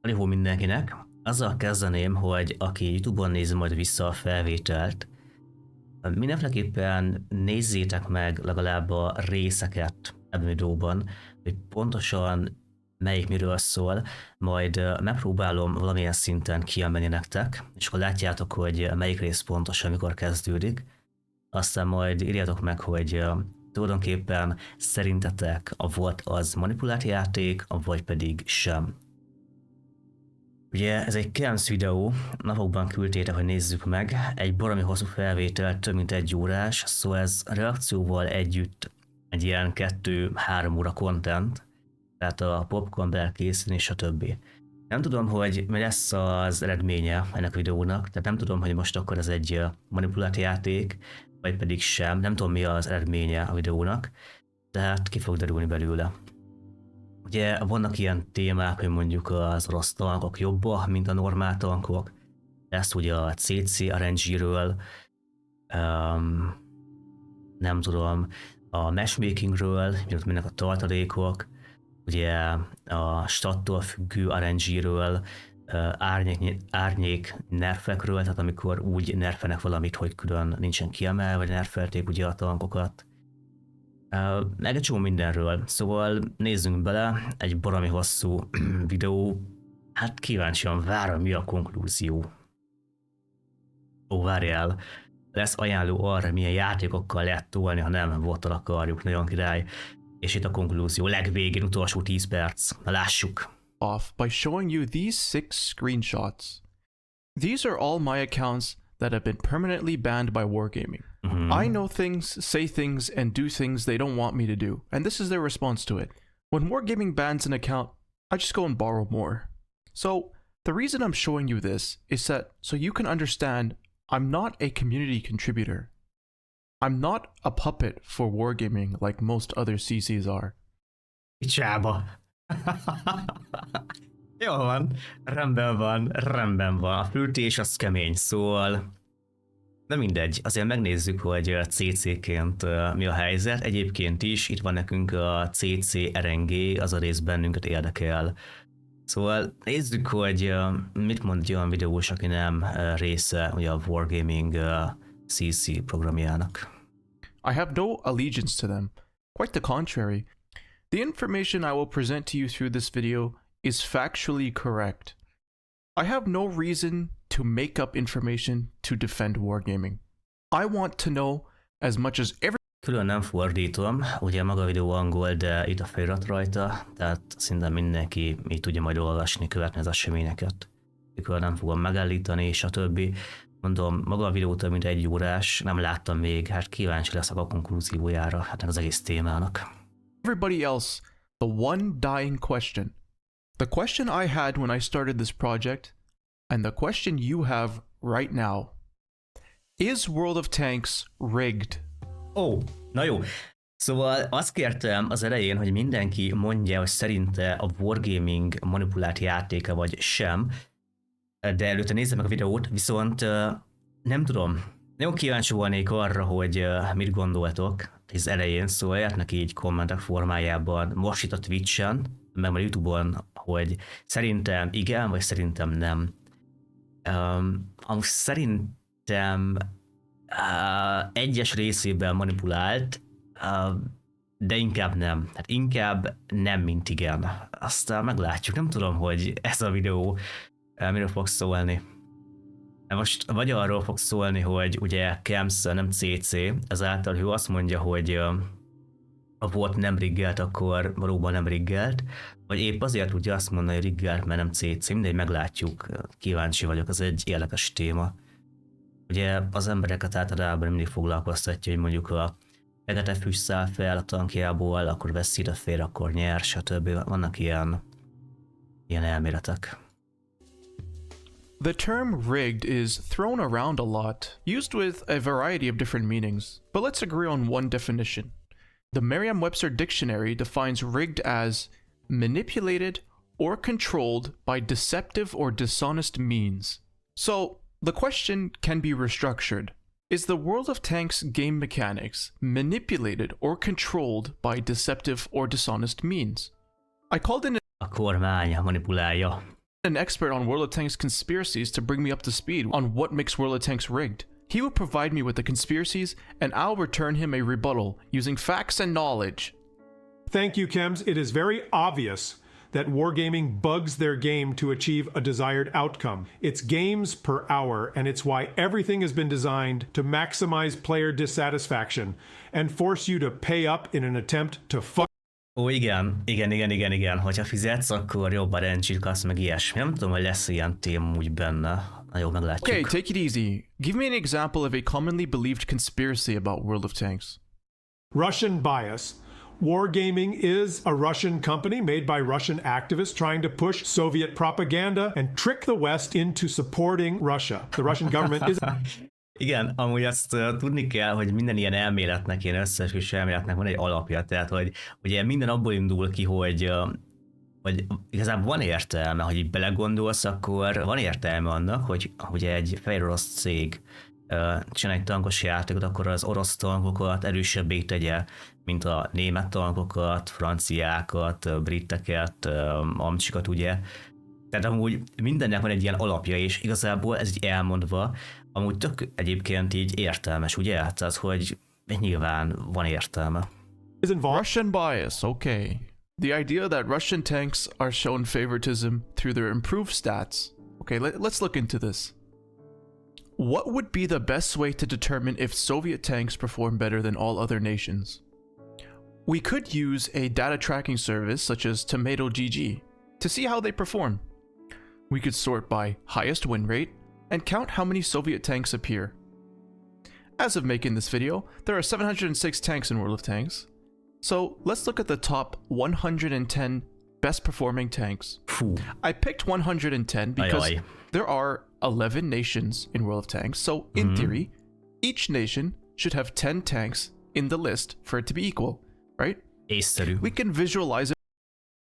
Jó mindenkinek! Azzal kezdeném, hogy aki YouTube-on nézi majd vissza a felvételt, mindenféleképpen nézzétek meg legalább a részeket ebben a videóban, hogy pontosan melyik miről szól, majd megpróbálom valamilyen szinten kiemelni nektek, és akkor látjátok, hogy melyik rész pontosan mikor kezdődik. Aztán majd írjátok meg, hogy tulajdonképpen szerintetek volt az manipulált játék, vagy pedig sem. Ugye ez egy 9 videó, napokban küldtétek, hogy nézzük meg, egy baromi hosszú felvétel, több mint 1 órás, szóval ez reakcióval együtt egy ilyen 2-3 óra content, tehát a popcorn be készíteni, stb. Nem tudom, hogy mi lesz az eredménye ennek a videónak, tehát nem tudom, hogy most akkor ez egy manipulált játék, vagy pedig sem, nem tudom mi az eredménye a videónak, tehát ki fog derülni belőle. Ugye vannak ilyen témák, hogy mondjuk az orosz tankok jobbak, mint a normál tankok. Ezt ugye a CC RNG-ről, nem tudom, a matchmakingről, miért mennek a tartalékok, ugye a stattól függő RNG-ről, árnyék nerfekről, tehát amikor úgy nerfelnek valamit, hogy külön nincsen kiemelve, vagy nerfelték ugye a tankokat. Meg egy csomó mindenről, szóval nézzünk bele, egy baromi hosszú videó, hát kíváncsian várom, mi a konklúzió. Ó, várjál, lesz ajánló arra, milyen játékokkal lehet tolni, ha nem bottal akarjuk, nagyon király. És itt a konklúzió, legvégén, utolsó 10 perc, na lássuk. Off by showing you these 6 screenshots. These are all my accounts that have been permanently banned by Wargaming. I know things, say things, and do things they don't want me to do, and this is their response to it. When Wargaming bans an account, I just go and borrow more. So, the reason I'm showing you this is that so you can understand I'm not a community contributor. I'm not a puppet for Wargaming like most other CCs are. Csába. Jó van, rendben van. A fürtés az kemény, szóval... De mindegy, azért megnézzük, hogy CC-ként mi a helyzet. Egyébként is itt van nekünk a CC RNG, az a rész bennünket érdekel. Szóval nézzük, hogy mit mond egy olyan videós, aki nem része ugye a Wargaming CC programjának. I have no allegiance to them. Quite the contrary. The information I will present to you through this video is factually correct. I have no reason to make up information to defend Wargaming. I want to know as much as every... Külön nem fordítom, ugye maga a videó angol, de itt a felirat rajta, tehát szinte mindenki így tudja majd olvasni, követni az eseményeket. Külön nem fogom megállítani, stb. Mondom, maga a videó több mint 1 órás, nem láttam még, hát kíváncsi leszek a konklúziójára, hát az egész témának. Everybody else, the one dying question. The question I had when I started this project, and the question you have right now. Is World of Tanks rigged? Ó, na jó. Szóval azt kértem az elején, hogy mindenki mondja, hogy szerinte a Wargaming manipulált játéka vagy sem, de előtte nézze meg a videót, viszont nem tudom. Nagyon kíváncsi volnék arra, hogy mit gondoltok az elején, szóval jöhetnek így kommentek formájában, most itt a Twitch-en, meg a YouTube-on, hogy szerintem igen, vagy szerintem nem. Szerintem egyes részében manipulált, de inkább nem. Hát inkább nem, mint igen. Aztán meglátjuk. Nem tudom, hogy ez a videó miről fog szólni. Most vagy arról fog szólni, hogy ugye Camps nem CC, ezáltal ő azt mondja, hogy a volt nem riggelt, akkor valóban nem riggelt, vagy épp azért tudja azt mondani, hogy riggelt, mert nem CC, mindegy, meglátjuk, kíváncsi vagyok, ez egy érdekes téma. Ugye az embereket általában mindig foglalkoztatja, hogy mondjuk a fekete füst száll fel a tankjából, akkor veszít a fél, akkor nyer, stb. Vannak ilyen elméletek. The term rigged is thrown around a lot, used with a variety of different meanings, but let's agree on one definition. The Merriam-Webster dictionary defines rigged as manipulated or controlled by deceptive or dishonest means. So, the question can be restructured. Is the World of Tanks game mechanics manipulated or controlled by deceptive or dishonest means? I called in A kormány manipulálja. an expert on World of Tanks conspiracies to bring me up to speed on what makes World of Tanks rigged. He will provide me with the conspiracies, and I'll return him a rebuttal using facts and knowledge. Thank you, Chems. It is very obvious that wargaming bugs their game to achieve a desired outcome. It's games per hour, and it's why everything has been designed to maximize player dissatisfaction and force you to pay up in an attempt to fuck. Ó, igen. Hogyha fizetsz, akkor jobban rendjük azt, meg ilyesmi. Nem tudom, hogy lesz ilyen tém úgy benne. Na jó, meglátjuk. Okay, take it easy. Give me an example of a commonly believed conspiracy about World of Tanks. Russian bias. Wargaming is a Russian company made by Russian activists trying to push Soviet propaganda and trick the West into supporting Russia. The Russian government is... Igen, amúgy azt tudni kell, hogy minden ilyen elméletnek, ilyen összeesküvés elméletnek van egy alapja, tehát hogy ugye minden abból indul ki, hogy igazából van értelme, hogy így belegondolsz, akkor van értelme annak, hogy egy fehér orosz cég csinál egy tankos játékot, akkor az orosz tankokat erősebbé tegye, mint a német tankokat, franciákat, briteket, amcsikat, ugye. Tehát amúgy mindennek van egy ilyen alapja, és igazából ez így elmondva, amúgy tök egyébként így értelmes, ugye? Tehát, hogy nyilván van értelme. Russian bias, okay. The idea that Russian tanks are shown favoritism through their improved stats. Okay, let's look into this. What would be the best way to determine if Soviet tanks perform better than all other nations? We could use a data tracking service such as TomatoGG to see how they perform. We could sort by highest win rate and count how many Soviet tanks appear. As of making this video, there are 706 tanks in World of Tanks. So let's look at the top 110 best performing tanks. I picked 110 because there are 11 nations in World of Tanks, so in theory, each nation should have 10 tanks in the list for it to be equal, right? Észszerű. We can visualize it.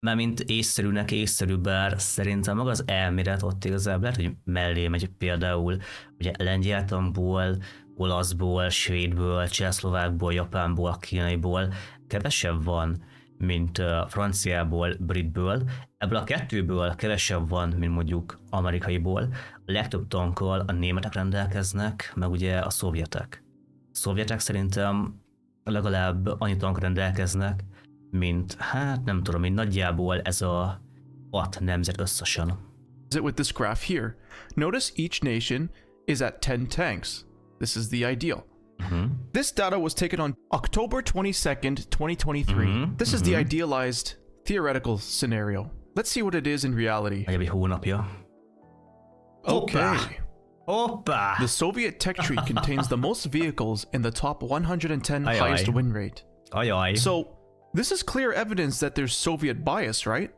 Mármint észszerűnek észszerű, bár szerintem maga az elmélet ott igazából lehet, hogy mellé megy például ugye lengyeltanból, olaszból, svédből, csehszlovákból, japánból, kínaiból kevesebb van, mint franciából, britből. Ebből a kettőből kevesebb van, mint mondjuk amerikaiból. A legtöbb tankkal a németek rendelkeznek, meg ugye a szovjetek. A szovjetek szerintem legalább annyi tank rendelkeznek, mint, hát nem tudom, mint nagyjából ez a 6 nemzet összesen. With this graph here, notice each nation is at 10 tanks. This is the ideal. This data was taken on October 22nd, 2023. This is the idealized theoretical scenario. Let's see what it is in reality. Egy hónapja. Okay. Hoppa! The Soviet tech tree contains the most vehicles in the top 110 highest win rate. So, this is clear evidence that there's Soviet bias, right?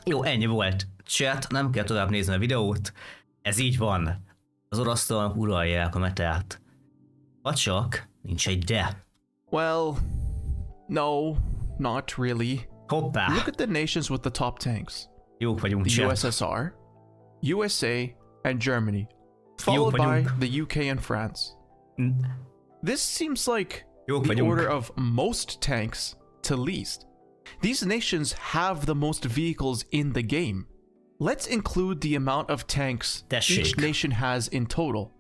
Jó, ennyi volt. Chat, nem kell tovább nézni a videót. Ez így van. Az orosz tank uralják a metát. Vagy csak nincs egy de. Well, no, not really. Hoppá! Look at the nations with the top tanks. Jók vagyunk, The chat. USSR, USA, and Germany, followed by the UK and France. This seems like the order of most tanks to least. These nations have the most vehicles in the game. Let's include the amount of tanks each nation has in total.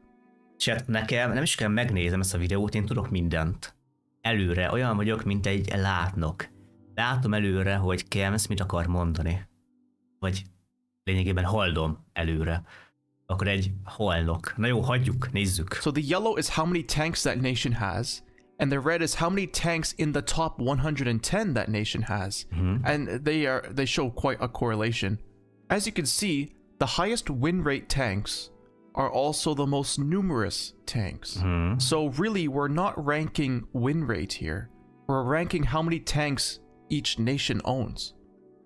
Chat, nekem nem is kell megnézem ezt a videót, én tudok mindent. Előre olyan vagyok, mint egy látnok. Látom előre, hogy Kems mit akar mondani. Vagy lényegében hallom előre. Akkor egy hallnok. Na jó, hagyjuk, nézzük. So the yellow is how many tanks that nation has, and the red is how many tanks in the top 110 that nation has. And they show quite a correlation. As you can see, the highest win rate tanks are also the most numerous tanks. So really, we're not ranking win rate here. We're ranking how many tanks each nation owns.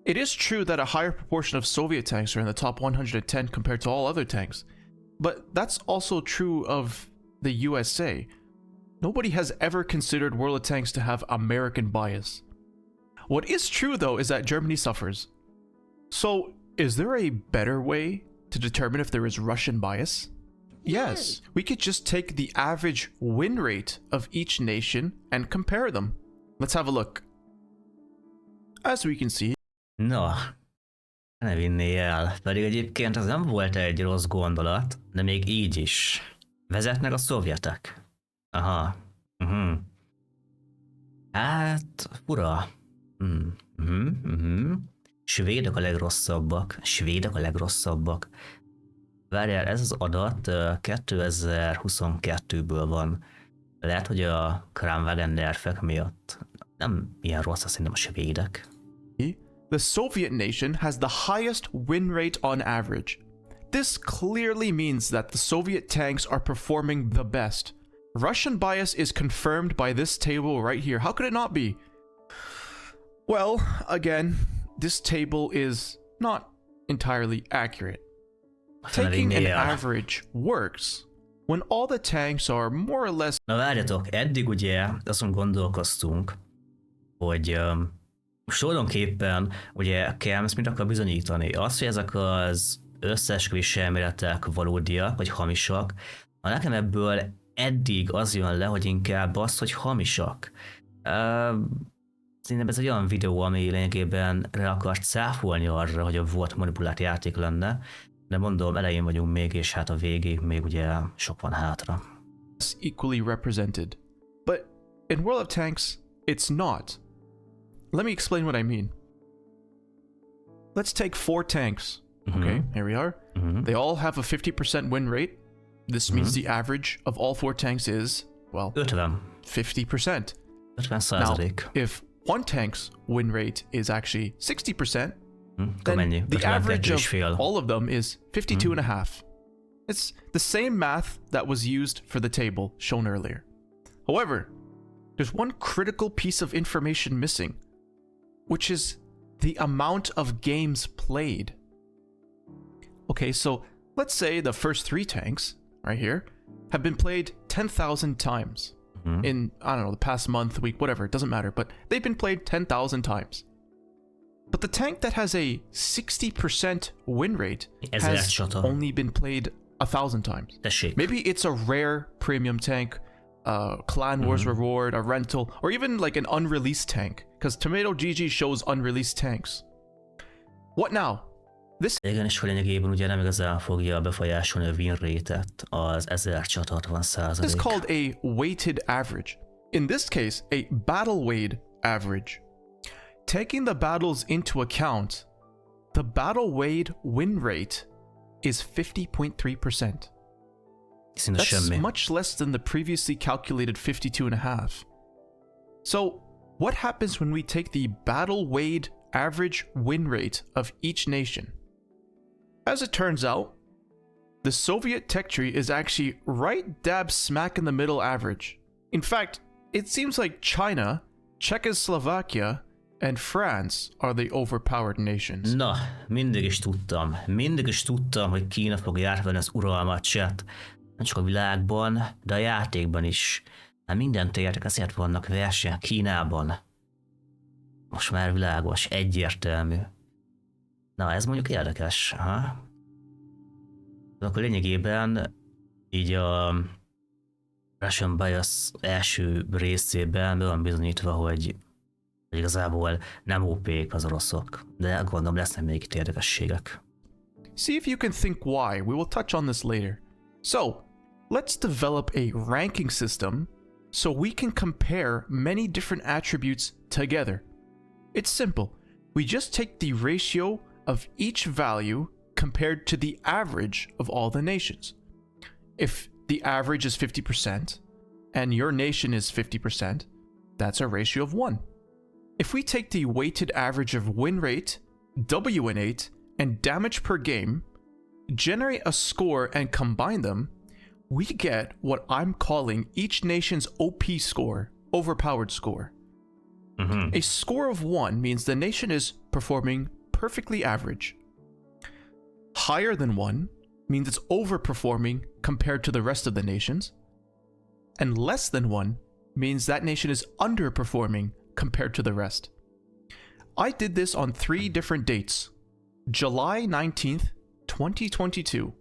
It is true that a higher proportion of Soviet tanks are in the top 110 compared to all other tanks, but that's also true of the USA. Nobody has ever considered World of Tanks to have American bias. What is true, though, is that Germany suffers. So, is there a better way to determine if there is Russian bias? Yes, we could just take the average win rate of each nation and compare them. Let's have a look. As we can see, No, Ne vinné el. Pedig egyébként ez nem volt egy rossz gondolat, de még így is. Vezetnek a szovjetek. Aha. Hát, fura. Svédek a legrosszabbak. Svédek a legrosszabbak. Várjál, ez az adat 2022-ből van. Lehet, hogy a Kramwagen nerfek miatt nem ilyen rossz, azt szerintem a svédek. The Soviet nation has the highest win rate on average. This clearly means that the Soviet tanks are performing the best. Russian bias is confirmed by this table right here. How could it not be? Well, again, this table is not entirely accurate. Taking an average works when all the tanks are more or less... Na várjatok, eddig ugye azon gondolkoztunk, hogy tulajdonképpen ugye Kems mit akar bizonyítani? Az, hogy ezek az összeesküvés elméletek valódiak, vagy hamisak, nekem ebből eddig az jön le, hogy inkább az, hogy hamisak. Szerintem ez egy olyan videó, ami lényegében rá akart cáfolni arra, hogy a volt manipulált játék lenne, de mondom, elején vagyunk még, és hát a végéig még ugye sok van hátra. Equally represented. But in World of Tanks, it's not. Let me explain what I mean. Let's take 4 tanks. Okay, here we are. They all have a 50% win rate. This means the average of all 4 tanks is, well, 50%. 50%. Now, if one tank's win rate is actually 60%, then the average of all of them is 52.5. It's the same math that was used for the table shown earlier. However, there's one critical piece of information missing, which is the amount of games played. Okay, so let's say the first 3 tanks, right here, have been played 10,000 times in, I don't know, the past month, week, whatever, it doesn't matter, but they've been played 10,000 times. But the tank that has a 60% win rate has only been played 1,000 times. Maybe it's a rare premium tank, Clan Wars reward, a rental, or even like an unreleased tank, because Tomato GG shows unreleased tanks. What now? Igen, és lényegében ugye nem igazán fogja befolyásolni a win rate-et, az 1000 csata 60%. This is called a weighted average. In this case, a battle weighed average. Taking the battles into account, the battle weighed win rate is 50.3%. That's much less than the previously calculated 52.5. So, what happens when we take the battle weighed average win rate of each nation? As it turns out, the Soviet tech tree is actually right dab smack in the middle average. In fact, it seems like China, Czechoslovakia, and France are the overpowered nations. Na, mindig is tudtam, hogy Kína fogja átvenni az uralmat, chat. Nem csak a világban, de a játékban is. Hát mindent értek, azért vannak versenyek Kínában. Most már világos, egyértelmű. Na, ez mondjuk érdekes, ha? Akkor lényegében így a Russian Bias első részében van bizonyítva, hogy igazából nem OP-k az oroszok, de gondolom lesznek még itt érdekességek. See if you can think why. We will touch on this later. So, let's develop a ranking system so we can compare many different attributes together. It's simple. We just take the ratio of each value compared to the average of all the nations. If the average is 50% and your nation is 50%, that's a ratio of 1. If we take the weighted average of win rate, WN8, and damage per game, generate a score and combine them, we get what I'm calling each nation's OP score, overpowered score. A score of 1 means the nation is performing perfectly average. Higher than 1 means it's overperforming compared to the rest of the nations. And less than 1 means that nation is underperforming compared to the rest. I did this on 3 different dates. July 19th, 2022.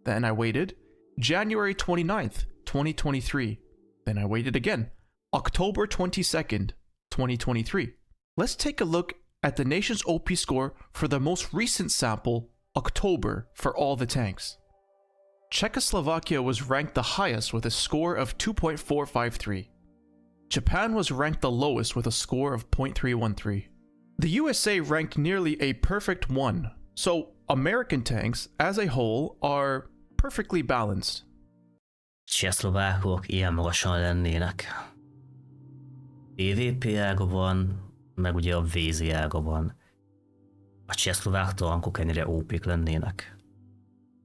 Then I waited. January 29th, 2023. Then I waited again. October 22nd, 2023. Let's take a look at the nation's OP score for the most recent sample, October, for all the tanks. Czechoslovakia was ranked the highest with a score of 2.453. Japan was ranked the lowest with a score of 0.313. The USA ranked nearly a perfect 1, so American tanks as a whole are perfectly balanced. Csehszlovákok ilyen magasan lennének. PvP ága van, meg ugye a VZ ága van. A csehszlovák tankok ennyire OP-k lennének.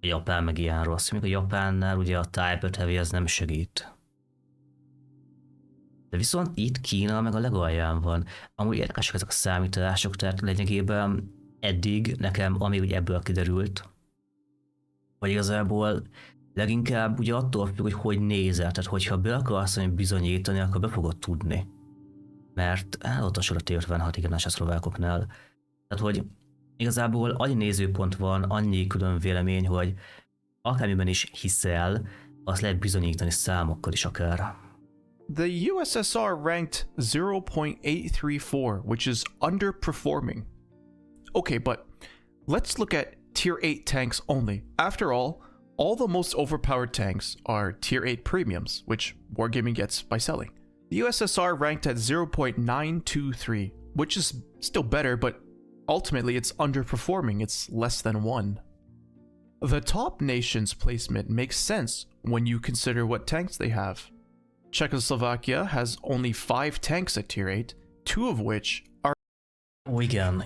A japán meg ilyen rossz, még a japánnál ugye a Type 5 Heavy az nem segít. De viszont itt Kína meg a legalján van. Amúgy érdekesek ezek a számítások, tehát lényegében eddig nekem, ami ugye ebből kiderült, hogy igazából leginkább ugye attól függ, hogy nézel, tehát hogyha be akarsz bizonyítani, akkor be fogod tudni. Mert ott a sor a T56 igen a szlovákoknál. Tehát hogy igazából annyi nézőpont van, annyi külön vélemény, hogy akármiben is hiszel, azt lehet bizonyítani számokkal is akár. The USSR ranked 0.834, which is underperforming. Okay, but let's look at Tier 8 tanks only. After all the most overpowered tanks are Tier 8 premiums, which Wargaming gets by selling. The USSR ranked at 0.923, which is still better, but ultimately it's underperforming, it's less than 1. The top nation's placement makes sense when you consider what tanks they have. Czechoslovakia has only 5 tanks at Tier 8, 2 of which are... Ó, igen.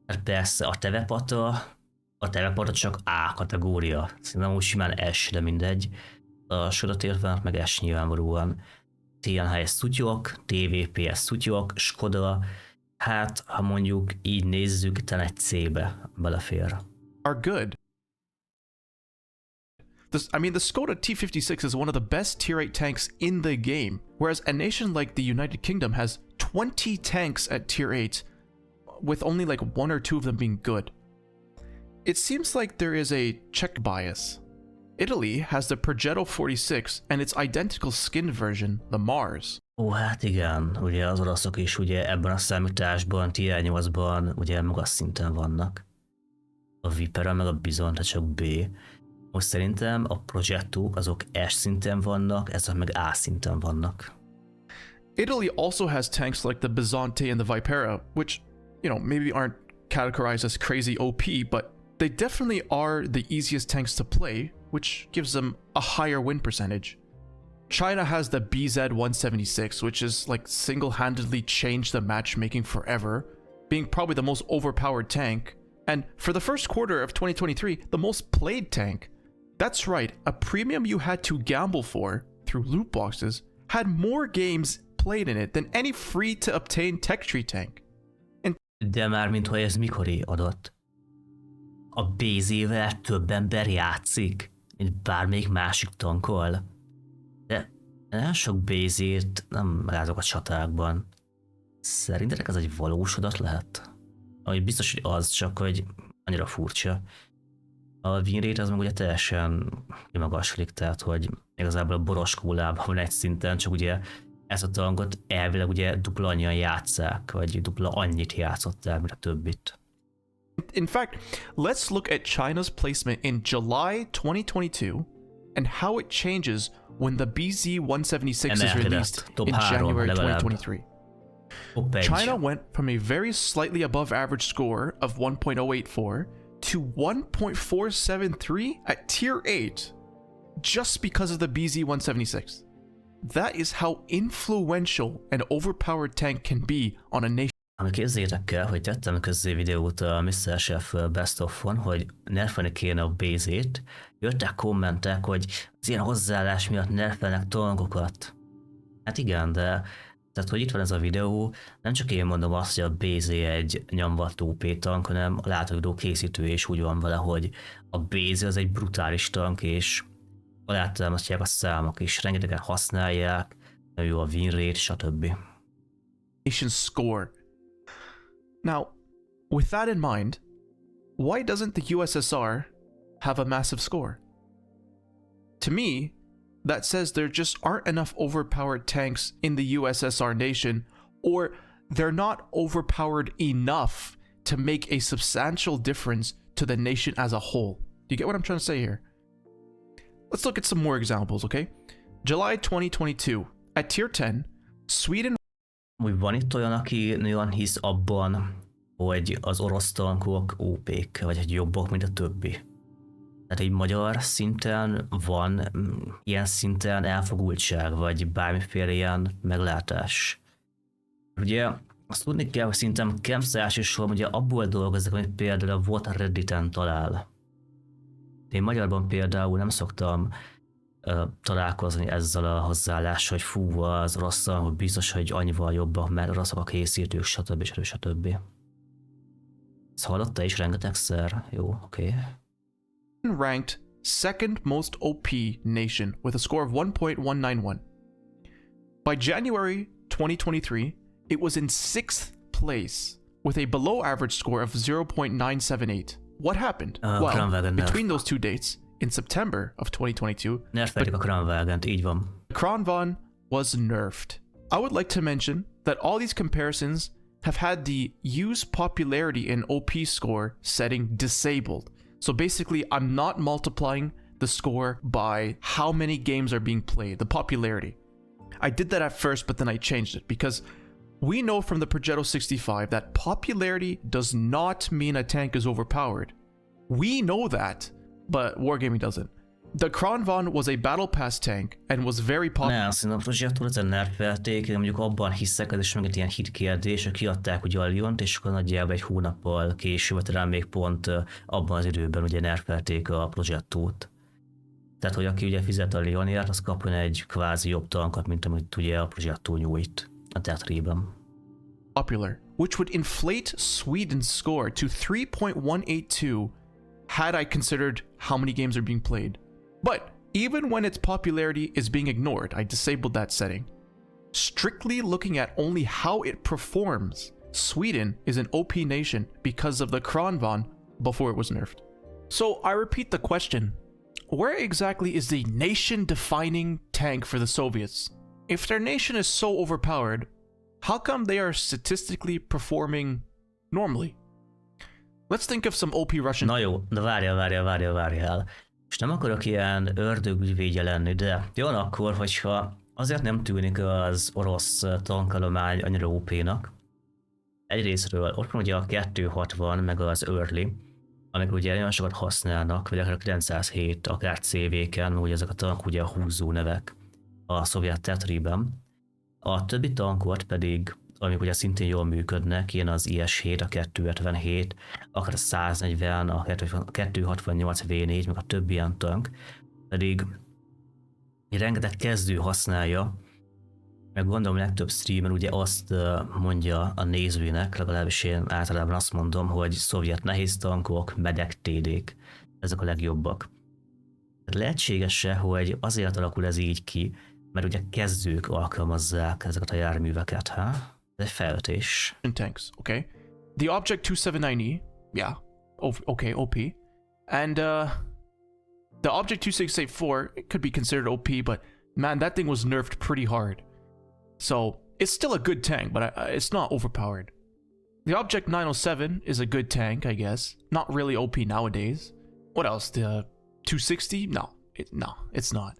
Hát persze, a tevepata csak A kategória. Szerintem úgy simán S, de mindegy. A sodatérve meg S nyilvánvalóan. TNHS szutyok, TVPS szutyok, Skoda. Hát, ha mondjuk így nézzük, talán egy C-be belefér. Are good. The Skoda T56 is one of the best Tier 8 tanks in the game, whereas a nation like the United Kingdom has 20 tanks at Tier 8, with only like 1 or 2 of them being good. It seems like there is a Czech bias. Italy has the Progetto 46 and its identical skinned version, the Mars. Ó, hát igen, ugye az oroszok is ugye ebben a számításban, Tier 8-ban ugye magas szinten vannak. A Viperra meg a Bizon, tehát csak B. Most szerintem a Progettók azok S szinten vannak, ezek meg A szinten vannak. Italy also has tanks like the Bizante and the Vipera, which, maybe aren't categorized as crazy OP, but they definitely are the easiest tanks to play, which gives them a higher win percentage. China has the BZ-176, which is like single-handedly changed the matchmaking forever, being probably the most overpowered tank, and for the first quarter of 2023, the most played tank. That's right, a premium you had to gamble for through loot boxes had more games played in it than any free-to-obtain tech tree tank. De már mintha ez mikori adott. A BZ-vel több ember játszik, mint bármelyik másik tankkal. De nagyon sok BZ-t nem látok a csatákban. Szerintetek ez egy valós adat lehet? Ami biztos, hogy az, csak hogy annyira furcsa. A win rate az meg ugye teljesen kimagaslik, tehát hogy igazából a boroskólában van egy szinten, csak ugye ezt a tankot elvileg ugye dupla annyian játsszák, vagy dupla annyit játszották, mint a többit. In fact, let's look at China's placement in July 2022 and how it changes when the BZ-176 is released in January 2023. China went from a very slightly above average score of 1.084 to 1.473 at Tier 8 just because of the BZ-176. That is how influential an overpowered tank can be on a nation. Ami képzeljétek el, hogy tettem közzé videót a MrScheff Best of-on, hogy nerfelni kéne a BZ-t. Jöttek kommentek, hogy az ilyen hozzáállás miatt nerfelnek tankokat. Hát igen, de tehát, hogy itt van ez a videó, nem csak én mondom azt, hogy a BZ egy nyomvat OP tank, hanem a látóvideo készítő is úgy van vele, hogy a BZ az egy brutális tank, és alátámasztják a számok is, rengetegen használják, nagyon jó a win rate, stb. Nation score. Now, with that in mind, why doesn't the USSR have a massive score? To me, that says there just aren't enough overpowered tanks in the USSR nation, or they're not overpowered enough to make a substantial difference to the nation as a whole. Do you get what I'm trying to say here? Let's look at some more examples, okay? July 2022, at tier 10, Sweden... Úgy van itt olyan, aki nagyon hisz abban, hogy az orosz tankok OP-k, vagy hogy jobbak, mint a többi. Tehát egy magyar szinten van ilyen szinten elfogultság, vagy bármiféle ilyen meglátás. Ugye azt tudni kell, hogy szerintem Kempszás is ugye abból dolgozik, amit például volt a Redditen talál. Én magyarban például nem szoktam találkozni ezzel a hozzáállással, hogy fú, az oroszal, hogy biztos, hogy annyival jobbak, mert oroszok a készítők, stb. Stb. Ezt hallotta is rengetegszer? Jó, oké. Ranked second most OP nation with a score of 1.191. By January 2023, it was in 6th place with a below average score of 0.978. What happened? Well, between those two dates, in September of 2022, nerfelték a Kranvagent, így van. Kranvan was nerfed. I would like to mention that all these comparisons have had the use popularity in OP score setting disabled. So basically, I'm not multiplying the score by how many games are being played, the popularity. I did that at first, but then I changed it because we know from the Progetto 65 that popularity does not mean a tank is overpowered. We know that, but Wargaming doesn't. The Kranvan was a battle pass tank and was very popular. Nem, szerintem a Progetto ezen nerfelték, de mondjuk abban hiszek, ez is meg egy ilyen hit kérdés, hogy kiadták ugye a Lyont, és akkor nagyjából egy hónappal később, talán még pont abban az időben ugye nerfelték a Progettót. Tehát, hogy aki ugye fizet a Lyonért, az kapjon egy kvázi jobb tankot, mint amit ugye a Progetto nyújt a tetrében. Popular, which would inflate Sweden's score to 3.182 had I considered how many games are being played. But even when its popularity is being ignored, I disabled that setting. Strictly looking at only how it performs, Sweden is an OP nation because of the Kranvan before it was nerfed. So I repeat the question, where exactly is the nation-defining tank for the Soviets? If their nation is so overpowered, how come they are statistically performing normally? Let's think of some OP Russian... Na jó, de várjál. És nem akarok ilyen ördögügyvédje lenni, de jön akkor, hogyha azért nem tűnik az orosz tankállomány annyira OP-nak. Egyrésztről ott van ugye a 260, meg az Early, amik ugye nagyon sokat használnak, vagy akár a 907, akár CV-ken, ugye ezek a tank ugye a húzó nevek a szovjet tetrében. A többi tankot pedig, amik ugye szintén jól működnek, ilyen az IS-7, a 277, akár a 140, a 268 V4, meg a többi ilyen tank, pedig rengeteg kezdő használja, meg gondolom legtöbb streamer ugye azt mondja a nézőnek, legalábbis én általában azt mondom, hogy szovjet nehéz tankok, medek, TD-k, ezek a legjobbak. Tehát lehetséges-e, hogy azért alakul ez így ki, mert ugye kezdők alkalmazzák ezeket a járműveket, ha? Ez egy felvetés. Tanks, okay. The Object 279E, yeah, okay, OP. And the Object 2684, it could be considered OP, but man, that thing was nerfed pretty hard. So it's still a good tank, but it's not overpowered. The Object 907 is a good tank, I guess. Not really OP nowadays. What else? The 260? No, it's not.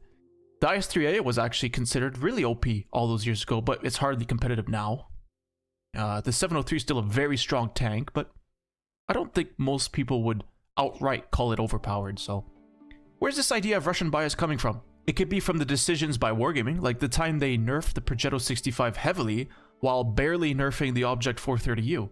The IS-3A was actually considered really OP all those years ago, but it's hardly competitive now. The 703 is still a very strong tank, but I don't think most people would outright call it overpowered, so... Where's this idea of Russian bias coming from? It could be from the decisions by Wargaming, like the time they nerfed the Progetto 65 heavily while barely nerfing the Object 430U.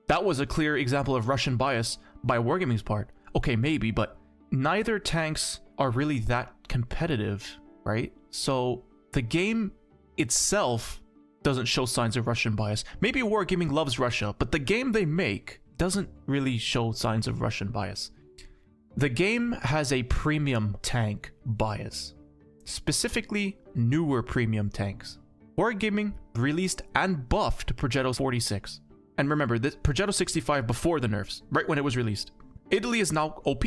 That was a clear example of Russian bias by Wargaming's part. Okay, maybe, but neither tanks are really that competitive, right? So the game itself doesn't show signs of Russian bias. Maybe Wargaming loves Russia, but the game they make doesn't really show signs of Russian bias. The game has a premium tank bias, specifically newer premium tanks. Wargaming released and buffed Progetto 46. And remember, this Progetto 65 before the nerfs, right when it was released. Italy is now OP.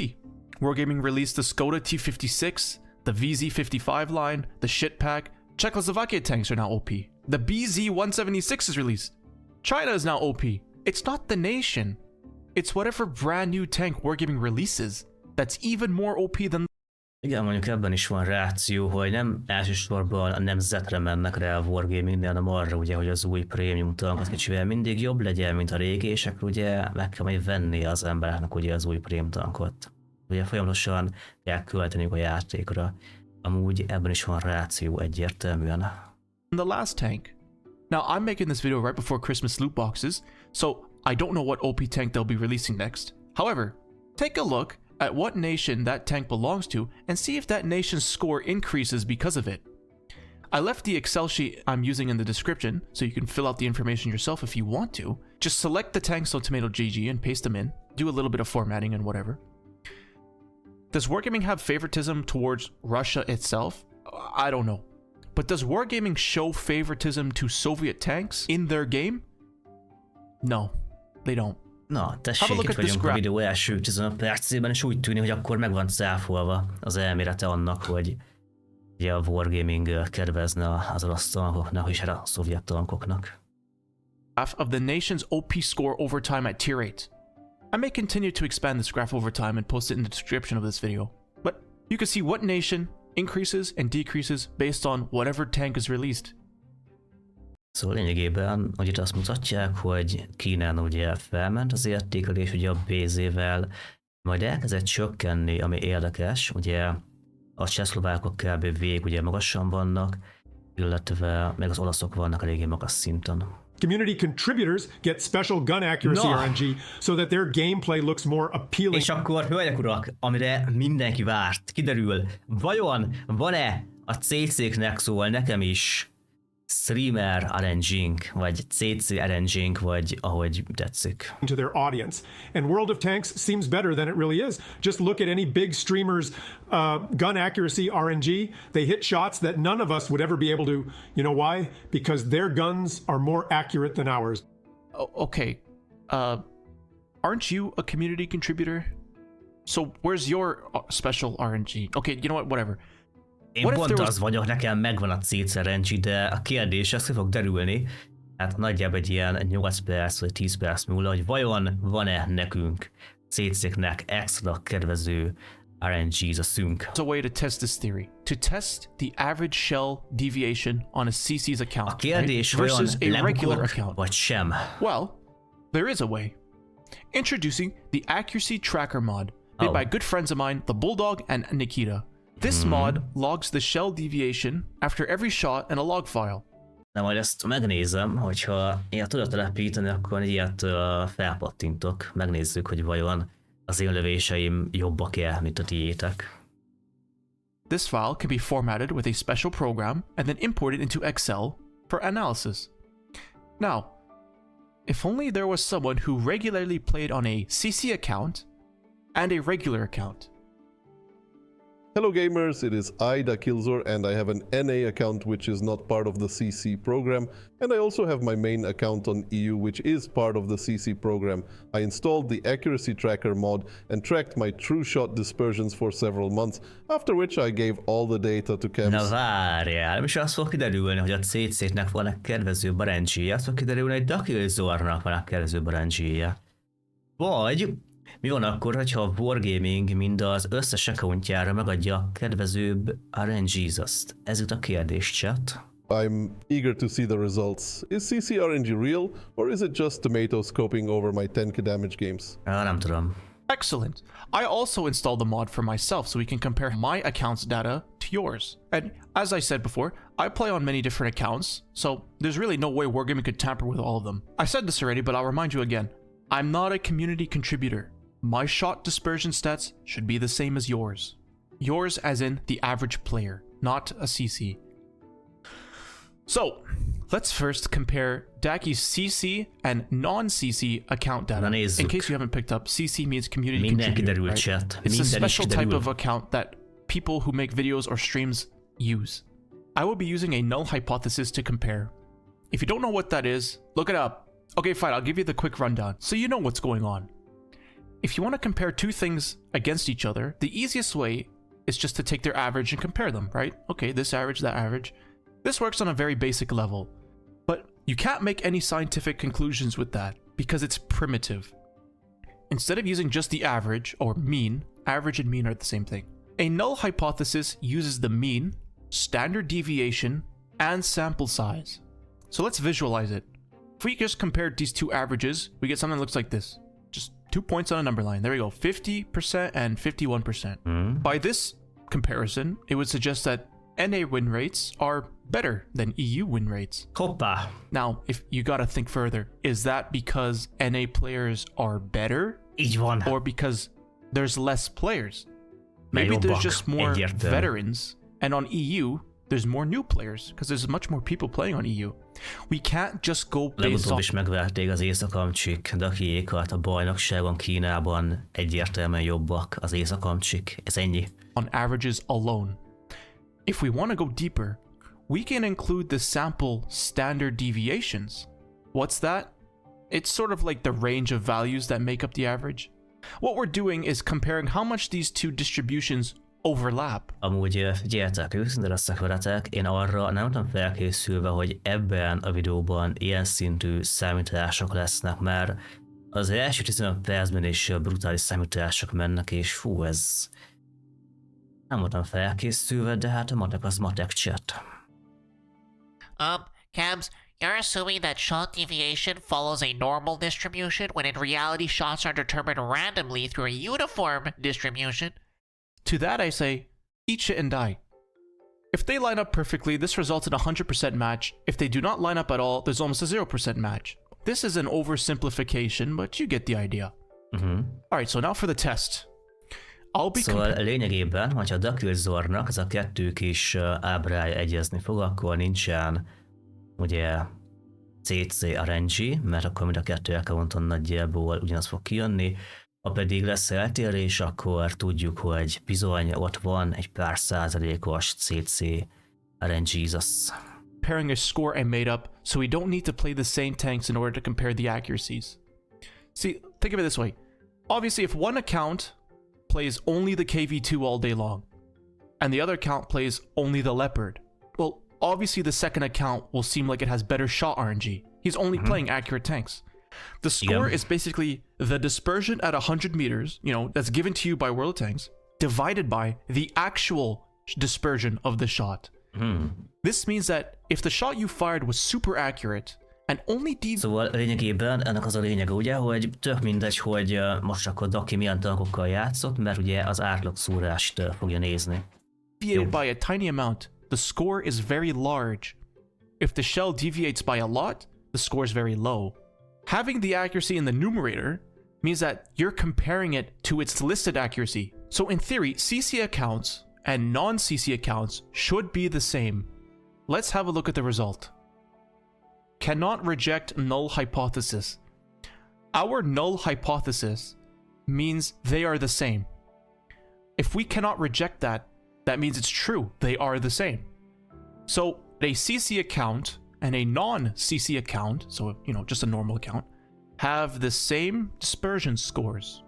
Wargaming released the Skoda T56, the VZ55 line, the Shit Pack. Czechoslovakia tanks are now OP. The BZ-176 is released. China is now OP. It's not the nation. It's whatever brand new tank Wargaming releases that's even more OP than. Igen, mondjuk ebben is van ráció, hogy nem elsősorban a nemzetre mennek rá a Wargamingnél, hanem arra ugye, hogy az új prémium tankot kicsivel mindig jobb legyen, mint a régi, és akkor ugye meg kell majd venni az embereknek ugye az új prémium tankot. Ugye folyamatosan kell költeniük a játékra. Amúgy ebben is van ráció egyértelműen. The last tank. Now I'm making this video right before Christmas loot boxes, so I don't know what OP tank they'll be releasing next. However, take a look at what nation that tank belongs to and see if that nation's score increases because of it. I left the Excel sheet I'm using in the description, so you can fill out the information yourself if you want to. Just select the tanks on Tomato GG and paste them in, do a little bit of formatting and whatever. Does Wargaming have favoritism towards Russia itself? I don't know. But does Wargaming show favoritism to Soviet tanks in their game? No, they don't. Na, tessék, itt vagyunk a videó első 15 percében, és úgy tűnik, hogy akkor meg van cáfolva az elmélete annak, hogy ugye a Wargaming kedvezne az orosz tankoknak, és a szovjet tankoknak. Of the nation's OP score over time at tier 8. I may continue to expand this graph over time and post it in the description of this video, but you can see what nation increases and decreases based on whatever tank is released. Szóval lényegében, hogy itt azt mutatják, hogy Kínán ugye felment az értékelés ugye a BZ-vel, majd elkezdett csökkenni, ami érdekes, ugye a csehszlovákok kb. Végig ugye magasan vannak, illetve meg az olaszok vannak eléggé magas szinten. Community contributors get special gun accuracy RNG so that their gameplay looks more appealing. És akkor, hölgyek urak, amire mindenki várt, kiderül, vajon van-e a CC-knek, szóval nekem is streamer RNG-nk, vagy CC RNG-nk, vagy ahogy tetszik. To their audience. And World of Tanks seems better than it really is. Just look at any big streamers' gun accuracy RNG. They hit shots that none of us would ever be able to. You know why? Because their guns are more accurate than ours. Okay. Aren't you a community contributor? So where's your special RNG? Okay, you know what? Whatever. Én pont az vagyok, nekem megvan a CC RNG, de a kérdés, az ki fog derülni, hát nagyjából egy ilyen 8 perc vagy 10 perc múlva, hogy vajon van-e nekünk CC-knek extra kedvező RNGs a szünk. It's a way to test this theory. To test the average shell deviation on a CC's account. A kérdés right? versus a regular account. Vagy sem. Well, there is a way. Introducing the accuracy tracker mod made by good friends of mine, the Bulldog and Nikita. This mod logs the shell deviation after every shot in a log file. Na majd ezt megnézem, hogyha ilyet tudod telepíteni, akkor ilyet felpattintok. Megnézzük, hogy vajon az én lövéseim jobbak-e, mint a tiétek. This file can be formatted with a special program and then imported into Excel for analysis. Now, if only there was someone who regularly played on a CC account and a regular account. Hello gamers, it is I, Killzor, and I have an NA account which is not part of the CC program, and I also have my main account on EU which is part of the CC program. I installed the accuracy tracker mod and tracked my true shot dispersions for several months, after which I gave all the data to Kems. Na várjál, nem is az fog kiderülni, hogy a CC-nek van a kedvező RNG-je, az fog kiderülni, hogy Killzornak van a kedvező RNG-je. Vagy mi van akkor, hogyha a Wargaming mind az összes accountjára megadja a kedvezőbb RNG-azt? Ez itt a kérdés, chat. I'm eager to see the results. Is CC RNG real, or is it just Tomato scoping over my 10k damage games? Nem tudom. Excellent. I also installed the mod for myself so we can compare my account's data to yours. And as I said before, I play on many different accounts, so there's really no way Wargaming could tamper with all of them. I said this already, but I'll remind you again. I'm not a community contributor. My shot dispersion stats should be the same as yours. Yours as in the average player, not a CC. So, let's first compare Daki's CC and non-CC account data. In case you haven't picked up, CC means community contributor, right? It's a special type of account that people who make videos or streams use. I will be using a null hypothesis to compare. If you don't know what that is, look it up. Okay, fine, I'll give you the quick rundown so you know what's going on. If you want to compare two things against each other, the easiest way is just to take their average and compare them, right? Okay, this average, that average. This works on a very basic level. But You can't make any scientific conclusions with that because it's primitive. Instead of using just the average or mean, average and mean are the same thing. A null hypothesis uses the mean, standard deviation, and sample size. So let's visualize it. If we just compared these two averages, we get something that looks like this. Just 2 points on a number line. There we go, 50% and 51%. By this comparison, it would suggest that NA win rates are better than EU win rates. Hoppá! Now, if you gotta think further, is that because NA players are better? Így van. Or because there's less players? Mert Maybe there's jobbak, just more egyértelmű. veterans, and on EU, there's more new players, because there's much more people playing on EU. We can't just go based Legutóbb off... is megverték az északamcsik, de a kiékat a bajnokságon Kínában egyértelműen jobbak az északamcsik. Ez ennyi. on averages alone. If we want to go deeper, we can include the sample standard deviations. What's that? It's sort of like the range of values that make up the average. What we're doing is comparing how much these two distributions overlap. Amúgy figyeljetek, őszinte leszek veletek, én arra nem voltam felkészülve, hogy ebben a videóban ilyen szintű számítások lesznek, mert az első 15 percben is brutális számítások mennek, és fú, ez... Nem voltam felkészülve, de hát a matek az matek chat. Cabs, you're assuming that shot deviation follows a normal distribution when in reality shots are determined randomly through a uniform distribution? To that I say, eat shit and die. If they line up perfectly, this results in a 100% match. If they do not line up at all, there's almost a 0% match. This is an oversimplification, but you get the idea. Alright, so now for the test. I'll be Szóval lényegében, hogyha a Dakurzornak ez a kettő kis ábrája egyezni fog, akkor nincsen ugye CC RNG, mert akkor mind a kettő accounton nagyjából ugyanaz fog kijönni. Ha pedig lesz eltérés, akkor tudjuk, hogy bizony ott van egy pár százalékos CC RNG-zas. Comparing a score I made up, so we don't need to play the same tanks in order to compare the accuracies. See, think of it this way. Obviously, if one account plays only the KV2 all day long, and the other account plays only the Leopard, well, obviously the second account will seem like it has better shot RNG. He's only playing accurate tanks. The score is basically the dispersion at 100 meters, you know, that's given to you by World of Tanks, divided by the actual dispersion of the shot. This means that if the shot you fired was super accurate, and only Szóval lényegében ennek az a lényege ugye, hogy tök mindegy, hogy most akkor Daki milyen tankokkal játszott, mert ugye az átlag szúrást fogja nézni. deviated by a tiny amount, the score is very large. If the shell deviates by a lot, the score is very low. Having the accuracy in the numerator means that you're comparing it to its listed accuracy. So in theory, CC accounts and non-CC accounts should be the same. Let's have a look at the result. Cannot reject null hypothesis. Our null hypothesis means they are the same. If we cannot reject that, that means it's true, they are the same. So a CC account and a non-CC account, so you know, just a normal account, have the same dispersion scores.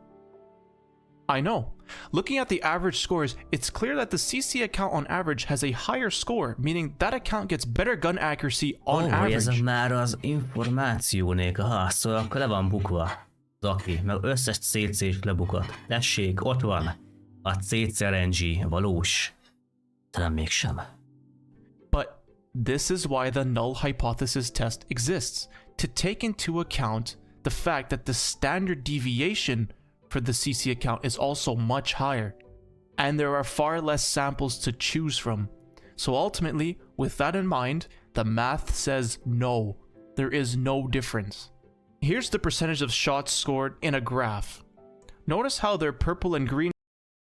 I know. Looking at the average scores, it's clear that the CC account on average has a higher score, meaning that account gets better gun accuracy on average. Ez már az információnék, aha, szóval akkor le van bukva. Daki, meg összes CC-s lebukott. Tessék, ott van a CCRNG valós. Talán mégsem. But this is why the null hypothesis test exists, to take into account the fact that the standard deviation for the CC account is also much higher, and there are far less samples to choose from. So ultimately, with that in mind, the math says no, there is no difference. Here's the percentage of shots scored in a graph. Notice how they're purple and green.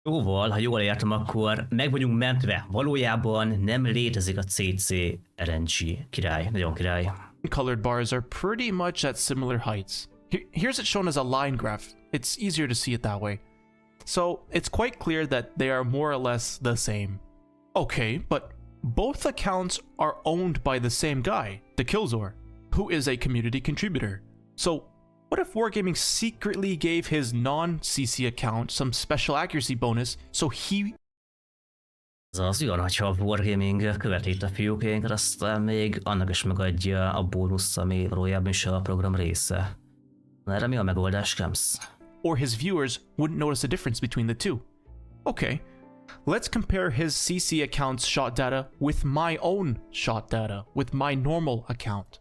Jóval, ha jól értem, akkor meg vagyunk mentve. Valójában nem létezik a CC RNG. Király, nagyon király. Colored bars are pretty much at similar heights. Here's it shown as a line graph. It's easier to see it that way. So it's quite clear that they are more or less the same. Okay, but both accounts are owned by the same guy, the Killzor, who is a community contributor. So what if Wargaming secretly gave his non-CC account some special accuracy bonus so he... Az olyan, hogyha a Wargaming követi itt a fiúkénket, aztán még annak is megadja a bónuszt, ami valójában is a program része. Erre mi a megoldás, Kems? Or his viewers wouldn't notice a difference between the two. Okay, let's compare his CC account's shot data with my own shot data, with my normal account.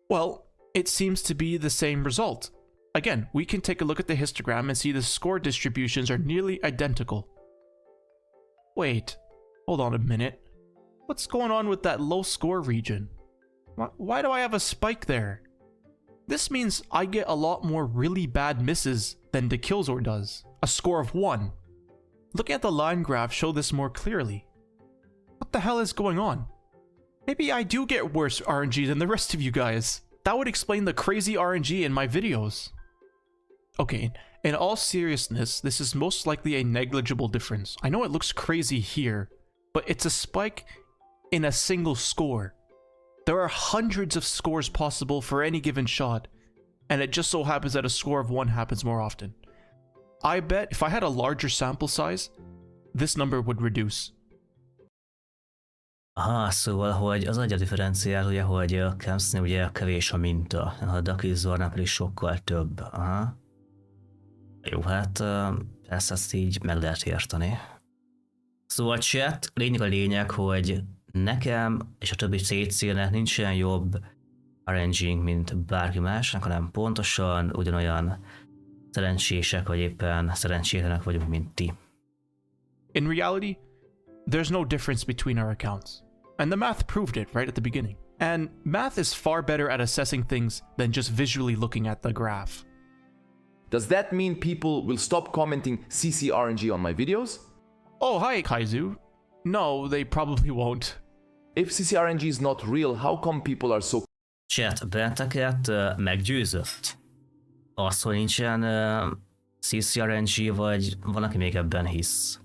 Well, it seems to be the same result. Again, we can take a look at the histogram and see the score distributions are nearly identical. Wait, hold on a minute. What's going on with that low score region? Why do I have a spike there? This means I get a lot more really bad misses than the Killzor does. A score of 1. Looking at the line graph show this more clearly. What the hell is going on? Maybe I do get worse RNG than the rest of you guys. That would explain the crazy RNG in my videos. Okay, in all seriousness, this is most likely a negligible difference. I know it looks crazy here, but it's a spike in a single score. There are hundreds of scores possible for any given shot, and it just so happens that a score of 1 happens more often. I bet if I had a larger sample size, this number would reduce. Aha, szóval, hogy az adja differenciál, ugye, hogy a Kemsnél ugye kevés a minta, a Dakizornál pedig sokkal több. Aha. Jó, hát persze ezt így meg lehet érteni. Szóval chat, lényeg a lényeg, hogy nekem és a többi CC-nek nincsen jobb RNG-nk, mint bárki másnak, hanem pontosan ugyanolyan szerencsések, vagy éppen szerencsétlenek vagyunk, mint ti. In reality, there's no difference between our accounts. And the math proved it right at the beginning. And math is far better at assessing things than just visually looking at the graph. Does that mean people will stop commenting CCRNG on my videos? Oh, hi, Kaizu. No, they probably won't. If CCRNG is not real, how come people are so... Chat, benneteket meggyőzött? Az, hogy nincsen CCRNG, vagy van, aki még ebben hisz?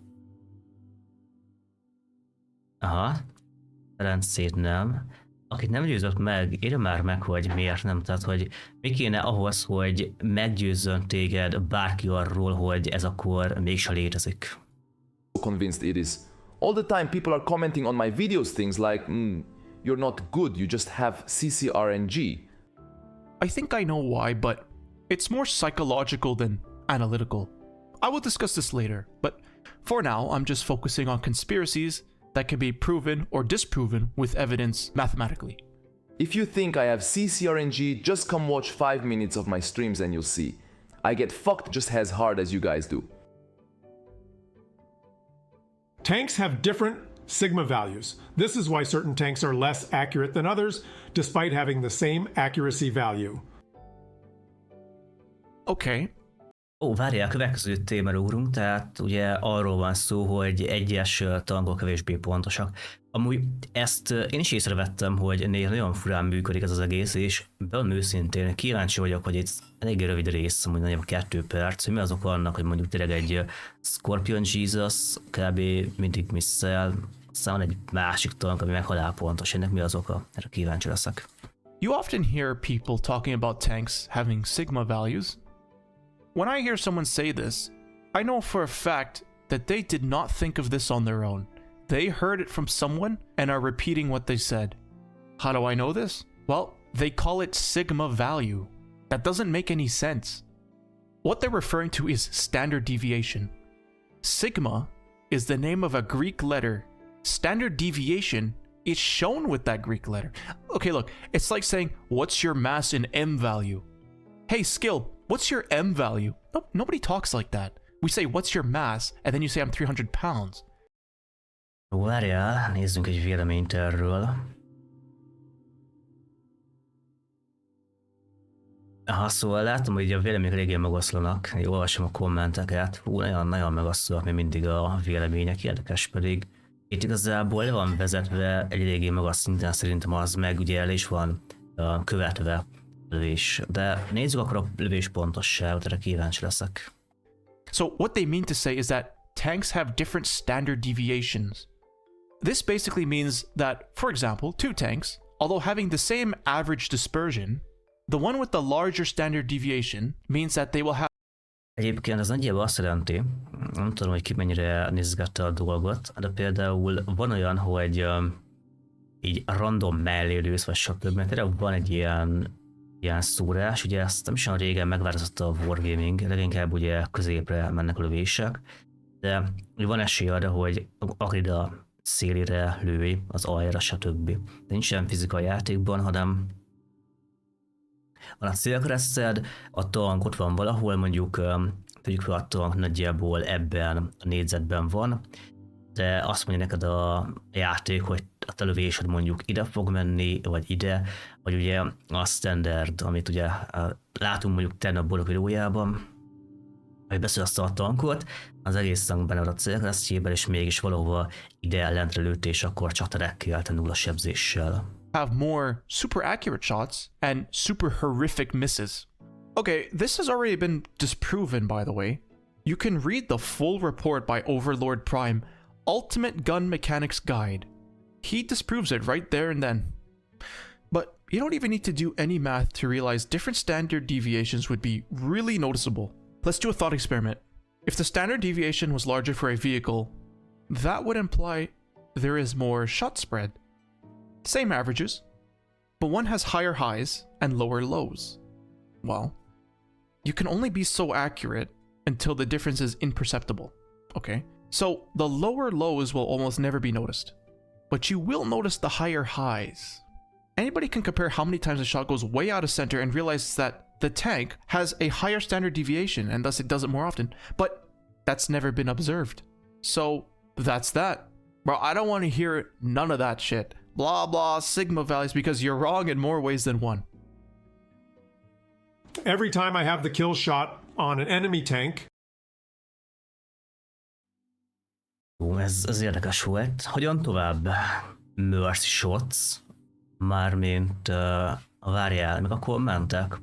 Aha, Ferencét nem. Akit nem győzött meg, írja már meg, hogy miért nem. Tehát, hogy mi kéne ahhoz, hogy meggyőzzön téged bárki arról, hogy ez akkor mégsem létezik. convinced it is. All the time people are commenting on my videos things like, you're not good, you just have CCRNG. I think I know why, but it's more psychological than analytical. I will discuss this later, but for now, I'm just focusing on conspiracies that can be proven or disproven with evidence mathematically. If you think I have CCRNG, just come watch 5 minutes of my streams and you'll see. I get fucked just as hard as you guys do. Tanks have different sigma values. This is why certain tanks are less accurate than others, despite having the same accuracy value. Okay. Ó, várjál, következő témára ugrunk, tehát ugye arról van szó, hogy egyes tankok kevésbé pontosak. Amúgy ezt én is észrevettem, hogy néha nagyon furán működik ez az egész, és bevallom őszintén kíváncsi vagyok, hogy egy elég rövid rész, amúgy nagyobb 2 perc, hogy mi azok annak, hogy mondjuk tényleg egy Scorpion Jesus kb. Mindig misszel, aztán van egy másik tank, ami meg halálpontos, ennek mi az oka? Erre kíváncsi leszek. You often hear people talking about tanks having sigma values. When I hear someone say this, I know for a fact that they did not think of this on their own. They heard it from someone and are repeating what they said. How do I know this? Well, they call it sigma value. That doesn't make any sense. What they're referring to is standard deviation. Sigma is the name of a Greek letter. Standard deviation is shown with that Greek letter. Okay, look, it's like saying, what's your mass in M value? Hey, Skill, what's your M value? No, nobody talks like that. We say, what's your mass? And then you say, I'm 300 pounds. Várjál, nézzünk egy véleményt erről. Aha, szóval látom, hogy a vélemények eléggé megoszlanak. Én olvasom a kommenteket. Hú, nagyon megoszlóak még mindig a vélemények, érdekes pedig. Itt igazából le van vezetve egy eléggé magas szinten, szerintem az meg ugye el is van követve lövés. De nézzük akkor a lövés pontosságot, erre kíváncsi leszek. So what they mean to say is that tanks have different standard deviations. This basically means that, for example, 2 tanks, although having the same average dispersion, the one with the larger standard deviation means that they will have... Egyébként ez nagyjából azt jelenti, nem tudom, hogy ki mennyire nézgette a dolgot, de például van olyan, hogy így random mellélősz, vagy stb. Mert tényleg van egy ilyen szórás, ugye ezt nem is olyan régen megváltozott a Wargaming, leginkább ugye középre mennek a lövések, de van esély arra, hogy akár a szélére lőj, az aljra, stb. De nincs ilyen fizika a játékban, hanem van a célkereszted, a tank ott van valahol, mondjuk tegyük fel a tank nagyjából ebben a négyzetben van, de azt mondja neked a játék, hogy a te lövésed mondjuk ide fog menni, vagy ide, vagy ugye a standard, amit ugye látunk mondjuk tegnap Borok videójában, hogy beszélsz a tankot, az egész tank benne van a célkeresztjében, és mégis valahova ide lentre lőtt, és akkor csak terekkel, te nulla sebzéssel. Have more super accurate shots and super horrific misses. Okay, this has already been disproven, by the way. You can read the full report by Overlord Prime, Ultimate Gun Mechanics Guide. He disproves it right there and then. But you don't even need to do any math to realize different standard deviations would be really noticeable. Let's do a thought experiment. If the standard deviation was larger for a vehicle, that would imply there is more shot spread. Same averages, but one has higher highs and lower lows. Well, you can only be so accurate until the difference is imperceptible. Okay, so the lower lows will almost never be noticed, but you will notice the higher highs. Anybody can compare how many times a shot goes way out of center and realizes that the tank has a higher standard deviation and thus it does it more often, but that's never been observed. So that's that. Bro, I don't want to hear none of that shit. Blah blah sigma values, because you're wrong in more ways than one. Every time I have the kill shot on an enemy tank, Ez érdekes volt. Hogyan tovább? Mercy shots, mármint várjál, meg akkor mentek.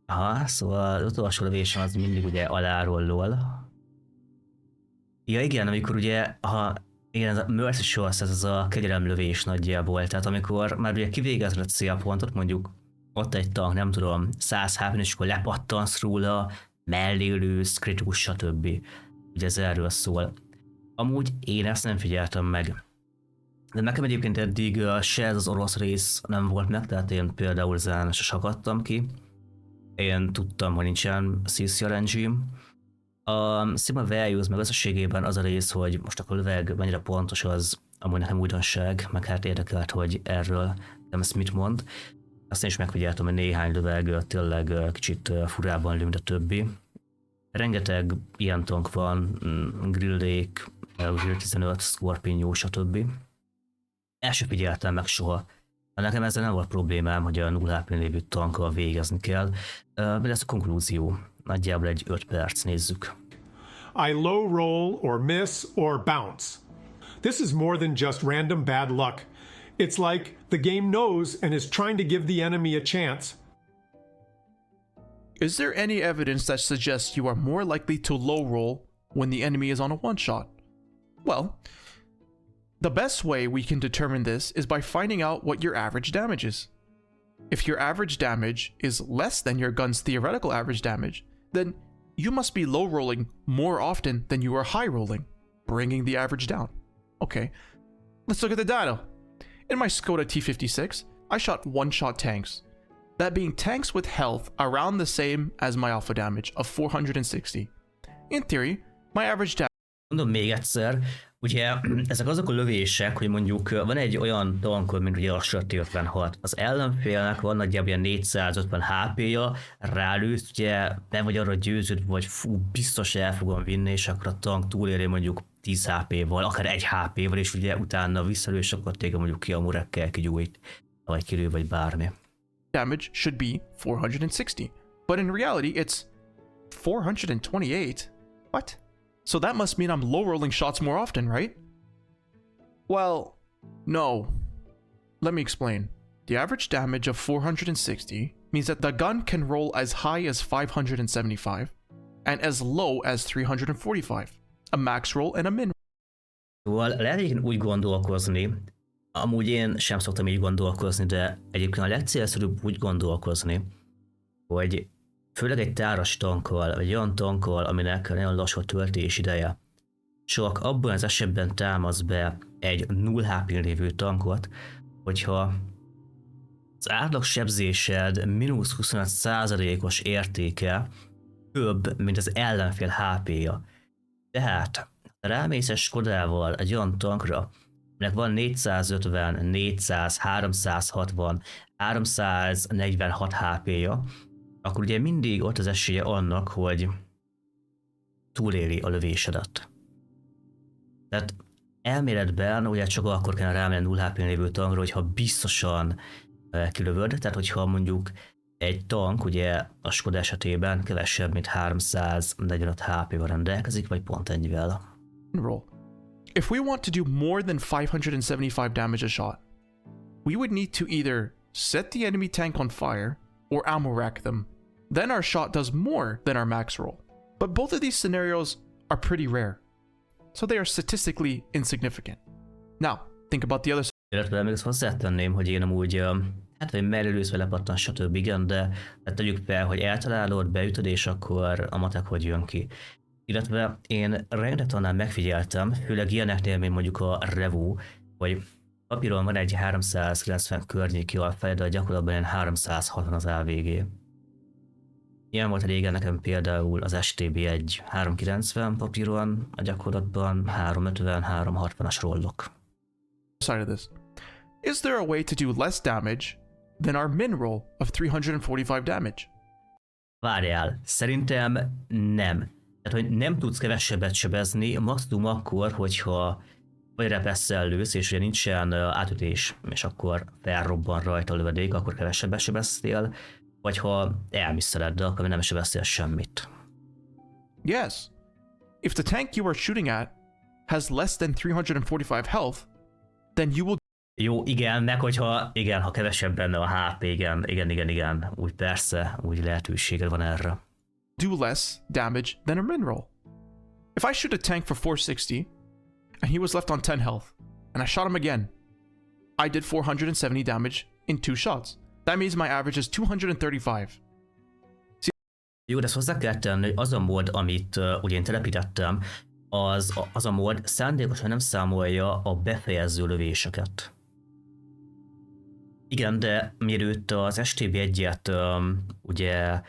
Aha, szóval az utolsó lövésem az mindig ugye aláról lol. Ja igen, amikor ugye, igen, ez a Mercy Shots, ez az a kegyelemlövés nagyjából, tehát amikor már ugye kivégezed a célpontot, mondjuk ott egy tank, nem tudom, 100 HP-n, és akkor lepattansz róla, mellélősz, kritikus, stb. Ugye ez erről szól. Amúgy én ezt nem figyeltem meg. De nekem egyébként eddig se ez az orosz rész nem volt meg, tehát én például ezen se sakadtam ki. Én tudtam, hogy nincsen CCRNG. A Sigma Values meg összességében az a rész, hogy most a löveg mennyire pontos, az amúgy nekem újdonság, meg hát érdekelt, hogy erről nem ezt mit mond. Azt én is megfigyeltem, hogy néhány löveg tényleg kicsit furában lő, mint a többi. Rengeteg ilyen tank van, Grillék, Grill 15, Scorpion, stb. El sem figyeltem meg soha. Nekem ezzel nem volt problémám, hogy a 0 HP lévő tankkal végezni kell. De ez a konklúzió. Nagyjából egy 5 perc, nézzük. I low roll or miss or bounce. This is more than just random bad luck. It's like the game knows and is trying to give the enemy a chance. Is there any evidence that suggests you are more likely to low roll when the enemy is on a one-shot? Well, the best way we can determine this is by finding out what your average damage is. If your average damage is less than your gun's theoretical average damage, then you must be low rolling more often than you are high rolling, bringing the average down. Okay, let's look at the data. In my Skoda T56, I shot one-shot tanks, that being tanks with health around the same as my alpha damage of 460. In theory, my average damage... Mondom még egyszer, ugye ezek azok a lövések, hogy mondjuk van egy olyan tankod, mint ugye a Sörti 56. Az ellenfélnek van nagyjából ilyen 450 HP-ja, rálősz, ugye nem vagy arra győződ, vagy fú, biztos el fogom vinni, és akkor a tank túléri mondjuk 10 HP-val, akár 1 HP-val, és ugye utána visszalő, és akkor téged mondjuk ki a murekkel kigyújt, vagy kilő, vagy bármi. Damage should be 460, but in reality it's 428. What? So that must mean I'm low rolling shots more often, right? Well, no. Let me explain. The average damage of 460 means that the gun can roll as high as 575 and as low as 345. A max roll and a min. Szóval lehet úgy gondolkozni, amúgy én sem szoktam így gondolkozni, de egyébként a legcélszerűbb úgy gondolkozni, hogy főleg egy táras tankkal, vagy olyan tankkal, aminek nagyon lassú a töltés ideje, csak abban az esetben támasz be egy 0 HP-n lévő tankot, hogyha az átlag sebzésed mínusz 25%-os értéke több, mint az ellenfél HP-ja. Tehát ha rámész egy Skodával egy olyan tankra, aminek van 450, 400, 360, 346 HP-ja, akkor ugye mindig ott az esélye annak, hogy túléli a lövésedet. Tehát elméletben ugye csak akkor kell rámenni 0 HP-n lévő tankra, hogyha biztosan kilövöd, tehát hogyha mondjuk egy tank ugye a Skoda esetében kevesebb, mint 345 HP-val rendelkezik, vagy pont ennyivel. Roll. If we want to do more than 575 damage a shot, we would need to either set the enemy tank on fire or ammo rack them. Then our shot does more than our max roll. But both of these scenarios are pretty rare, so they are statistically insignificant. Now, think about the other side. Illetve még azt hozzátenném, hogy én amúgy hát vagy mellőlőzve lepattan, stb. Igen, de tegyük fel, hogy eltalálod, beütöd, és akkor a matek hogy jön ki. Illetve én rengeteg megfigyeltem, főleg ilyeneknél, mint mondjuk a Revo, hogy papíron van egy 390 környéki alfej, de gyakorlatban ilyen 360 az AVG. Ilyen volt régen nekem például az STB egy 390 papíron, a gyakorlatban 350-360-as rollok. Side of this. Is there a way to do less damage than our min roll of 345 damage? Várjál, szerintem nem. Tehát, hogy nem tudsz kevesebbet sebezni, maximum akkor, hogyha vagy repesszel lősz, és ugye nincsen átütés, és akkor felrobban rajta a lövedék, akkor kevesebbet sebeztél, vagy ha elmisszeled, de akkor nem sebeztél semmit. Yes. If the tank you are shooting at has less than 345 health, then you will Jó, igen, meg hogyha ha kevesebb benne a HP, igen, úgy persze, úgy lehetőséged van erre. do less damage than a min roll. If I shoot a tank for 460 and he was left on 10 health and I shot him again, I did 470 damage in 2 shots. That means my average is 235. Jó, de ezt hozzá kell tenni, hogy az a mód, amit ugye én telepítettem, az a mód szándékosan nem számolja a befejező lövéseket. Igen, de mielőtt az STB1-et ugye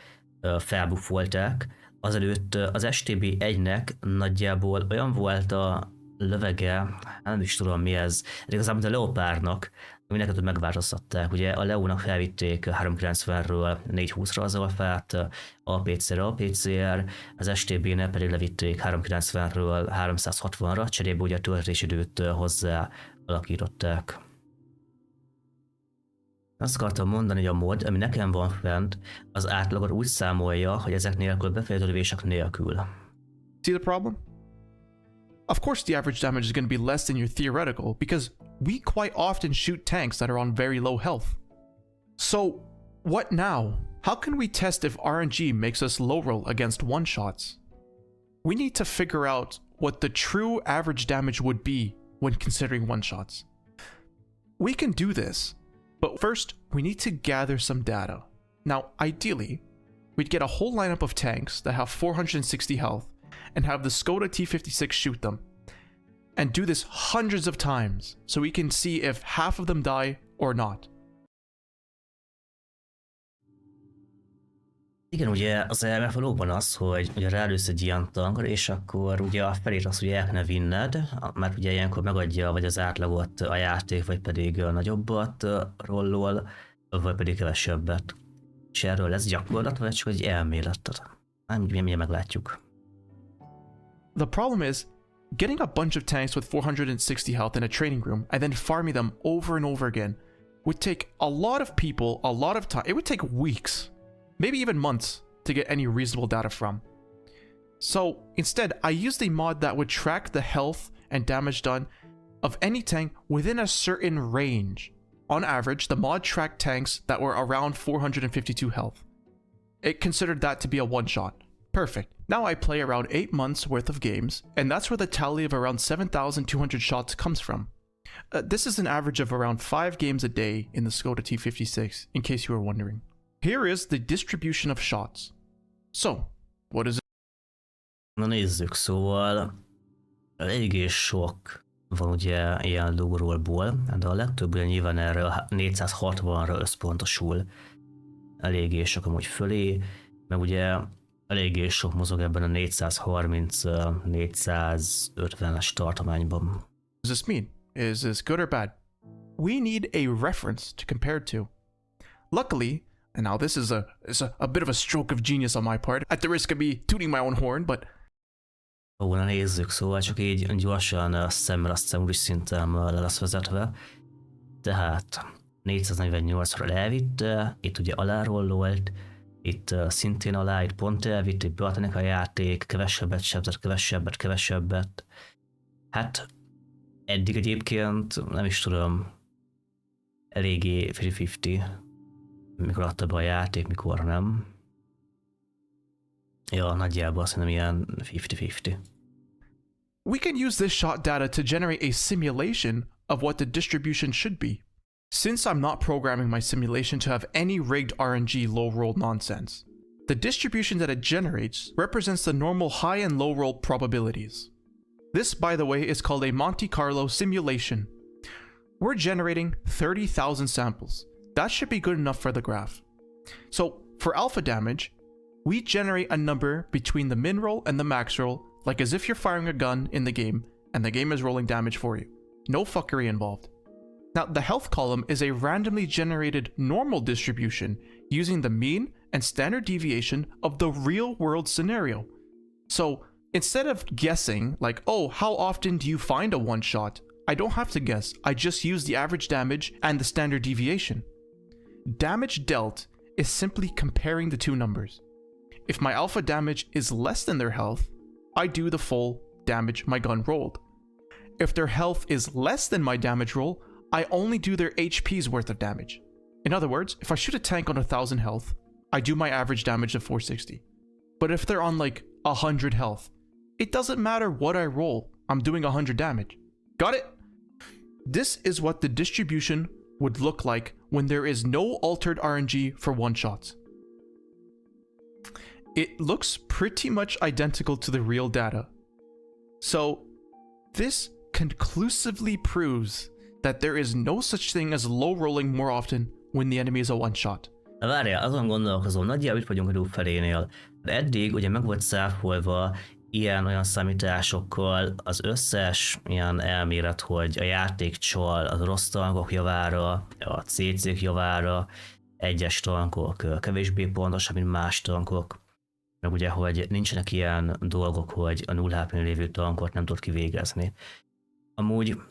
felbuffolták, azelőtt az STB1-nek nagyjából olyan volt a lövege, nem is tudom mi ez, de igazából a Leopardnak, aminek megváltoztatták. Ugye a Leónak felvitték 390-ről 420-ra az alfát, APC-re APCR, az STB-nek pedig levitték 390-ről 360-ra, cserébe ugye a töltésidőt hozzá alakították. Azt akartam mondani, hogy a mod, ami nekem van fent, az átlagot úgy számolja, hogy ezek nélkül befejező lövések nélkül. See the problem? Of course the average damage is going to be less than your theoretical because we quite often shoot tanks that are on very low health. So, what now? How can we test if RNG makes us low roll against one-shots? We need to figure out what the true average damage would be when considering one-shots. We can do this, but first we need to gather some data. Now, ideally, we'd get a whole lineup of tanks that have 460 health and have the Skoda T56 shoot them. And do this hundreds of times so we can see if half of them die or not. Igen, ugye az elme valóban az, hogy ugye rálősz egy ilyen tankra, és akkor ugye a felét azt ugye el kellene vinned, mert ugye ilyenkor megadja vagy az átlagot a játék, vagy pedig a nagyobbat rollol, vagy pedig kevesebbet. És erről lesz gyakorlat, vagy csak egy elmélet? Mindjárt meglátjuk. The problem is, getting a bunch of tanks with 460 health in a training room and then farming them over and over again would take a lot of people, a lot of time. It would take weeks, maybe even months, to get any reasonable data from. So instead, I used a mod that would track the health and damage done of any tank within a certain range. On average, the mod tracked tanks that were around 452 health. It considered that to be a one-shot. Perfect. Now I play around 8 months worth of games, and that's where the tally of around 7,200 shots comes from. This is an average of around 5 games a day in the Skoda T56, in case you were wondering. Here is the distribution of shots. So, what is it? Na nézzük, szóval eléggé sok van ugye ilyen logorolból, de a legtöbb ugye nyilván erre a 460-ra összpontosul. Eléggé sok amúgy fölé, meg ugye eléggé sok mozog ebben a 430-450-es tartományban. Does this mean? Is this good or bad? We need a reference to compare to. Luckily, and now this is a bit of a stroke of genius on my part, at the risk of me tooting my own horn, but Na nézzük, szóval csak így gyorsan szemmel azt úri szinten le lesz vezetve. Tehát 448-ra elvitte, itt ugye alárollolt, itt szintén alá, itt pont elvitt, itt beadnak a játék, kevesebbet. Hát eddig egyébként nem is tudom, eléggé 50-50, mikor adta be a játék, mikor nem. Ja, nagyjából azt mondom ilyen 50-50. we can use this shot data to generate a simulation of what the distribution should be. Since I'm not programming my simulation to have any rigged RNG low roll nonsense, the distribution that it generates represents the normal high and low roll probabilities. This, by the way, is called a Monte Carlo simulation. We're generating 30,000 samples. That should be good enough for the graph. So, for alpha damage, we generate a number between the min roll and the max roll, like as if you're firing a gun in the game, and the game is rolling damage for you. No fuckery involved. Now, the health column is a randomly generated normal distribution using the mean and standard deviation of the real world scenario. So, instead of guessing, like, oh, how often do you find a one shot? I don't have to guess, I just use the average damage and the standard deviation. Damage dealt is simply comparing the two numbers. If my alpha damage is less than their health, I do the full damage my gun rolled. If their health is less than my damage roll, I only do their HP's worth of damage. In other words, if I shoot a tank on 1,000 health, I do my average damage of 460. But if they're on like 100 health, it doesn't matter what I roll, I'm doing 100 damage. Got it? This is what the distribution would look like when there is no altered RNG for one-shots. It looks pretty much identical to the real data. So, this conclusively proves that there is no such thing as low rolling more often when the enemy is a one-shot. Na várjál, azon gondolkozom, nagyjából itt vagyunk a dúl felénél. De eddig ugye meg volt száfolva ilyen-olyan számításokkal az összes ilyen elmélet, hogy a játék csal az rossz tankok javára, a CC-k javára, egyes tankok kevésbé pontosabb, mint más tankok. Meg ugye, hogy nincsenek ilyen dolgok, hogy a 0 HP-n lévő tankot nem tud kivégezni. Amúgy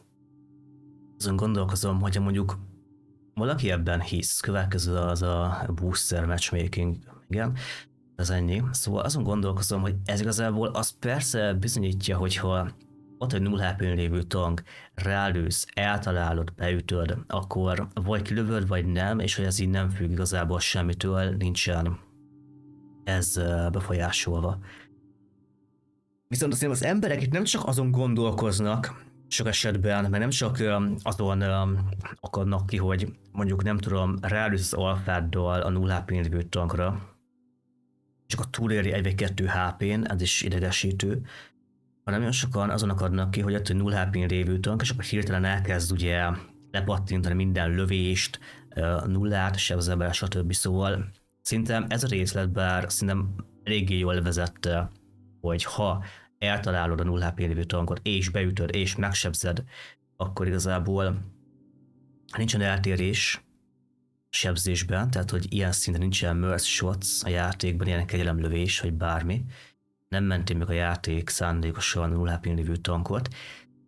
azon gondolkozom, hogy mondjuk valaki ebben hisz, következő az a booster matchmaking, igen, ez ennyi. Szóval azon gondolkozom, hogy ez igazából az persze bizonyítja, hogyha ott egy 0 HP-n lévő tank, rálősz, eltalálod, beütöd, akkor vagy kilövöd, vagy nem, és hogy ez így nem függ igazából semmitől, nincsen ez befolyásolva. Viszont azért az emberek itt nem csak azon gondolkoznak, sok esetben, mert nem csak azon akadnak ki, hogy mondjuk nem tudom, rálősz az alfáddal a 0 HP-n lévő tankra, csak a túléri 1-2 HP-n, ez is idegesítő, hanem nagyon sokan azon akadnak ki, hogy ott egy 0 HP-n lévő tank, és akkor hirtelen elkezd ugye lepattintani minden lövést, nullát, sebzembe, stb. Szóval szerintem ez a részlet, bár szerintem eléggé jól vezette, hogy ha eltalálod a 0 HP lévő tankot, és beütöd, és megsebzed, akkor igazából nincsen eltérés sebzésben, tehát hogy ilyen szinten nincsen merge shots a játékban, ilyen kegyelemlövés, vagy bármi. Nem mentél meg a játék szándékosan 0 HP lévő tankot,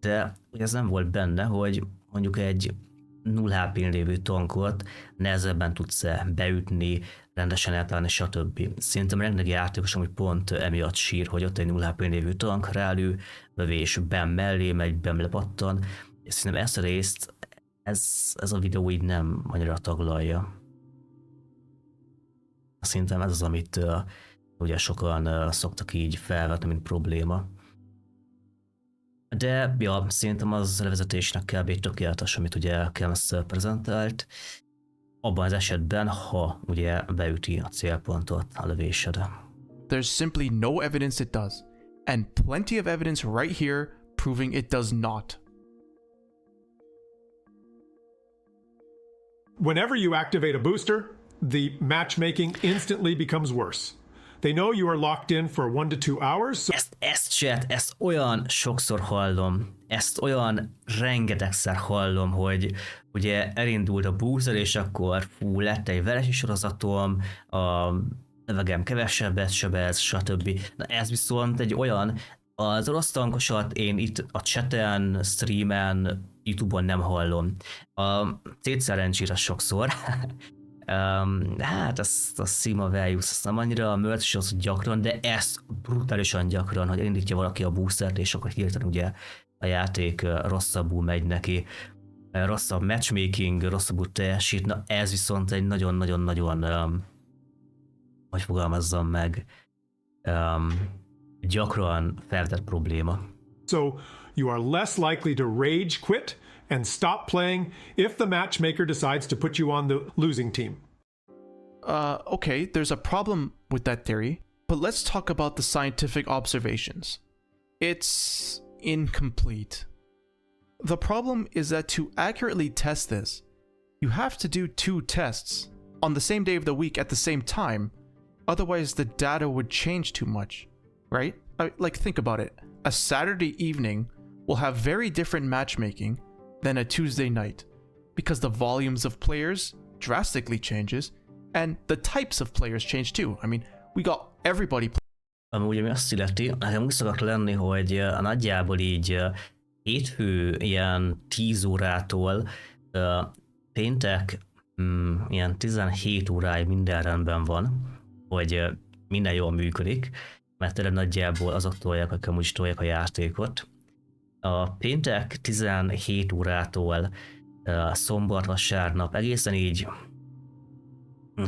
de ugye ez nem volt benne, hogy mondjuk egy 0 HP lévő tankot nehezebben tudsz beütni, rendesen eltalálni, stb. Szerintem rengeteg játékos, ami pont emiatt sír, hogy ott egy 0 HP lévő tank, rálő, lövés, bem mellé megy, bem lepattan, és szerintem ezt a részt ez a videó így nem annyira taglalja. Szerintem ez az, amit ugye sokan szoktak így felvetni, mint probléma. De ja, szerintem az levezetésnek kb. Tökéletes, amit ugye Kemsz prezentált, abban az esetben, ha ugye beüti a célpontot a lövésed. There's simply no evidence it does, and plenty of evidence right here proving it does not. Whenever you activate a booster, the matchmaking instantly becomes worse. They know you are locked in for 1 to 2 hours. So Ezt olyan sokszor hallom, ezt olyan rengetegszer hallom, hogy ugye elindult a booster, és akkor lett egy veresi sorozatom, a levegem kevesebbet sebez, stb. Na ez viszont egy olyan, az orosz tankosat én itt a chaten, streamen, YouTube-on nem hallom. A C-szerencsére sokszor. Hát ezt a Sigma Values, azt nem annyira a merch az gyakran, de ez brutálisan gyakran, hogy elindítja valaki a boostert, és akkor hirtelen ugye a játék rosszabbul megy neki. Rosszabb matchmaking, rosszabbul teljesít, na ez viszont egy nagyon-nagyon-nagyon, hogy fogalmazzam meg, gyakran felvetett probléma. So you are less likely to rage quit and stop playing if the matchmaker decides to put you on the losing team. Okay, there's a problem with that theory, but let's talk about the scientific observations. It's incomplete. The problem is that to accurately test this, you have to do 2 tests on the same day of the week at the same time, otherwise the data would change too much, right? Like, think about it. A Saturday evening will have very different matchmaking than a Tuesday night, because the volumes of players drastically changes, and the types of players change too. I mean, we got everybody. Amúgy ami azt illeti, nekem úgy szokott lenni, hogy nagyjából így hétfő ilyen 10 órától péntek ilyen 17 óráig minden rendben van, hogy minden jól működik, mert tényleg nagyjából azok tolják, akik amúgy is tolják a játékot. A péntek 17 órától szombat, vasárnap egészen így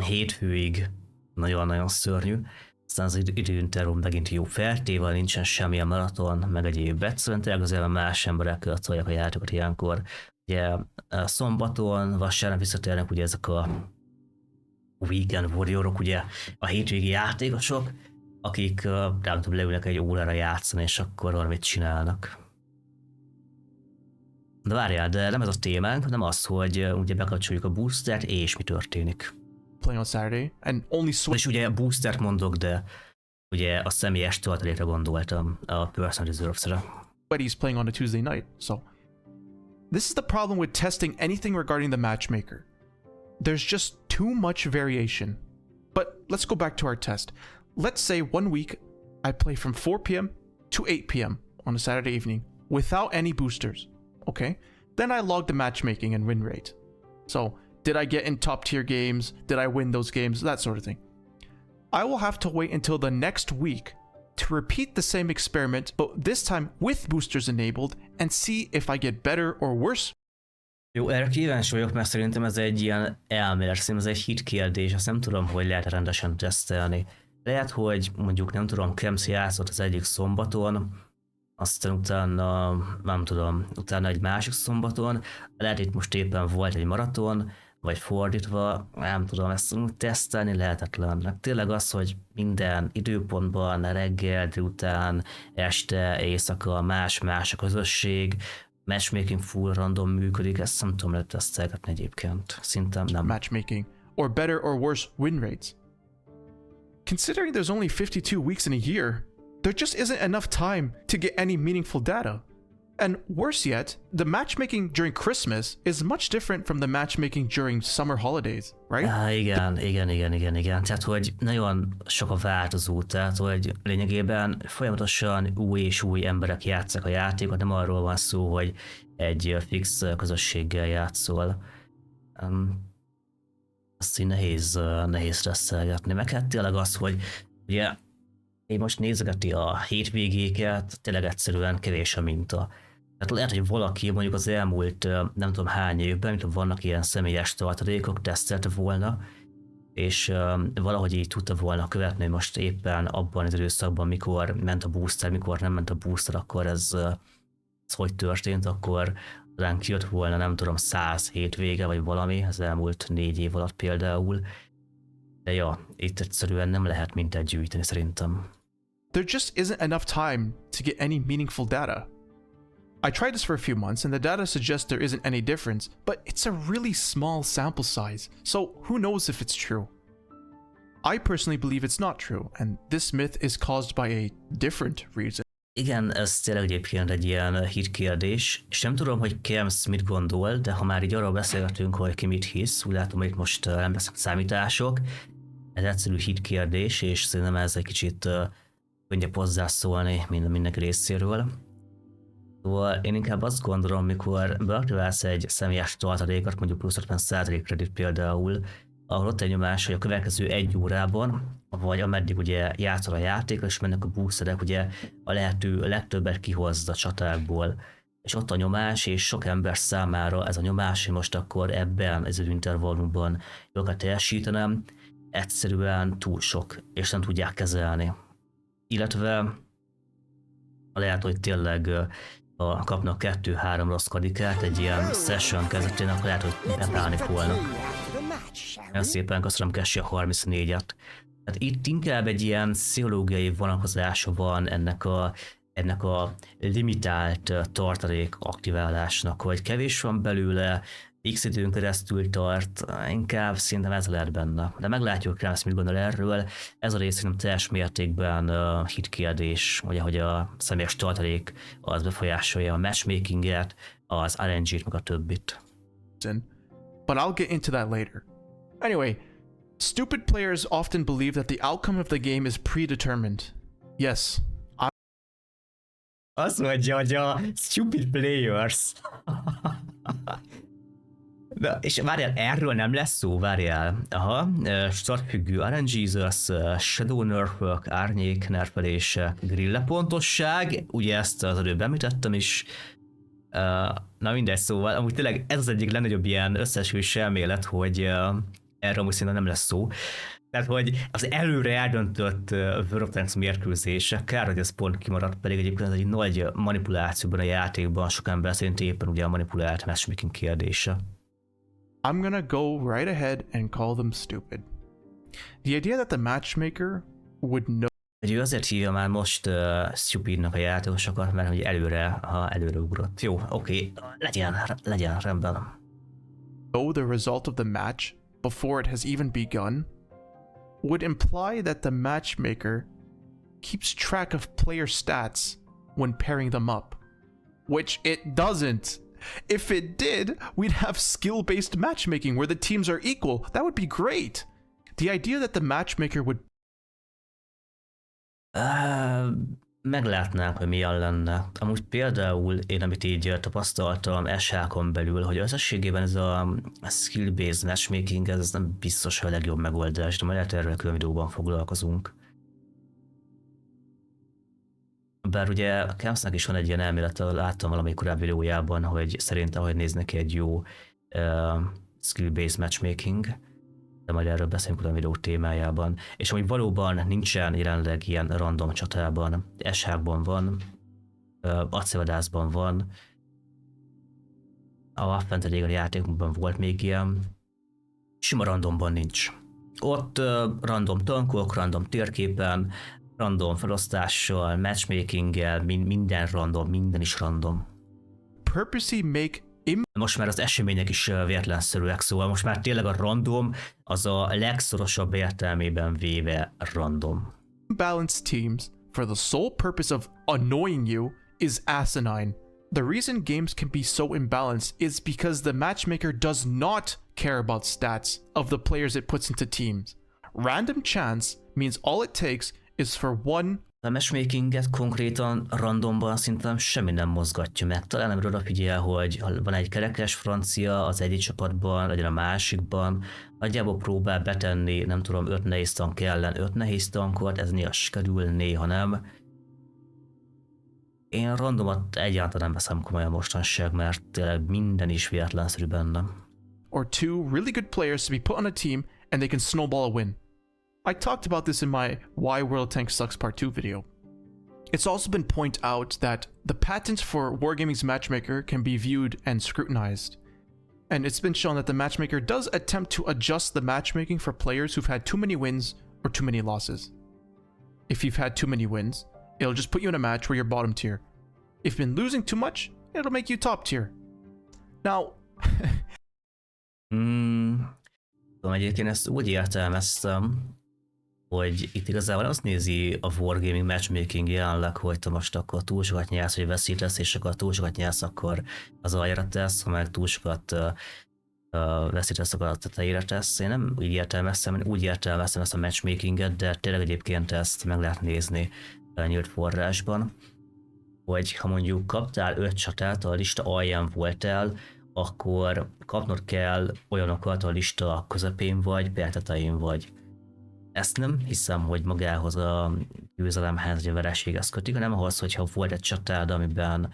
hétfőig nagyon-nagyon szörnyű. Aztán az időintervall megint jó feltéve, nincsen semmilyen maraton, meg egyéb egyszerűen tényleg azért más emberek tolják a játékot ilyenkor. Ugye szombaton, vasárnap visszatérnek ugye ezek a weekend warriorok, ugye a hétvégi játékosok, akik nem tudom, leülnek egy órára játszani, és akkor valamit csinálnak. De várjál, de nem ez a témánk, hanem az, hogy ugye bekapcsoljuk a boostert, és mi történik. Playing on Saturday and only és ugye boostert mondok, de ugye a személyes tartalékra gondoltam, a personal reserves-re. But he's playing on a Tuesday night, so this is the problem with testing anything regarding the matchmaker. There's just too much variation. But let's go back to our test. Let's say 1 week I play from 4 p.m. to 8 p.m. on a Saturday evening without any boosters. Okay, then I log the matchmaking and win rate. So, did I get in top tier games? Did I win those games? That sort of thing. I will have to wait until the next week to repeat the same experiment, but this time with boosters enabled, and see if I get better or worse. Jó, erre kíváncsi vagyok, mert szerintem ez egy ilyen elmélet, ez egy hit kérdés, azt nem tudom, hogy lehet rendesen tesztelni. Lehet, hogy mondjuk nem tudom, Kemszi játszott az egyik szombaton, aztán utána, nem tudom, utána egy másik szombaton, lehet itt most éppen volt egy maraton, vagy fordítva, nem tudom, ezt tesztelni lehetetlen. Tényleg az, hogy minden időpontban, reggel, délután, este, éjszaka, más a közösség, matchmaking full random működik, ezt nem tudom lehet tesztelgetni egyébként. Szinte nem. Matchmaking, or better or worse win rates. Considering there's only 52 weeks in a year, there just isn't enough time to get any meaningful data. And worse yet, the matchmaking during Christmas is much different from the matchmaking during summer holidays, right? Igen. Tehát, hogy nagyon sok a változó, tehát, hogy lényegében folyamatosan új és új emberek játszák a játékot, nem arról van szó, hogy egy fix közösséggel játszol. Azt így nehéz stresszelgetni. Meg hát tényleg az, hogy ugye én most nézegeti a hétvégéket, tényleg egyszerűen kevés a minta. Tehát lehet, hogy valaki mondjuk az elmúlt nem tudom hány évben, mint vannak ilyen személyes tartalékok, tesztelte volna, és valahogy így tudta volna követni, hogy most éppen abban az időszakban, mikor ment a booster, mikor nem ment a booster, akkor ez hogy történt, akkor talán kijött volna, nem tudom, 100 hétvége, vagy valami, az elmúlt 4 év alatt például. De ja, itt egyszerűen nem lehet mintet gyűjteni szerintem. There just isn't enough time to get any meaningful data. I tried this for a few months and the data suggests there isn't any difference, but it's a really small sample size, so who knows if it's true. I personally believe it's not true, and this myth is caused by a different reason. Igen, ez tényleg egyébként egy ilyen hit kérdés, és nem tudom, hogy Kems mit gondol, de ha már így arról beszélgetünk, hogy ki mit hisz, úgy látom, hogy itt most nem lesznek számítások. Ez egyszerű hit kérdés, és szerintem ez egy kicsit könnyebb hozzászólni mindenki részéről. Szóval én inkább azt gondolom, mikor beaktiválsz egy személyes tartalékot, mondjuk plusz 50% kredit például, ahol ott egy nyomás, hogy a következő 1 órában, vagy ameddig ugye játszol a játékot, és mennek a boosterek, ugye a lehető legtöbbet kihozd a csatákból. És ott a nyomás, és sok ember számára ez a nyomás, hogy most akkor ebben az intervallumban jól kell teljesítenem, egyszerűen túl sok, és nem tudják kezelni. Illetve lehet, hogy tényleg ha kapnak 2-3 rossz kadikát egy ilyen session kezdetén, akkor lehet, hogy bepánikolnak. Nagyon szépen köszönöm, Kessi, a 34-et. Tehát itt inkább egy ilyen pszichológiai vonatkozása van ennek a limitált tartalék aktiválásnak, hogy kevés van belőle, X időn keresztül tart, inkább szerintem ez lehet benne. De meglátjuk rá, mit gondol erről. Ez a rész szerintem teljes mértékben hit kérdés, ugye, hogy a személyes tartalék az befolyásolja a matchmakinget, az RNG-t, meg a többit. But I'll get into that later. Anyway, stupid players often believe that the outcome of the game is predetermined. Yes. Azt mondja, hogy a stupid players. De, és várjál, erről nem lesz szó, várjál. Aha, startfüggő RNG-zers, shadow nerfök, árnyék nerfelése, grillepontosság, ugye ezt az előbb említettem is. Na mindegy, szóval amúgy tényleg ez az egyik legnagyobb ilyen összeesküvés elmélet, hogy erről amúgy szerintem nem lesz szó. Tehát, hogy az előre eldöntött World of Tanks mérkőzések, kár, hogy ez pont kimaradt, pedig egyébként ez egy nagy manipulációban a játékban, sok ember szerint éppen ugye a manipulált matchmaking kérdése. I'm gonna go right ahead and call them stupid. The idea that the matchmaker would know. Ő azért hívja már most stupidnak a játékosokat, mert hogy előre ugrott. Jó, oké, legyen rendben. Know the result of the match before it has even begun would imply that the matchmaker keeps track of player stats when pairing them up, which it doesn't. If it did, we'd have skill-based matchmaking where the teams are equal. That would be great. The idea that the matchmaker would... Meglátnánk, hogy milyen lenne. Amúgy például én, amit így tapasztaltam SH-kon belül, hogy összességében ez a skill-based matchmaking, ez nem biztos, hogy a legjobb megoldás, de majd lehet erről a külön videóban foglalkozunk. Bár ugye Kemsnek is van egy ilyen elmélet, láttam valamelyik korábbi videójában, hogy szerintem, hogy néz neki egy jó skill-based matchmaking, de majd erről beszélünk a videó témájában. És amúgy valóban nincsen jelenleg ilyen random csatában, SH-ban van, acélvadászban van, a Fantasy a játékokban volt még ilyen, sima randomban nincs. Ott random tankok, random térképen, random felosztással, matchmakinggel, minden random, minden is random. Purposely make most már az események is véletlenszerűek, szóval most már tényleg a random az a legszorosabb értelmében véve random. Balanced teams for the sole purpose of annoying you is asinine. The reason games can be so imbalanced is because the matchmaker does not care about stats of the players it puts into teams. Random chance means all it takes is for one. A matchmakinget konkrétan randomban szerintem semmi nem mozgatja meg. Talán nem odafigyel, hogy van egy kerekes francia az egyik csapatban, legyen a másikban, nagyjából próbál betenni, nem tudom, 5 nehéz tank ellen 5 nehéz tankot, ez néha sikerül, néha nem. Én randomot egyáltalán nem veszem komolyan mostanság, mert tényleg minden is véletlenszerű bennem. Or two really good players to be put on a team and they can snowball a win. I talked about this in my Why World Tanks Sucks Part 2 video. It's also been pointed out that the patents for Wargaming's matchmaker can be viewed and scrutinized. And it's been shown that the matchmaker does attempt to adjust the matchmaking for players who've had too many wins or too many losses. If you've had too many wins, it'll just put you in a match where you're bottom tier. If you've been losing too much, it'll make you top tier. Now... Egyébként ezt úgy értelmeztem, hogy itt igazából azt nézi a Wargaming matchmaking jelenleg, hogy te most akkor túl sokat nyersz, hogy veszítesz, és akkor túl sokat nyersz, akkor az aljra tesz, ha meg túl sokat veszítesz, akkor a tetejére tesz. Én nem úgy értelmeztem, ezt a matchmakinget, de tényleg egyébként ezt meg lehet nézni nyílt forrásban, hogy ha mondjuk kaptál 5 csatát, a lista alján voltál, akkor kapnod kell olyanokat, a lista közepén vagy, tetején vagy. Ezt nem hiszem, hogy magához a győzelemhez vagy a vereséghez kötik, hanem ahhoz, hogyha volt egy csatád, amiben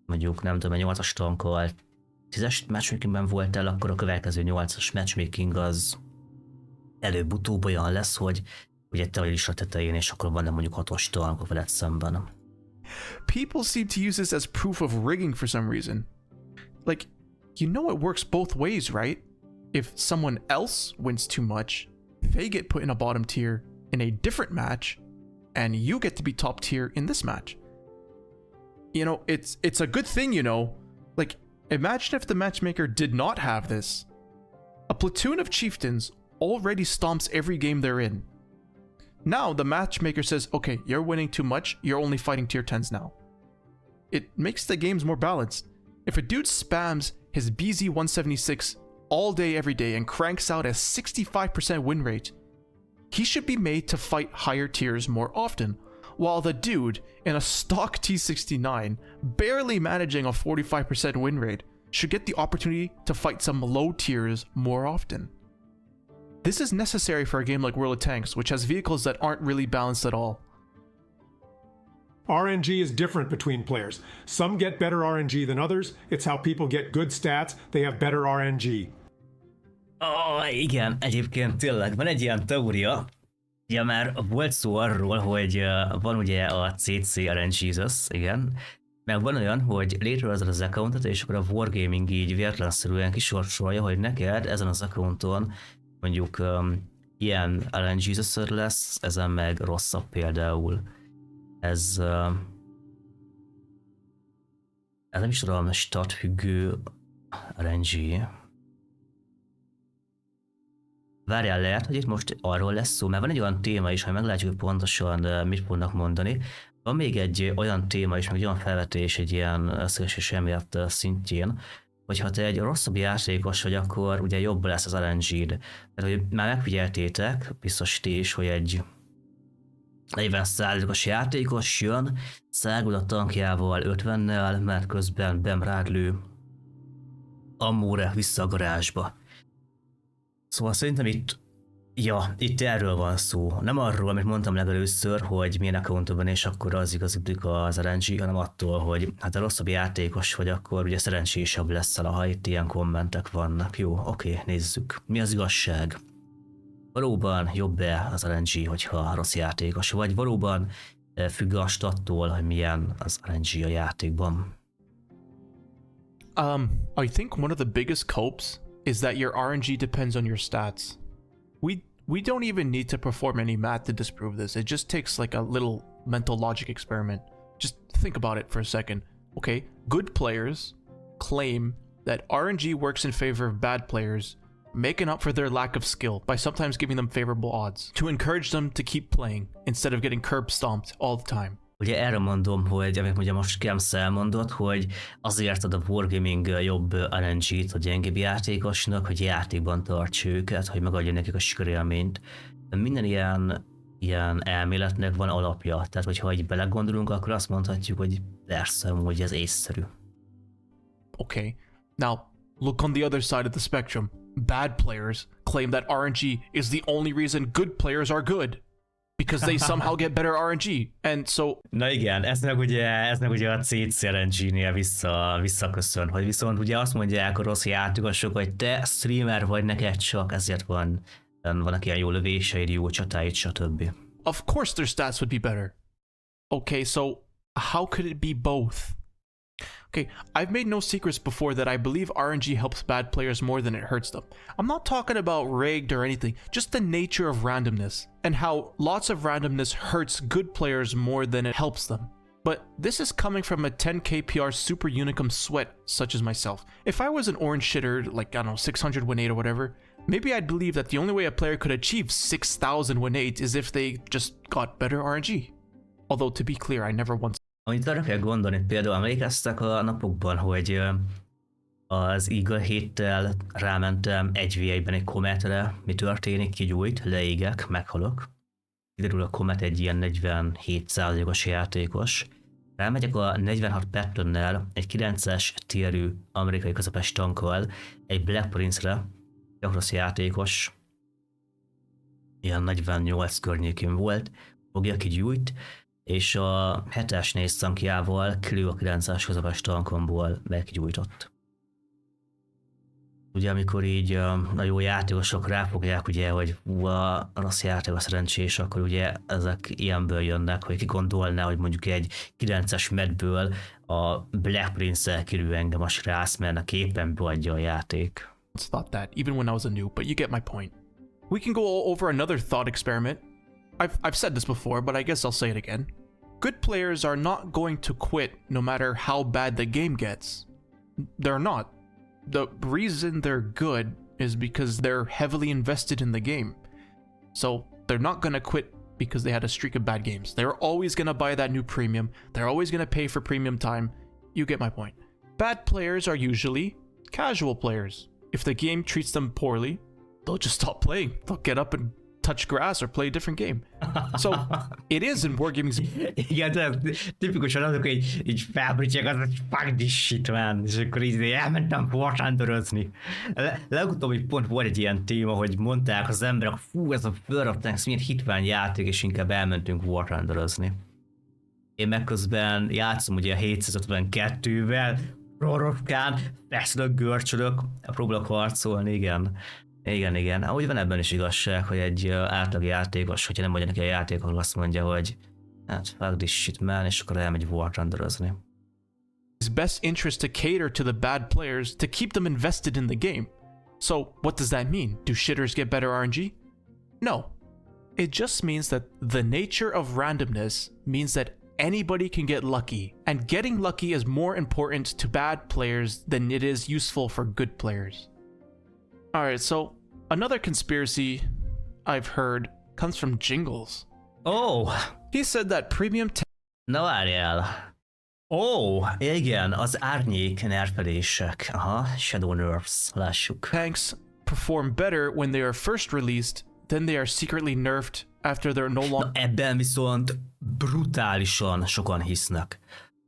mondjuk nem tudom, 8-as tankkal 10-es matchmakingben voltál, akkor a következő 8-as matchmaking az előbb-utóbb olyan lesz, hogy ugye te vagy lista tetején, és akkor van mondjuk 6-os tankok veled szemben. People seem to use this as proof of rigging for some reason. Like, you know it works both ways, right? If someone else wins too much, they get put in a bottom tier in a different match, and you get to be top tier in this match. You know, it's a good thing, you know. Like, imagine if the matchmaker did not have this. A platoon of chieftains already stomps every game they're in. Now the matchmaker says, okay, you're winning too much, you're only fighting tier 10s now. It makes the games more balanced. If a dude spams his BZ-176 all day every day and cranks out a 65% win rate, he should be made to fight higher tiers more often, while the dude in a stock T69 barely managing a 45% win rate should get the opportunity to fight some low tiers more often. This is necessary for a game like World of Tanks, which has vehicles that aren't really balanced at all. RNG is different between players. Some get better RNG than others. It's how people get good stats. They have better RNG. Igen, egyébként tényleg van egy ilyen teória, ugye már volt szó arról, hogy van ugye a CC RNG-zus, igen, meg van olyan, hogy létrehozod az accountot, és akkor a Wargaming így véletlenszerűen kisorsolja, hogy neked ezen az accounton mondjuk ilyen RNG-zusod lesz, ezen meg rosszabb például. Ez nem is tudom, stat függő RNG. Várjál, lehet, hogy itt most arról lesz szó, mert van egy olyan téma is, hogy meglátjuk pontosan mit fognak mondani. Van még egy olyan téma is, meg egy olyan felvetés egy ilyen összegesés emiatt szintjén, hogy ha te egy rosszabb játékos vagy, akkor ugye jobb lesz az RNG-d. Tehát, hogy már megfigyeltétek, biztos ti is, hogy egy 40%-os játékos jön, szágul a tankjával 50-nel, mert közben Bem rádlő ammóra vissza a garázsba. Szóval szerintem itt erről van szó. Nem arról, amit mondtam legelőször, hogy milyen accountod van, és akkor az igazítik az RNG, hanem attól, hogy hát a rosszabb játékos vagy, akkor ugye szerencsésebb leszel, ha itt ilyen kommentek vannak. Jó, oké, nézzük. Mi az igazság? Valóban jobb-e az RNG, hogyha rossz játékos vagy? Valóban függ a stattól, hogy milyen az RNG a játékban? I think one of the biggest copes is that your RNG depends on your stats. We don't even need to perform any math to disprove this. It just takes like a little mental logic experiment. Just think about it for a second. Okay, good players claim that RNG works in favor of bad players, making up for their lack of skill by sometimes giving them favorable odds to encourage them to keep playing instead of getting curb stomped all the time. Ugye erre mondom, hogy amit ugye most Kemsz elmondott, hogy azért ad a Wargaming jobb RNG-t a gyengébb játékosnak, hogy játékban tartsa őket, hogy megadja nekik a sikerélményt. Minden ilyen elméletnek van alapja, tehát hogyha így belegondolunk, akkor azt mondhatjuk, hogy persze, hogy ez észszerű. Okay, now look on the other side of the spectrum. Bad players claim that RNG is the only reason good players are good, because they somehow get better RNG, and so... Na igen, ez meg ugye a CC RNG-nél visszaköszön, hogy viszont ugye azt mondják a rossz játékosok, hogy te streamer vagy, neked csak ezért vannak ilyen jó lövéseid, jó csatáid, stb. Of course their stats would be better. Okay, so how could it be both? Okay, I've made no secrets before that I believe RNG helps bad players more than it hurts them. I'm not talking about rigged or anything, just the nature of randomness, and how lots of randomness hurts good players more than it helps them. But this is coming from a 10 kpr super unicum sweat such as myself. If I was an orange shitter, like, I don't know, 600 win 8 or whatever, maybe I'd believe that the only way a player could achieve 6,000 win 8 is if they just got better RNG. Although, to be clear, I never once... Amit arra kell gondolni, például emlékeztek a napokban, hogy az Eagle héttel rámentem 1v1-ben egy Cometre, mi történik, kigyújt, leégek, meghalok. Kiderül a Comet egy ilyen 47%-os játékos. Rámegyek a 46 Pattonnel, egy 9-es tierű amerikai közepes tankkal, egy Black Prince-re, rossz játékos, ilyen 48 környékén volt, fogja, kigyújt, és a 7-es néz tankjával kilő a 9-es közepes tankomból meggyújtott. Ugye amikor így a jó játékosok ráfogják, ugye, hogy a rossz játék a szerencsés, akkor ugye ezek ilyenből jönnek, hogy ki gondolná, hogy mondjuk egy 9-es medből a Black Prince-el kilő engem a srác, mert a képenből adja a játék. Thought that, even when I was a noob, but you get my point. We can go over another thought experiment. I've said this before, but I guess I'll say it again. Good players are not going to quit no matter how bad the game gets. They're not. The reason they're good is because they're heavily invested in the game. So they're not gonna quit because they had a streak of bad games. They're always gonna buy that new premium. They're always gonna pay for premium time. You get my point. Bad players are usually casual players. If the game treats them poorly, they'll just stop playing. They'll get up and touch grass or play a different game. So it is in wargaming. Igen, de tipikusan azok, hogy így felbrítják, az, hogy fuck this shit, man. És akkor így elmentem Warhammerözni. Legutóbb így pont volt egy ilyen téma, hogy mondták az emberek, fú, ez a World of Tanks milyen hitvány játék, és inkább elmentünk Warhammerözni. Én meg közben játszom ugye a 752-vel, prorokkán, feszülök, görcsölök, próbálok harcolni, igen. Igen. Úgy van ebben is igazság, hogy egy átlag játékos, hogyha nem mondja neki a játék, akkor azt mondja, hogy hát fuck this shit, man, és akkor elmegy Warhammerözni. It's best interest to cater to the bad players to keep them invested in the game. So what does that mean? Do shitters get better RNG? No. It just means that the nature of randomness means that anybody can get lucky, and getting lucky is more important to bad players than it is useful for good players. Alright, so another conspiracy I've heard comes from Jingles. Oh! He said that premium... Na várjál. Igen, az árnyék nerfelések. Aha, Shadow Nerfs, lássuk. Tanks perform better when they are first released, then they are secretly nerfed after they're no longer... Na, ebben viszont brutálisan sokan hisznek.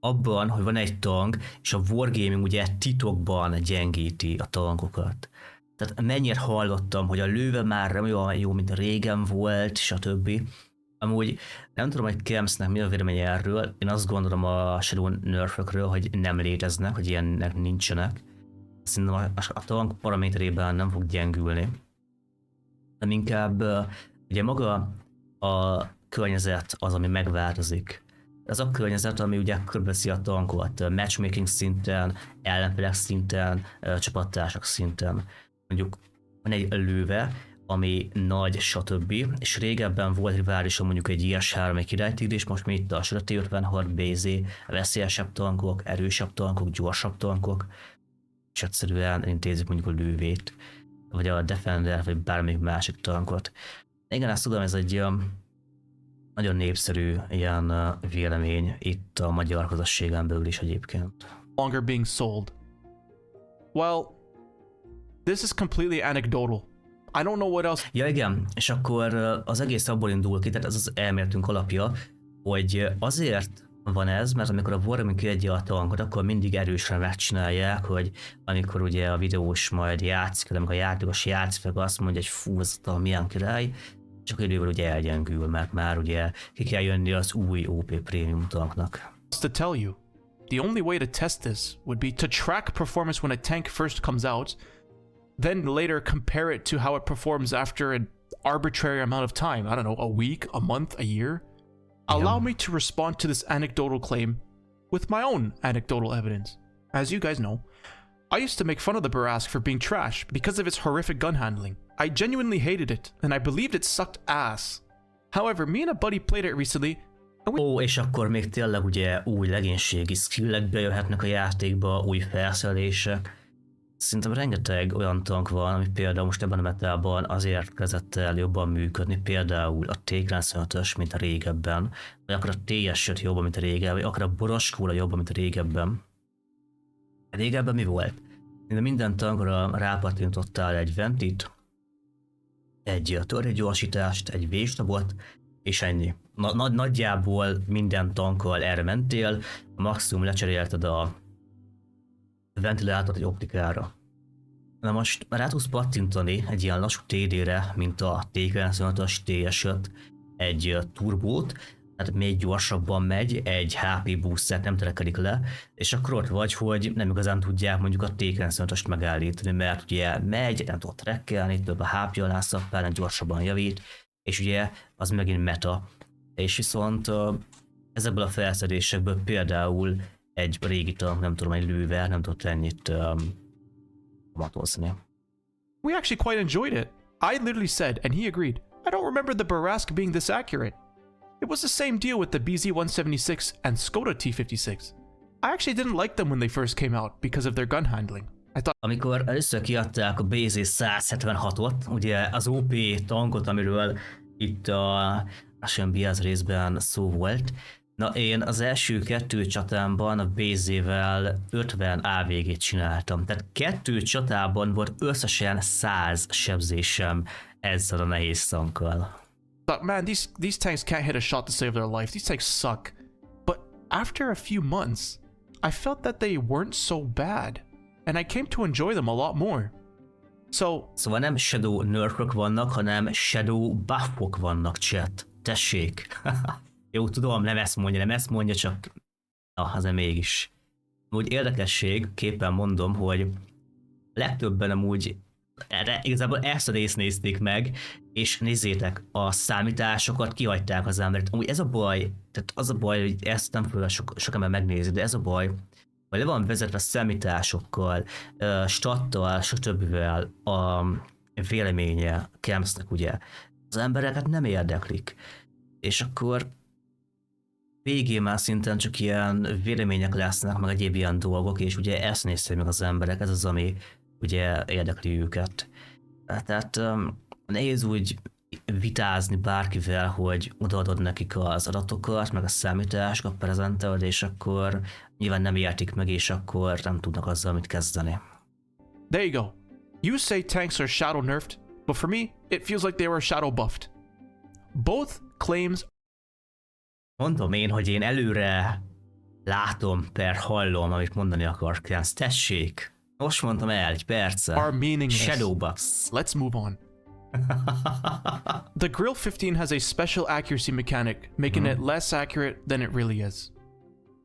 Abban, hogy van egy tank, és a wargaming ugye titokban gyengíti a tankokat. Tehát mennyire hallottam, hogy a lőve már nem olyan jó, mint régen volt, stb. Amúgy nem tudom, hogy Kemsnek mi a vélemény erről. Én azt gondolom a Shadow Nerfökről, hogy nem léteznek, hogy ilyenek nincsenek. Szerintem a tank paraméterében nem fog gyengülni. Nem inkább ugye maga a környezet az, ami megváltozik. Ez a környezet, ami ugye körbeszi a tankot matchmaking szinten, ellenfelek szinten, csapattársak szinten. Mondjuk van egy lőve, ami nagy, stb. És régebben volt riválisom mondjuk egy IS-3, egy királytigris, most mi itt a T-56, BZ, veszélyesebb tankok, erősebb tankok, gyorsabb tankok, és egyszerűen intézik mondjuk a lővét, vagy a Defender, vagy bármelyik másik tankot. Igen, ezt tudom, ez egy nagyon népszerű ilyen vélemény itt a magyar közösségen belül is egyébként. Longer being sold. Well, this is completely anecdotal. I don't know what else. Ja igen, és akkor az egész abból indul ki, tehát ez az elméletünk alapja, hogy azért van ez, mert amikor a Wargaming kiadja a tankot, akkor mindig erősre megcsinálják, hogy amikor ugye a videós majd játszik, amikor a játékos játszik, meg azt mondja, hogy fú, ez a milyen király, csak idővel ugye elgyengül, mert már ugye ki kell jönni az új OP Premium tanknak. To tell you, the only way to test this would be to track performance when a tank first comes out, then later compare it to how it performs after an arbitrary amount of time. I don't know, a week, a month, a year. Allow me to respond to this anecdotal claim with my own anecdotal evidence. as you guys know, I used to make fun of the Barask for being trash because of its horrific gun handling. I genuinely hated it, and I believed it sucked ass. However, me and a buddy played it recently. És akkor még tényleg ugye új legénységi skillek bejöhetnek a játékba, új felszerelések. Szerintem rengeteg olyan tank van, ami például most ebben a metában azért kezdett el jobban működni, például a T95-ös, mint a régebben, vagy akár a TS5 jobban, mint a régebben, vagy akár a Boroskóra jobban, mint a régebben. Régebben mi volt? Minden tankra rápattintottál egy ventit, egy törvénygyorsítást, egy végstabot, és ennyi. Nagyjából minden tankkal erre mentél, maximum lecserélted a ventilátort egy optikára. Na most rá tudsz pattintani egy ilyen lassú TD-re, mint a T95-ös, TS5, egy turbót, tehát még gyorsabban megy, egy HP boostert nem terekedik le, és akkor ott vagy, hogy nem igazán tudják mondjuk a T95-öst megállítani, mert ugye megy, nem tud trekkelni, több a HP alá szappál, gyorsabban javít, és ugye az megint meta. És viszont ezekből a felszerelésekből például egy régi tank, nem tudom, egy lővel nem tudott ennyit matozni. We actually quite enjoyed it. I literally said, and he agreed, I don't remember the Barask being this accurate. It was the same deal with the BZ-176 and Skoda T-56. I actually didn't like them when they first came out because of their gun handling. I thought... Amikor először kiadták a BZ-176-ot, ugye az OP tankot, amiről itt a SMBS részben szó volt, na én az első 2 csatámban a BZ-vel 50 AVG-t csináltam. Tehát 2 csatában volt összesen 100 sebzésem ezzel a nehéz tankkal. But man, these tanks can't hit a shot to save their life. These tanks suck. But after a few months, I felt that they weren't so bad, and I came to enjoy them a lot more. Szóval nem Shadow nerfök vannak, hanem Shadow buffok vannak, chat. Tessék. Jó, tudom, nem ezt mondja, csak... azért mégis. Úgy érdekesség, képen mondom, hogy legtöbben amúgy igazából ezt a részt nézték meg, és nézzétek, a számításokat kihagyták az embert. Amúgy ez a baj, tehát az a baj, hogy ezt nem fogja sok ember megnézni, de ez a baj, hogy le van vezetve számításokkal, stattal, stb. A véleménye Kemsznek, ugye. Az embereket nem érdeklik. És akkor végén már szinten csak ilyen vélemények lesznek, meg egyéb ilyen dolgok, és ugye ezt nézték meg az emberek, ez az, ami ugye érdekli őket. Tehát nehéz úgy vitázni bárkivel, hogy odaadod nekik az adatokat, meg a számításokat prezentálod, és akkor nyilván nem értik meg, és akkor nem tudnak azzal mit kezdeni. There you go. You say tanks are shadow nerfed, but for me, it feels like they were shadow buffed. Both claims... Mondom én, hogy én előre látom, hallom, amit mondani akarsz. Tessék! Most mondtam el, egy perce. Are meaningless. Shadow buffs. Let's move on. The Grill 15 has a special accuracy mechanic, making it less accurate than it really is.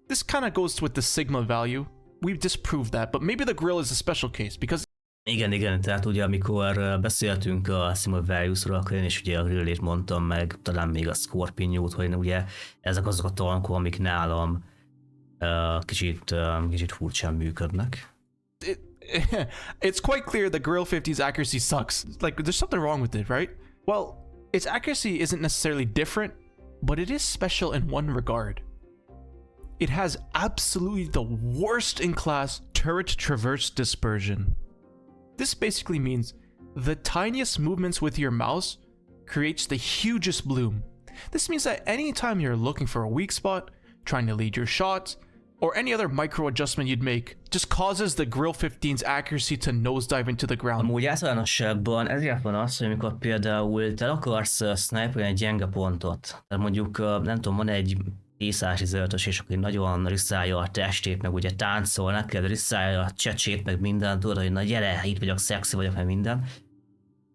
This kind of goes with the Sigma value. We've disproved that, but maybe the Grill is a special case, because... Igen, tehát ugye amikor beszéltünk a Sigma Values-ról, akkor én is ugye a Grillét mondtam meg, talán még a Scorpion-t, hogy ugye ezek azok a tankok, amik nálam kicsit furcsán működnek. It's quite clear the Grill 50's accuracy sucks. Like, there's something wrong with it, right? Well, its accuracy isn't necessarily different, but it is special in one regard. It has absolutely the worst in class turret traverse dispersion. This basically means the tiniest movements with your mouse creates the hugest bloom. This means that anytime you're looking for a weak spot, trying to lead your shots, or any other micro adjustment you'd make, just causes the Grill 15's accuracy to nosedive into the ground. Amúgy általánosságban ezért van az, hogy amikor például te akarsz sniperni egy gyenge pontot, tehát mondjuk nem tudom, van egy T-115-ös, és akkor nagyon risszálja a testét, meg ugye táncol neked, risszálja a csecsét, meg minden, tudod, hogy na gyere, itt vagyok, szexi vagyok, meg minden.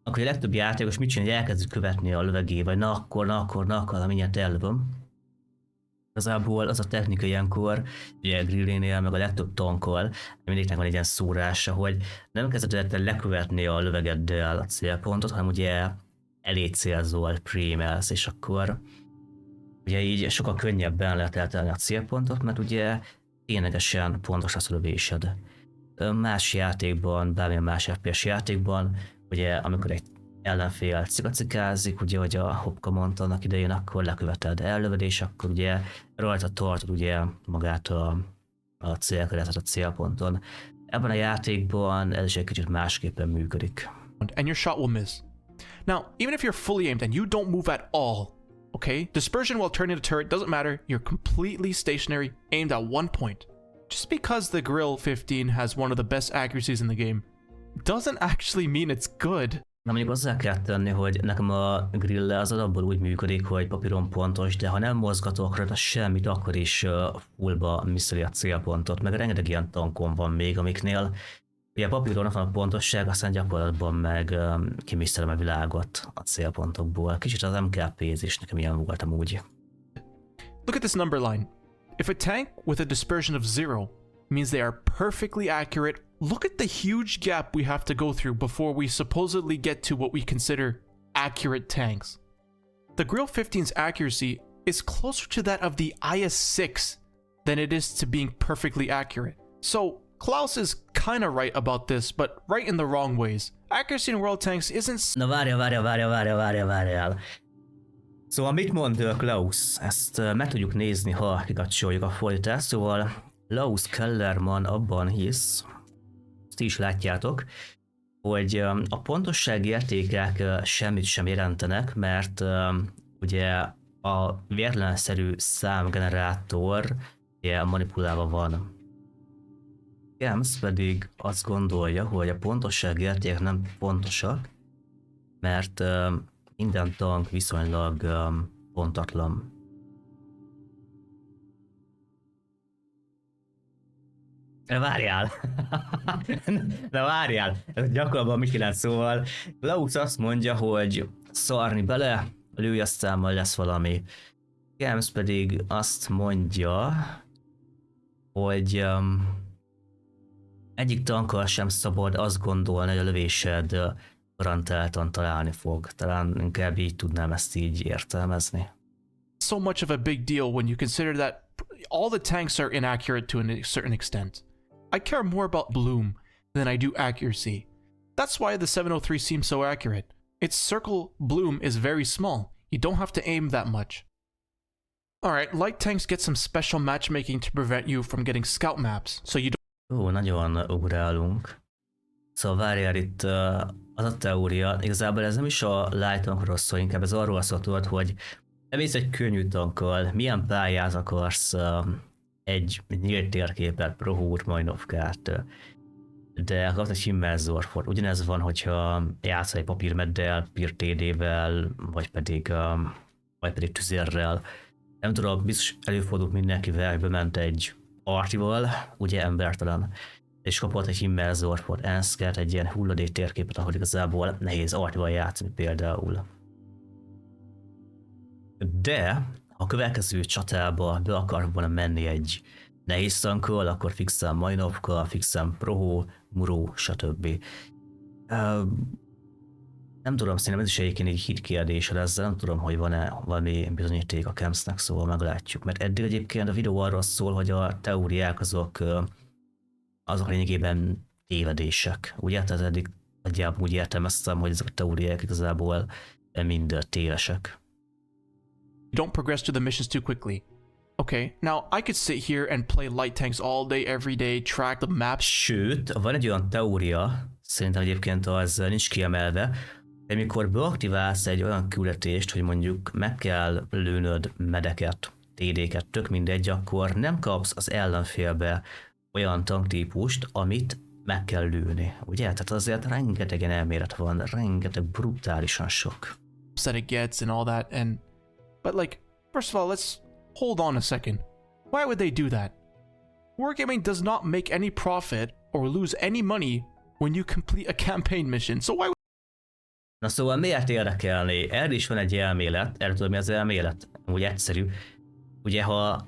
Akkor a legtöbb játékos mit csinál, hogy elkezd követni a lövegé, vagy na akkor, mindjárt ellövöm. Igazából az a technika ilyenkor, ugye a Grillénél, meg a legtöbb tankkal, mindegyiknek van egy ilyen szórása, hogy nem kezded el lekövetni a lövegeddel a célpontot, hanem ugye elé célzol, prémelsz, és akkor ugye így sokkal könnyebben lehet eltenni a célpontot, mert ugye ténylegesen pontos lesz a lövésed. Más játékban, bármilyen más FPS játékban, ugye amikor egy ellenfél cikacikázik, ugye, hogy a Hopka mondta annak idején, akkor leköveted, ellöved, és akkor ugye rajta tartod ugye magát a célkeretet a célponton. Ebben a játékban ez is egy kicsit másképpen működik. And your shot will miss. Now, even if you're fully aimed and you don't move at all, okay, dispersion while turning the turret doesn't matter. You're completely stationary, aimed at one point. Just because the Grill 15 has one of the best accuracies in the game doesn't actually mean it's good. Na mondjuk hozzá kell tenni, hogy nekem a grill az alapból úgy működik, hogy papíron pontos, de ha nem mozgatok rajta semmit, akkor is fullba misszeli a célpontot, meg rengeteg ilyen tankon van még, amiknél ugye papíron van a pontosság, aztán gyakorlatban meg kimisztelem a világot a célpontokból. Kicsit az MKP-z is nekem ilyen volt amúgy. Look at this number line. If a tank with a dispersion of 0 means they are perfectly accurate, look at the huge gap we have to go through before we supposedly get to what we consider accurate tanks. The Grill 15's accuracy is closer to that of the IS-6 than it is to being perfectly accurate. So Klaus is kinda right about this, but right in the wrong ways. Accuracy in World Tanks isn't... Na várjál. Szóval mit mond Klaus? Ezt meg tudjuk nézni, ha kikapcsoljuk a fordítást. Szóval Klaus Kellerman abban hisz, ti is látjátok, hogy a pontossági értékek semmit sem jelentenek, mert ugye a véletlenszerű számgenerátor ugye manipulálva van. James pedig azt gondolja, hogy a pontossági értékek nem pontosak, mert minden tank viszonylag pontatlan. Várjál! Gyakorlatban mit jelent? Szóval Klaus azt mondja, hogy szarni bele, lőj, aztán majd lesz valami. James pedig azt mondja, hogy egyik tankkal sem szabad azt gondolni, hogy a lövésed garantáltan találni fog. Talán inkább így tudnám ezt így értelmezni. So much of a big deal when you consider that all the tanks are inaccurate to a certain extent. I care more about bloom than I do accuracy. That's why the 703 seems so accurate. Its circle bloom is very small. You don't have to aim that much. Alright, light tanks get some special matchmaking to prevent you from getting scout maps, so you don't... Nagyon ugrálunk. Szóval várjál, itt az a teória, igazából ez nem is a light tankról szól, inkább ez arról szól, hogy bemész egy könnyű tankkal, milyen pályát akarsz, egy nyílt térképet, Prohút, Majnovkát, de kapsz egy immerzorfort. Ugyanez van, hogyha játszol egy papírmeddel, PIR-TD-vel, vagy pedig tüzérrel. Nem tudom, biztos előfordult mindenkivel, hogy bement egy artival, ugye embertelen, és kapott egy immerzorfort, enszket, egy ilyen hulladék térképet, ahol igazából nehéz artival játszani például. De ha a következő csatába be akar volna menni egy nehéz tankkal, akkor fixen Majnovka, fixen Proho, Muro, stb. Nem tudom, szerintem ez is egyébként egy hit kérdés, de ezzel nem tudom, hogy van-e valami bizonyíték a Kempsnek, szóval meglátjuk. Mert eddig egyébként a videó arról szól, hogy a teóriák azok lényegében tévedések. Ugye? Tehát eddig nagyjából úgy értelmeztem, hogy ezek a teóriák igazából mind tévesek. don't progress to the missions too quickly. Okay, now I could sit here and play light tanks all day, every day, track the maps. Sőt, van egy olyan teória, szerintem egyébként az nincs kiemelve, amikor beaktiválsz egy olyan küldetést, hogy mondjuk meg kell lőnöd medeket, TD-ket, tök mindegy, akkor nem kapsz az ellenfélbe olyan tanktípust, amit meg kell lőni, ugye? Tehát azért rengeteg elmélet van, rengeteg brutálisan sok. That it gets and all that, and but like, first of all, let's hold on a second. Why would they do that? Wargaming does not make any profit or lose any money when you complete a campaign mission, so why would... Na szóval miért érdekelni? Erről is van egy elmélet, erről tudom, mi az elmélet, úgy egyszerű. Ugye, ha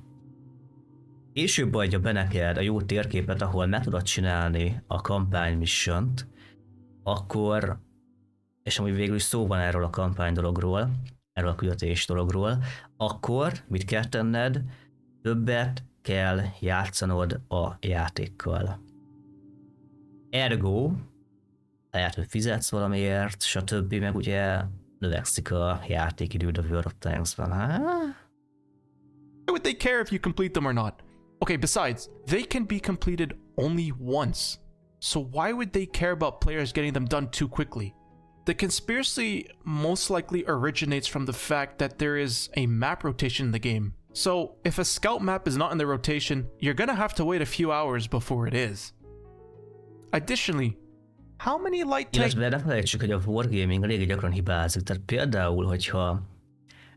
később adja be neked a jó térképet, ahol meg tudod csinálni a kampány missiont, akkor, és amúgy végül is szó van erről a kampány dologról, erről a küldetés dologról, akkor mit kell tenned? Többet kell játszanod a játékkal. Ergo, lehet, hogy fizetsz valamiért, stb. Meg ugye növekszik a játékidőd a World of Tanks-ban. Why would they care if you complete them or not? Okay, besides, they can be completed only once. So why would they care about players getting them done too quickly? The conspiracy most likely originates from the fact that there is a map rotation in the game. So if a scout map is not in the rotation, you're gonna have to wait a few hours before it is. Additionally, how many light tank... Illetve ne felejtsük, hogy a Wargaming elég gyakran hibázik. Tehát például, hogyha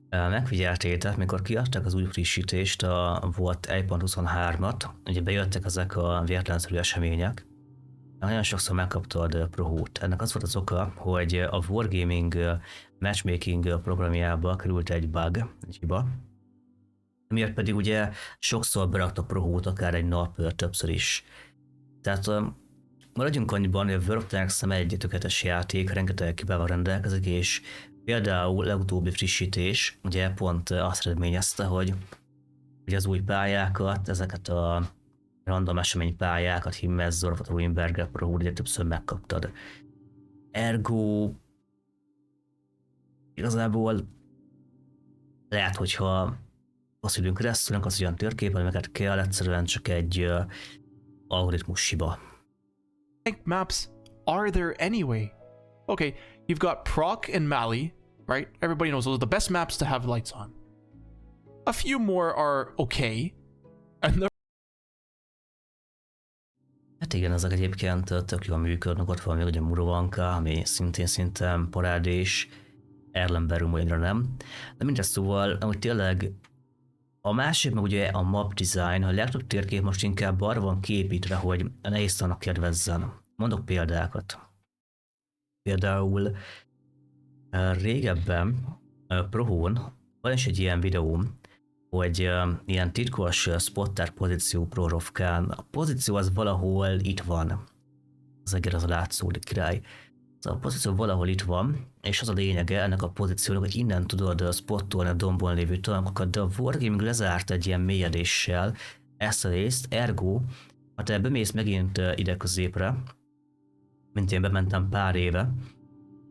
megfigyeltétek, mikor kiadták az új frissítést, volt 1.23-at, ugye bejöttek ezek a véletlenszerű események, nagyon sokszor megkaptad Prohút. Ennek az volt az oka, hogy a Wargaming matchmaking programjába került egy bug, egy hiba, miért pedig ugye sokszor beraktak Prohút, akár egy nap többször is. Tehát maradjunk annyiban, hogy a World of Tanks nem egy tökéletes játék, rengeteg hibával rendelkezik, és például legutóbbi frissítés ugye pont azt eredményezte, hogy az új pályákat, ezeket a random eseménypályákat, Himmels, Zorfot, Ruinberger, Prohút, ugye többször megkaptad. Ergo igazából lehet, hogyha az időn keresztül az olyan térképen, amiket kell, egyszerűen csak egy algoritmus hiba. maps are there anyway? Okay, you've got Proc and Mali, right? Everybody knows those are the best maps to have lights on. A few more are okay, and the Hát igen, ezek egyébként tök jól működnek, ott van még ugye Murovanka, ami szintén parádés, Erlenberg olyanra nem. De mindezt szóval, amúgy tényleg a másik meg ugye a map design, a legtöbb térkép most inkább arra van kiépítve, hogy a nehéztalannak kedvezzen. Mondok példákat. Például régebben Prohón van is egy ilyen videóm, hogy ilyen titkos spotter pozíció Prorovkán. A pozíció az valahol itt van. Az egér az a látszódik király. A pozíció valahol itt van, és az a lényege ennek a pozíciónak, hogy innen tudod spottolni a dombon lévő tankokat, de a Wargaming lezárt egy ilyen mélyedéssel ezt a részt, ergo, ha te bemész megint ide középre, mint én bementem pár éve,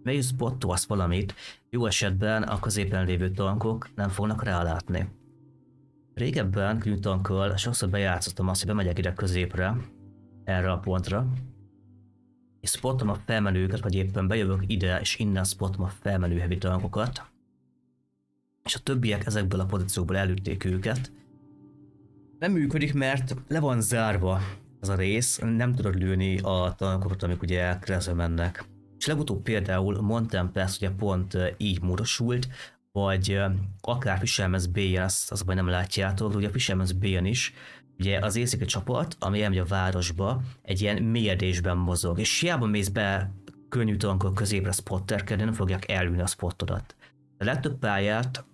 melyik spottolsz valamit, jó esetben a középen lévő tankok nem fognak rálátni. Régebben kültankkal sokszor bejátszottam azt, hogy bemegyek ide középre, erre a pontra, és spottom a felmenőket, vagy éppen bejövök ide, és innen spottom a felmenő heavy tankokat, és a többiek ezekből a pozíciókból elütték őket. Nem működik, mert le van zárva ez a rész, nem tudod lőni a tankokat, amik ugye keresztül mennek. És legutóbb például mondtam persze, hogy pont így módosult, vagy akár Fisherman's Bay-en, azt nem látjátok, ugye a Fisherman's Bay-en is, ugye az éjszakai csapat, ami elmegy a városba, egy ilyen mélyedésben mozog, és hiába mész be könnyű tankok középre spotterkedni, nem fogják elülni a spottodat. A legtöbb pályát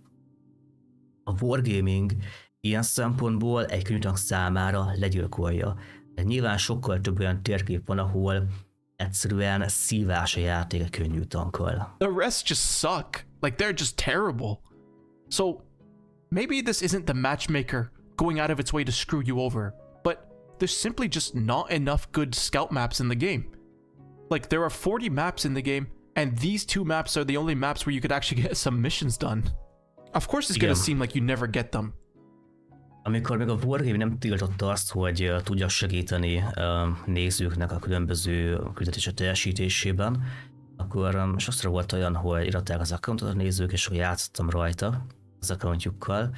a Wargaming ilyen szempontból egy könnyű tank számára legyilkolja. De nyilván sokkal több olyan térkép van, ahol egyszerűen szívás a játék a könnyű tankkal. The rest just suck. Like, they're just terrible. So, maybe this isn't the matchmaker going out of its way to screw you over, but there's simply just not enough good scout maps in the game. Like, there are 40 maps in the game, and these two maps are the only maps where you could actually get some missions done. Of course it's gonna seem like you never get them. Amikor még a Wargaming nem tiltotta azt, hogy tudja segíteni nézőknek a különböző küldetések teljesítésében, akkor sokszor volt olyan, hogy iratták az accountot a nézők, és hogy játszottam rajta az accountjukkal,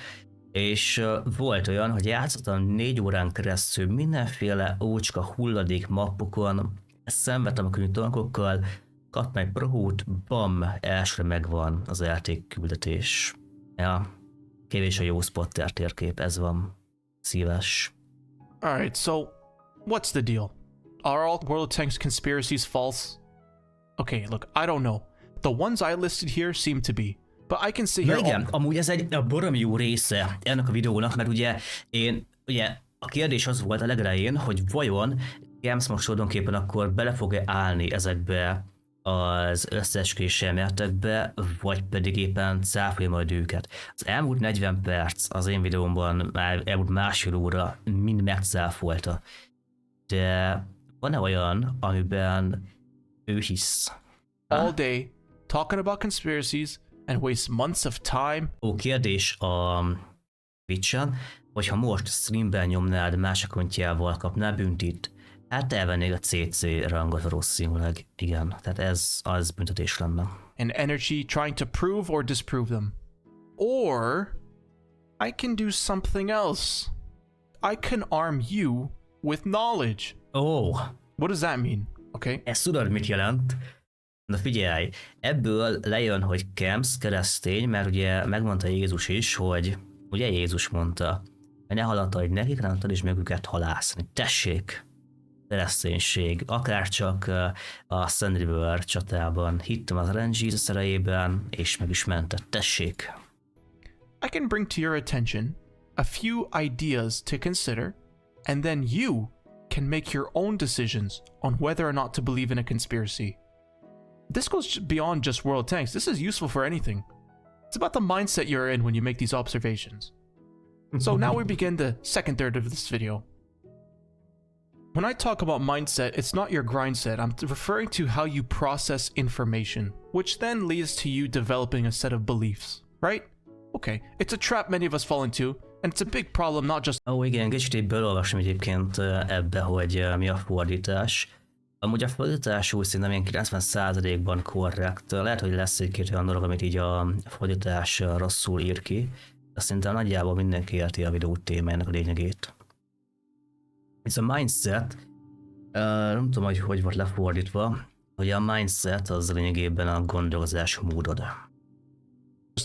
és volt olyan, hogy játszottam 4 órán keresztül mindenféle ócska hulladék mappokon, szenvedtem a könnyű tankokkal, kaptam egy Prohút, bam, elsőre megvan az játék küldetés. Ja, kevés a jó spotter térkép, ez van. Szíves. Alright, so what's the deal? Are all World of Tanks conspiracies false? Okay, look, I don't know. The ones I listed here seem to be, but I can see here. Igen, amúgy ez egy baromi jó része ennek a videónak, mert ugye a kérdés az volt a legelején, hogy vajon Games most tulajdonképpen akkor bele fog-e állni ezekbe az összeesküvés elméletekbe, vagy pedig éppen cáfolja majd őket. Az elmúlt 40 perc az én videómban, már elmúlt másfél óra mind megcáfolta. De van-e olyan, amiben ő hisz? All day, talking about conspiracies and waste months of time. Kérdés a Twitch-en, hogyha most streamben nyomnád más accountjával, kapnál büntit? Hát elvennék a CC rangot valószínűleg, igen. Tehát ez az büntetés lenne. And energy trying to prove or disprove them. Or I can do something else. I can arm you with knowledge. Ó, What does that mean? Okay. ezt tudod, mit jelent? Na figyelj, ebből lejön, hogy Camps keresztény, mert ugye megmondta Jézus is, hogy ugye Jézus mondta, hogy ne haladj nekik, hanem tanítsd meg őket halászni. Tessék! Kereszténység, akár csak a Sand River csatában hittem az RNG Jesus erejében, és meg is mentett. Tessék! I can bring to your attention a few ideas to consider, and then you can make your own decisions on whether or not to believe in a conspiracy. This goes beyond just world tanks. This is useful for anything. It's about the mindset you're in when you make these observations. So now we begin the second third of this video. When I talk about mindset, it's not your grind set. I'm referring to how you process information, which then leads to you developing a set of beliefs, right? Okay, it's a trap many of us fall into, and it's a big problem not just... Igen, kicsit belolvasom egyébként ebbe, hogy mi a fordítás. Amúgy a fordítás úgy szerintem ilyen 90%-ban korrekt. Lehet, hogy lesz egy-két olyan dolog, amit így a fordítás rosszul ír ki, de szerintem nagyjából mindenki érti a videó témájának a lényegét. Ez a mindset, nem tudom, hogy volt lefordítva, hogy a mindset az lényegében a gondolkozás módod.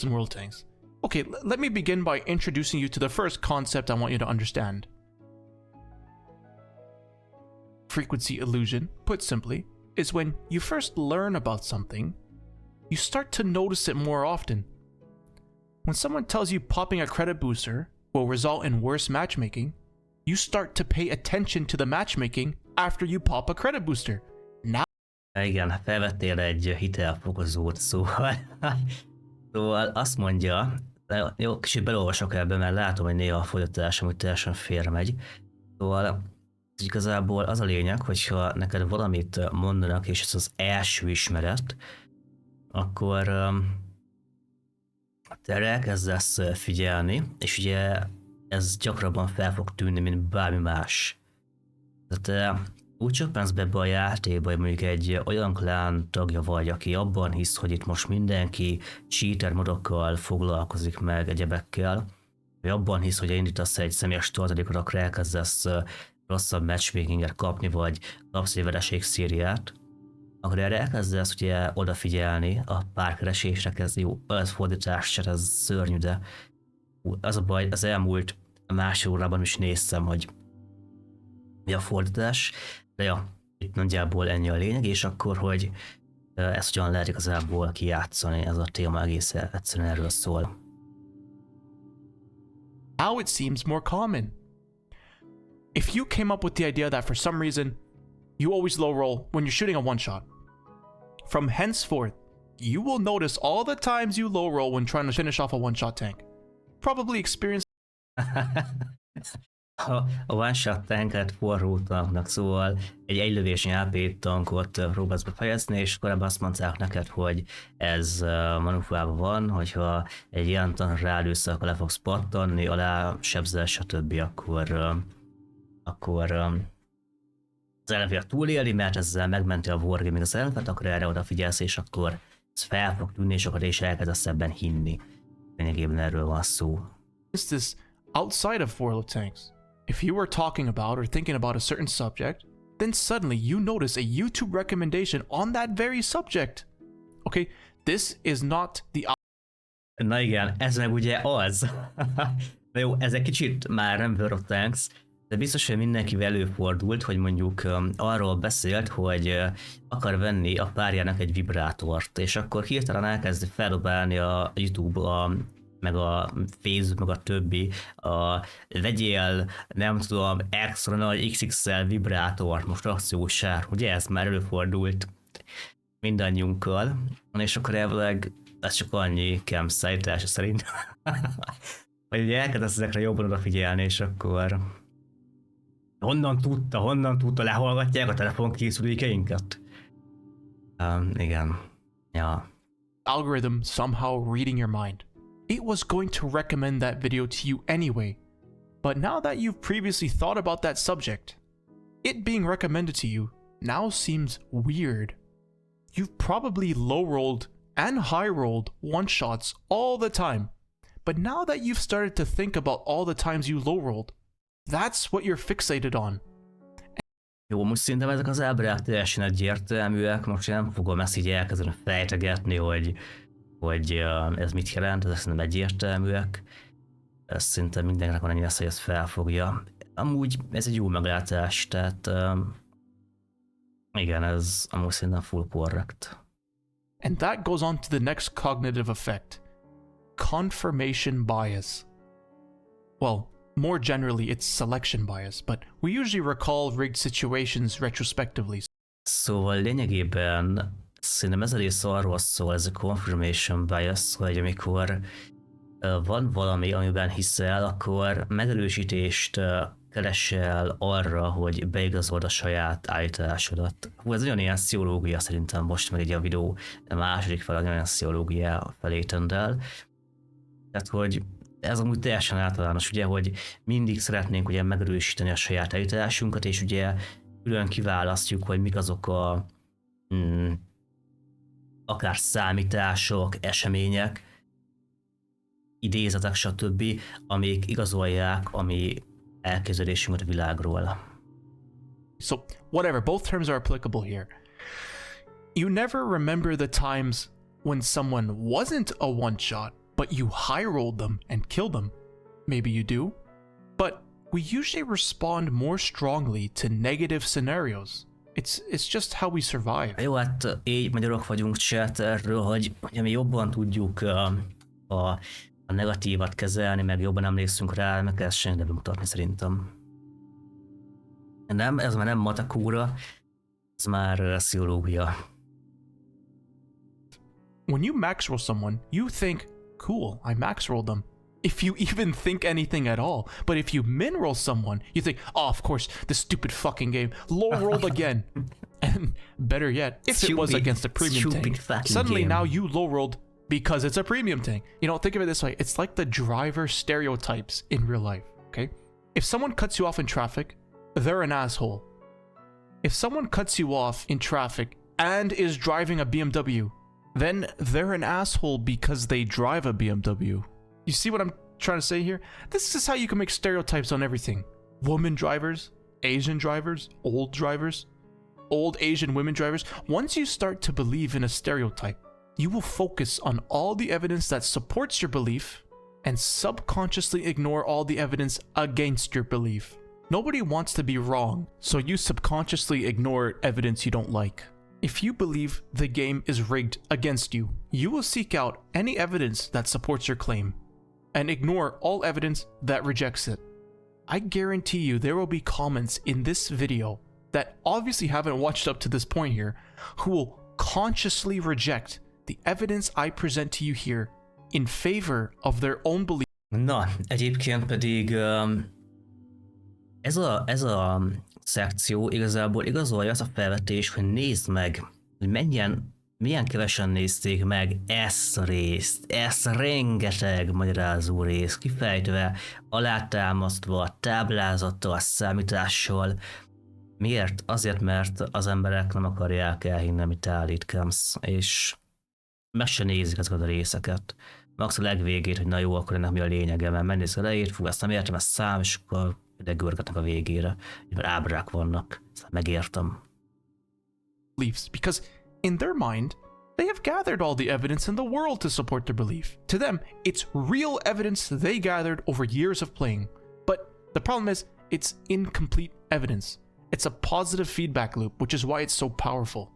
in world tanks. Okay, let me begin by introducing you to the first concept I want you to understand. Frequency illusion, put simply, is when you first learn about something, you start to notice it more often. When someone tells you popping a credit booster will result in worse matchmaking, you start to pay attention to the matchmaking after you pop a credit booster. Now Igen, felvettél egy hitelfokozót, szóval azt mondja, jó, kicsit belolvasok ebbe, mert látom, hogy néha a fordítás amúgy teljesen félremegy. Szóval igazából az a lényeg, hogyha neked valamit mondanak, és ez az első ismeret, akkor te elkezdesz figyelni, és ugye ez gyakrabban fel fog tűnni, mint bármi más. Tehát úgy csöppensz be ebbe a játékba, hogy mondjuk egy olyan klán tagja vagy, aki abban hisz, hogy itt most mindenki cheater modokkal foglalkozik meg egyebekkel, vagy abban hisz, hogy indítasz egy személyes tartalékot, akkor elkezdesz rosszabb matchmakinget kapni, vagy kapsz egy vereség szériát, akkor erre elkezdesz ugye odafigyelni a párkeresésre, ez jó, ez fordítás, ez szörnyű, de az a baj, az elmúlt másfél órában is néztem, hogy mi a fordítás, de ja, itt nagyjából ennyi a lényeg, és akkor, hogy ezt hogyan lehet igazából kijátszani, ez a téma egész egyszerűen erről szól. Now it seems more common. If you came up with the idea that for some reason you always low roll when you're shooting a one shot, from henceforth you will notice all the times you low roll when trying to finish off a one shot tank. Probably experience A one-shot tanket forró tanknak, szóval egy egylövésnyi AP tankot próbálsz befejezni, és korábban azt mondták neked, hogy ez manipulálva van, hogyha egy ilyen tank rálősz, akkor le fogsz pattanni, alá sebzel, stb. Akkor az ellenfél túlélni, mert ezzel megmenti a wargaming az ellenfet, akkor erre odafigyelsz, és akkor ez fel fog tűnni, és akkor is elkezdesz ebben hinni. Lényegében erről van szó. this outside of World of Tanks. If you were talking about or thinking about a certain subject, then suddenly you notice a YouTube recommendation on that very subject. Okay, this is not the Na igen, ez meg ugye az. Na jó, ez egy kicsit már nem World of Tanks, de biztos, hogy mindenkivel előfordult, hogy mondjuk arról beszélt, hogy akar venni a párjának egy vibrátort, és akkor hirtelen elkezdi feldobálni a YouTube, meg a Facebook, meg a többi, vegyél, nem tudom, extra nagy XXL vibrátort, most akciós ár, ugye ez már előfordult. mindannyiunkkal, és akkor elvileg ez csak annyi campsite szerint, hogy ugye elkezdesz ezekre jobban odafigyelni, és akkor honnan tudta, lehallgatják a telefonkészülékeinket? Igen. Ja. Algorithm somehow reading your mind. It was going to recommend that video to you anyway, but now that you've previously thought about that subject, it being recommended to you now seems weird. You've probably low-rolled and high-rolled one-shots all the time, but now that you've started to think about all the times you low-rolled, that's what you're fixated on. Jó, most szerintem ezek az ábrák teljesen egyértelműek, most én nem fogom ezt így elkezdeni fejtegetni, hogy ez mit jelent, ezek szerintem egyértelműek. Ez szerintem mindenkinek van ennyi lesz, hogy ezt felfogja. Amúgy ez egy jó meglátás, tehát igen, ez amúgy szerintem full correct. And that goes on to the next cognitive effect. Confirmation bias. Well, more generally, it's selection bias, but we usually recall rigged situations retrospectively. Szóval lényegében szerintem ez a rész arról szól, ez a confirmation bias, hogy amikor van valami, amiben hiszel, akkor megerősítést keresel arra, hogy beigazold a saját állításodat. Ez olyan ilyen pszichológia szerintem most, meg egy a videó a második fel olyan pszichológia felé tendel. Tehát, hogy ez amúgy teljesen általános, ugye, hogy mindig szeretnénk ugye megerősíteni a saját állításunkat, és ugye külön kiválasztjuk, hogy mik azok a akár számítások, események, idézetek, stb., amik igazolják a mi elképzelésünket a világról. So, whatever, both terms are applicable here. You never remember the times when someone wasn't a one-shot, but you high-rolled them and killed them. Maybe you do. But we usually respond more strongly to negative scenarios. It's just how we survive. Jó, hát így magyarok vagyunk chat erről, hogy mi jobban tudjuk a negatívat kezelni, meg jobban emlékszünk rá, meg ezt sem ide bemutatni szerintem. Nem, ez már nem matekúra, ez már pszichológia. When you max roll someone, you think, cool, I max rolled them. If you even think anything at all. But if you min roll someone, you think, oh, of course, this stupid fucking game, low rolled again. And better yet, if it was against a premium tank, suddenly game. now you low rolled because it's a premium tank. You know, think of it this way. It's like the driver stereotypes in real life, okay? If someone cuts you off in traffic, they're an asshole. If someone cuts you off in traffic and is driving a BMW, then they're an asshole because they drive a BMW. You see what I'm trying to say here? This is how you can make stereotypes on everything. Woman drivers, Asian drivers, old Asian women drivers. Once you start to believe in a stereotype, you will focus on all the evidence that supports your belief and subconsciously ignore all the evidence against your belief. Nobody wants to be wrong, so you subconsciously ignore evidence you don't like. If you believe the game is rigged against you, you will seek out any evidence that supports your claim and ignore all evidence that rejects it. I guarantee you there will be comments in this video that obviously haven't watched up to this point here who will consciously reject the evidence I present to you here in favor of their own belief. Na, egyébként pedig ez a szekció igazából igazolja az a felvetés, hogy nézd meg, hogy milyen kevesen nézték meg ezt a részt, ezt a rengeteg magyarázó részt, kifejtve, alátámasztva, táblázattal, számítással. Miért? Azért, mert az emberek nem akarják elhinni, amit állítkamsz, és meg se nézik ezeket a részeket. Max a legvégét, hogy na jó, akkor ennek mi a lényege, mert megnézik elejét, fú, ezt nem értem, ez szám, és akkor ide görgetnek a végére, mert ábrák vannak, ezt megértem. Beliefs, because in their mind, they have gathered all the evidence in the world to support their belief. To them, it's real evidence they gathered over years of playing. But the problem is, it's incomplete evidence. It's a positive feedback loop, which is why it's so powerful.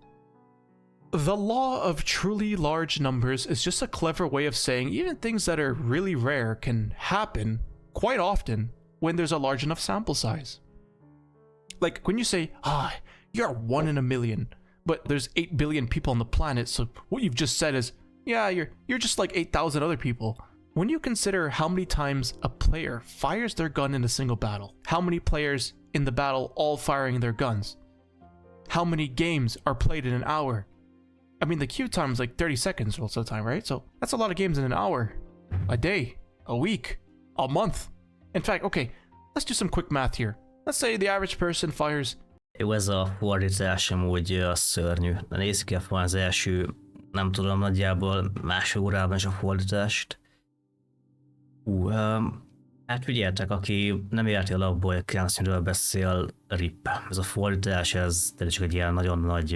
The law of truly large numbers is just a clever way of saying even things that are really rare can happen quite often when there's a large enough sample size. Like when you say, you're 1 in a million, but there's 8 billion people on the planet, so what you've just said is, yeah, you're just like 8,000 other people. When you consider how many times a player fires their gun in a single battle, how many players in the battle all firing their guns, how many games are played in an hour? I mean, the queue time is like 30 seconds most of the time, right? So that's a lot of games in an hour, a day, a week, a month. In fact, okay, let's do some quick math here. Let's say the average person fires... Jó, ez a fordítás amúgy szörnyű. De nézzük el az első, nem tudom, nagyjából másfél órában is a fordítást. Hát figyeljetek, aki nem érti alapból, hogy Kánszínről beszél, RIP. Ez a fordítás, ez tényleg csak egy ilyen nagyon nagy...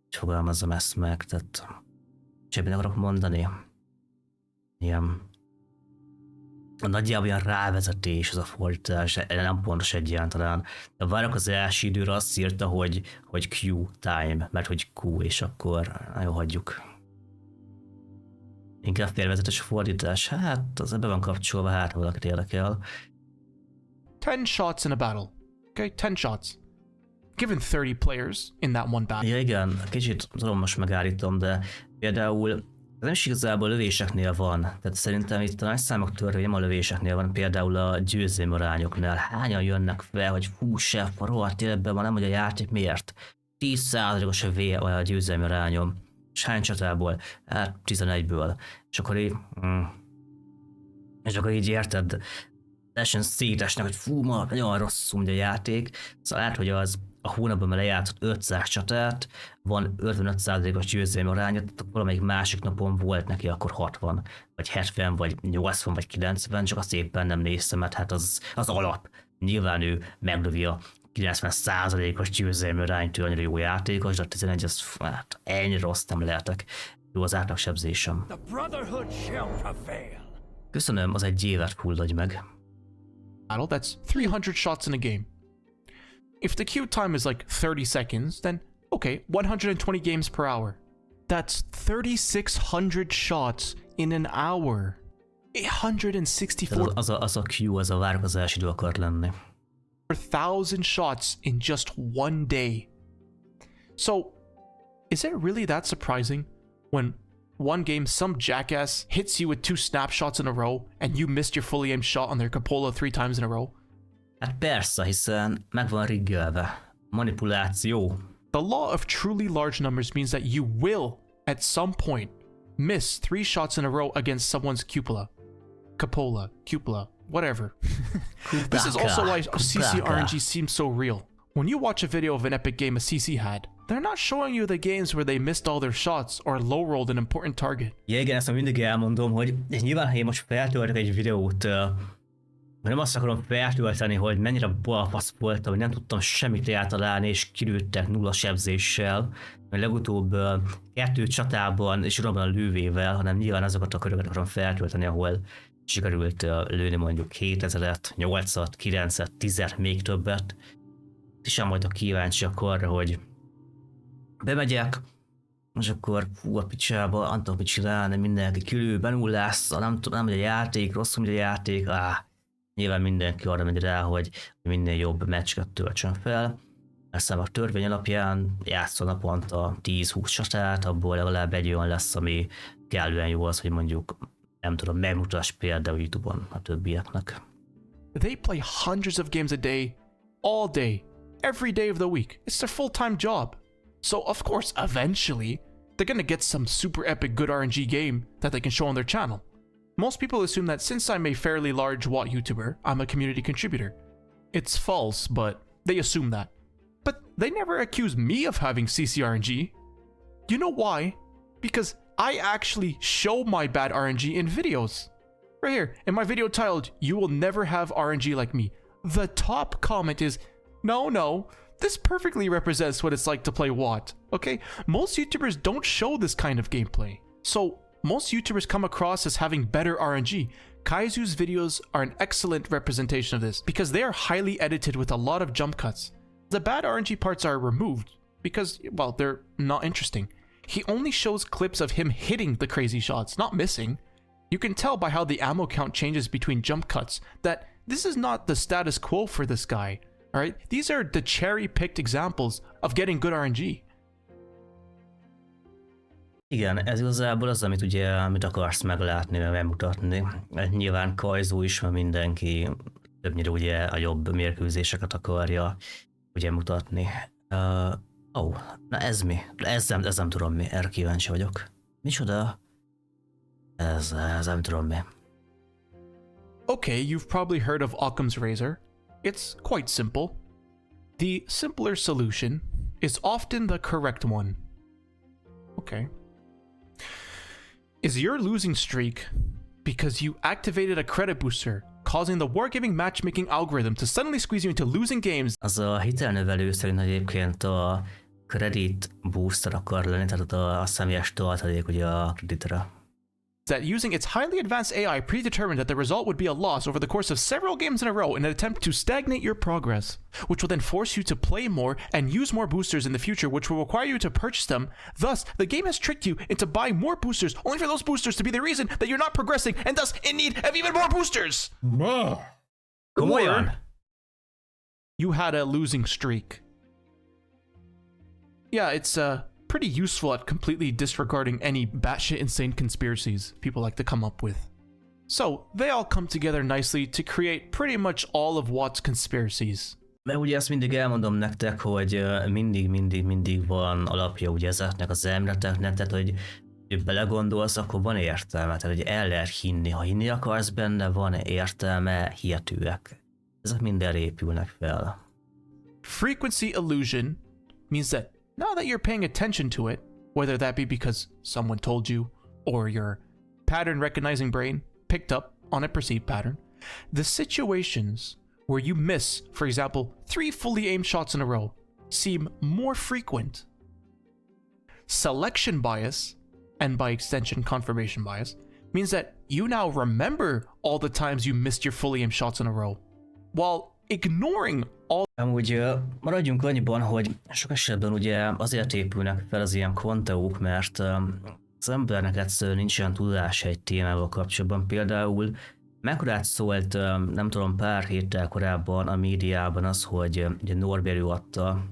hogy fogalmazzam ezt meg, tehát... Semmit akarok mondani. Ilyen... Nagyjából ilyen rávezetés az a fordítás, nem pontos egyáltalán. De várok az első időre azt írta, hogy Q time, mert hogy Q, és akkor jó, hagyjuk. Inkább félvezetes a fordítás, hát az ebben van kapcsolva, hát valakit érdekel. 10 shots in a battle. Okay, 10 shots. Given 30 players in that one battle. Ja igen, kicsit tudom, most megállítom, de például ez nem is igazából lövéseknél van. Tehát szerintem itt a nagy számok törvény nem a lövéseknél van, például a győzelmarányoknál. Hányan jönnek fel, hogy fú, Scheff, a rohadt életben van, nem hogy a játék miért? 10%-os a győzelmarányom. És hány csatából? Hát 11-ből. És akkor így érted, teljesen szétesnek, hogy fú, ma nagyon rosszul ugye a játék. Szóval lehet, hogy az a hónapban lejátszott 500 csatát, van 55%-os győzelmi aránya, tehát valamelyik másik napon volt neki akkor 60, vagy 70, vagy 80, vagy 90, csak azt éppen nem néztem, mert hát az alap. Nyilván ő meglövi a 90%-os győzelmi arányt, ő annyira jó játékos, de a 11 az hát ennyi rossz nem lehetek. Jó az átlagsebzésem. Köszönöm, az egy évet fulladj meg. That's 300 shots in a game. If the queue time is like 30 seconds, then okay, 120 games per hour. That's 3,600 shots in an hour. 864... Az a queue, az a várakozási idő akar lenni. 1,000 shots in just one day. So, is it really that surprising when one game some jackass hits you with 2 snapshots in a row and you missed your fully aimed shot on their cupola 3 times in a row? Hát persze, hiszen meg van riggelve. Manipuláció. The law of truly large numbers means that you will, at some point, miss 3 shots in a row against someone's cupola, whatever. This is also why CC RNG seems so real. When you watch a video of an epic game a CC had, they're not showing you the games where they missed all their shots or low-rolled an important target. Ja igen, ezt mindig elmondom, hogy nyilván ha én most feltöltök egy videót, nem azt akarom feltölteni, hogy mennyire balfasz voltam, hogy nem tudtam semmit eltalálni, és kilőttek 0 sebzéssel, mert legutóbb 2 csatában és robban a lővével, hanem nyilván azokat a köröket akarom feltölteni, ahol sikerült lőni mondjuk 7000-et, 8-at, 9-et, 10-et, még többet. És sem vagyok kíváncsiak arra, hogy bemegyek, és akkor fú, a picsába, nem tudom mit csinálni, mindenki kilő, benullásza, nem tudom, hogy a játék, rosszul, hogy a játék, nyilván mindenki arra megy rá, hogy minél jobb meccseket töltsön fel. Aztán a törvény alapján játszol naponta 10-20 csatát, abból legalább egy olyan lesz, ami kellően jó az, hogy mondjuk, nem tudom, megmutass például YouTube-on a többieknek. They play hundreds of games a day, all day, every day of the week. It's their full-time job. So of course, eventually, they're gonna get some super epic good RNG game that they can show on their channel. Most people assume that since I'm a fairly large WOT YouTuber, I'm a community contributor. It's false, but they assume that. But they never accuse me of having CCRNG. You know why? Because I actually show my bad RNG in videos. Right here, in my video titled, "You will never have RNG like me." The top comment is, no, this perfectly represents what it's like to play WOT, okay? Most YouTubers don't show this kind of gameplay. So, most YouTubers come across as having better RNG. Kaizu's videos are an excellent representation of this because they are highly edited with a lot of jump cuts. The bad RNG parts are removed because, well, they're not interesting. He only shows clips of him hitting the crazy shots, not missing. You can tell by how the ammo count changes between jump cuts that this is not the status quo for this guy. All right, these are the cherry-picked examples of getting good RNG. Igen, ez igazából az, amit akarsz meglátni, vagy megmutatni. Nyilván kajzó is, mert mindenki többnyire ugye a jobb mérkőzéseket akarja ugye mutatni. Na ez mi? Ez nem tudom mi, erre kíváncsi vagyok. Micsoda? Ez nem tudom mi. Okay, you've probably heard of Occam's razor. It's quite simple. The simpler solution is often the correct one. Okay. Is your losing streak because you activated a credit booster, causing the wargaming matchmaking algorithm to suddenly squeeze you into losing games? Az a hitelnövelő szerint egyébként a credit booster akar lenni, tehát a személyes tartalék ugye a kreditra. That using its highly advanced AI predetermined that the result would be a loss over the course of several games in a row in an attempt to stagnate your progress, which will then force you to play more and use more boosters in the future, which will require you to purchase them. Thus, the game has tricked you into buying more boosters, only for those boosters to be the reason that you're not progressing and thus in need of even more boosters! Komolyan? Or you had a losing streak. Yeah, it's pretty useful at completely disregarding any batshit insane conspiracies people like to come up with. So, they all come together nicely to create pretty much all of Watt's conspiracies. Mert ugye ezt mindig elmondom nektek, hogy mindig van alapja ugye ezeknek az elméleteknek, tehát hogy belegondolsz, akkor van értelme, tehát hogy el lehet hinni, ha hinni akarsz benne, van értelme, hihetőek. Ezek minden épülnek fel. Frequency illusion means that now that you're paying attention to it, whether that be because someone told you or your pattern recognizing brain picked up on a perceived pattern, the situations where you miss, for example, 3 fully aimed shots in a row seem more frequent. Selection bias, and by extension confirmation bias, means that you now remember all the times you missed your fully aimed shots in a row, while ignoring all. Amúgy maradjunk annyiban, hogy sok esetben ugye azért épülnek fel az ilyen konteók, mert az embernek egyszerűen nincs olyan tudása egy témával kapcsolatban. Például mekkorát szólt, nem tudom, pár héttel korábban a médiában az, hogy ugye Norberő adta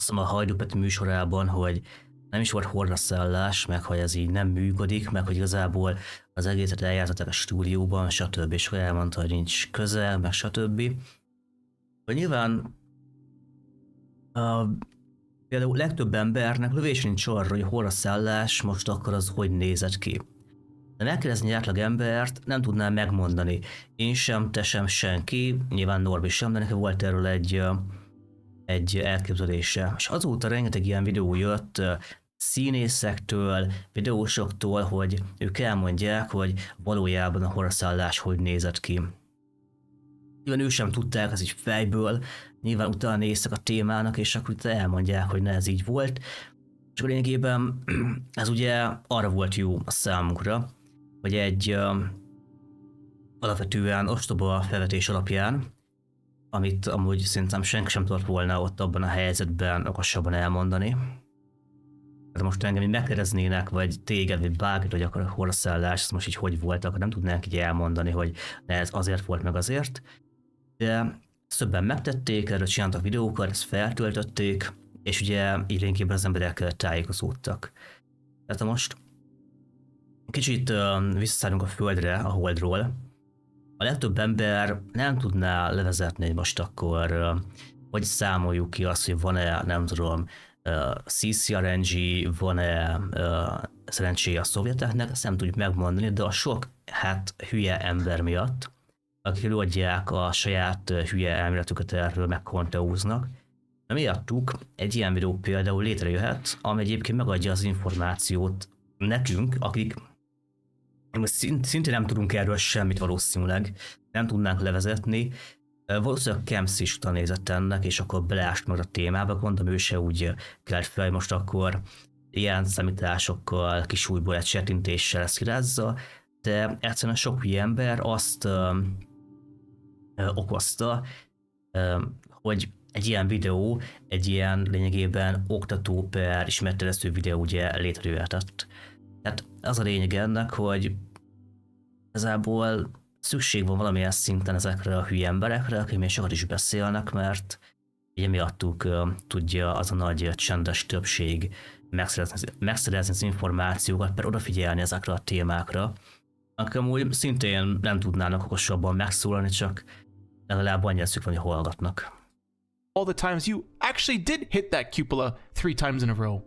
a Hajdú Peti műsorában, hogy nem is volt hordaszállás, meg hogy ez így nem működik, meg hogy igazából az egészet eljártották a stúdióban, stb. És elmondta, hogy nincs közel, meg stb. Hogy nyilván például legtöbb embernek lövés nincs arra, hogy hordaszállás most akkor az hogy nézett ki. De megkérdezni átlag embert nem tudná megmondani. Én sem, te sem, senki, nyilván Norbi sem, de neki volt erről egy elképzelése. És azóta rengeteg ilyen videó jött színészektől, videósoktól, hogy ők elmondják, hogy valójában a hordaszállás hogy nézett ki. Nyilván ők sem tudták, ez így fejből, nyilván utána néztek a témának, és akkor itt elmondják, hogy ne, ez így volt. És akkor lényegében ez ugye arra volt jó a számunkra, hogy egy alapvetően ostoba felvetés alapján, amit amúgy szerintem senki sem tudott volna ott abban a helyzetben okosabban elmondani. De most engem így megkérdeznének, vagy téged, vagy bárkit, hogy akkor a hordaszállás, ez most így hogy volt, akkor nem tudnánk így elmondani, hogy ez azért volt, meg azért. De többen megtették, erről csináltak videókat, ezt feltöltötték, és ugye így lényegében az emberek tájékozódtak. Tehát most kicsit visszaszállunk a Földre, a Holdról. A legtöbb ember nem tudná levezetni, hogy most akkor hogy számoljuk ki azt, hogy van-e, nem tudom, CCRNG, van-e szerencséje a szovjeteknek, ezt nem tudjuk megmondani, de a sok hülye ember miatt, akik előadják a saját hülye elméletüket erről, meg konteóznak, miattuk egy ilyen videó például létrejöhet, ami egyébként megadja az információt nekünk, akik most szintén nem tudunk erről semmit valószínűleg, nem tudnánk levezetni. Valószínűleg Kemsz is utána nézett ennek, és akkor beleást meg a témába, gondolom ő se úgy kelt fel, hogy most akkor ilyen számításokkal, kisújból egy csetintéssel ezt kirázza, de egyszerűen sok hülye ember azt okozta, hogy egy ilyen videó, egy ilyen lényegében oktató per ismeretterjesztő videó ugye létrejöhetett. Tehát az a lényeg ennek, hogy igazából szükség van valamilyen szinten ezekre a hülye emberekre, akik még sokat is beszélnek, mert ugye miattuk tudja az a nagy csendes többség megszerezni az információkat, per odafigyelni ezekre a témákra, akik amúgy szintén nem tudnának okosabban megszólalni, csak legalább annyi eszük van, hogy hallgatnak. All the times you actually did hit that cupola 3 times in a row.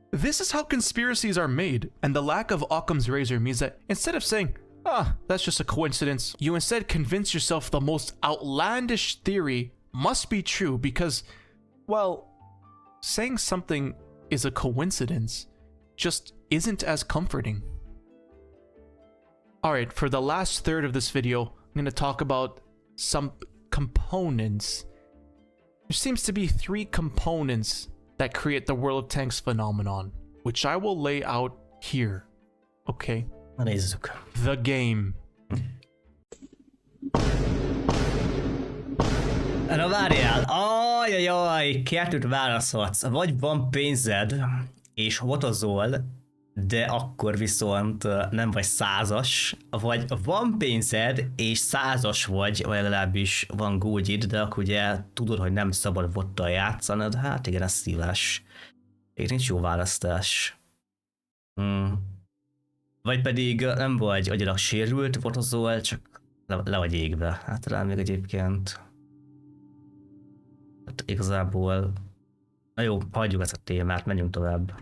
This is how conspiracies are made, and the lack of Occam's razor means that instead of saying, that's just a coincidence, you instead convince yourself the most outlandish theory must be true because, well, saying something is a coincidence just isn't as comforting. Alright, for the last third of this video, I'm going to talk about some components. There seems to be 3 components that create the World of Tanks phenomenon, which I will lay out here. Okay? Na nézzük. The game. Na várjál, ajajaj, 2 választhatsz. Vagy van pénzed, és hotozol, de akkor viszont nem vagy 100-as, vagy van pénzed, és 100-as vagy legalábbis van gógyid, de akkor ugye tudod, hogy nem szabad vottal játszanod, hát igen, ez szívás. Még nincs jó választás. Vagy pedig nem vagy agyilag sérült, votozol, csak le vagy égve. Hát talán még egyébként... Hát igazából... Na jó, hagyjuk ezt a témát, menjünk tovább.